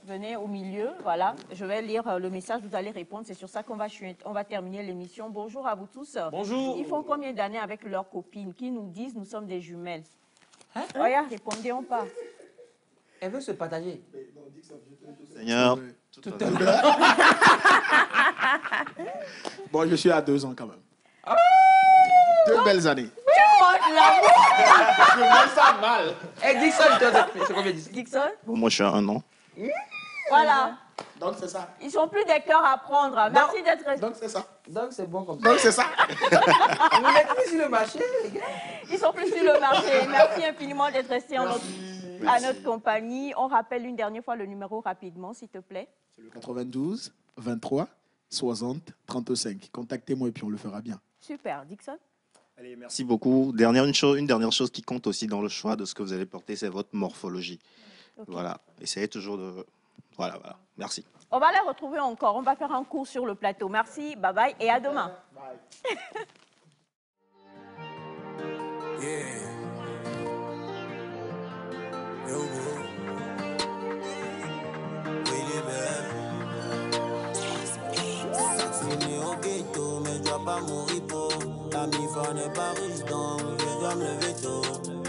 Venez au milieu, voilà. Je vais lire le message, vous allez répondre. C'est sur ça qu'on va terminer l'émission. Bonjour à vous tous. Bonjour. Ils font combien d'années avec leurs copines qui nous disent nous sommes des jumelles? Regarde, répondez on pas. Elle veut se partager. Seigneur. Bon, je suis à 2 ans quand même. 2 belles années. Je me sens mal. Et Dixon, c'est combien Dixon? Moi, je suis à 1 an. Voilà. Donc, c'est ça. Ils sont plus des cœurs à prendre. Merci d'être restés. Donc, c'est ça. Donc, c'est bon comme ça. Donc, c'est ça. Vous n'êtes plus sur le marché, les gars. Ils sont plus sur le marché. Merci infiniment d'être restés à notre compagnie. On rappelle une dernière fois le numéro rapidement, s'il te plaît. C'est le 92 23 60 35. Contactez-moi et puis on le fera bien. Super. Dixon? Allez, merci beaucoup. Une dernière chose qui compte aussi dans le choix de ce que vous allez porter, c'est votre morphologie. Okay. Voilà. Essayez toujours de... Voilà. Merci. On va les retrouver encore. On va faire un cours sur le plateau. Merci, bye bye et à demain. Bye. né au ghetto, mais je dois pas mourir pauvre. La mi-fa n'est pas riche, donc je dois me lever tôt.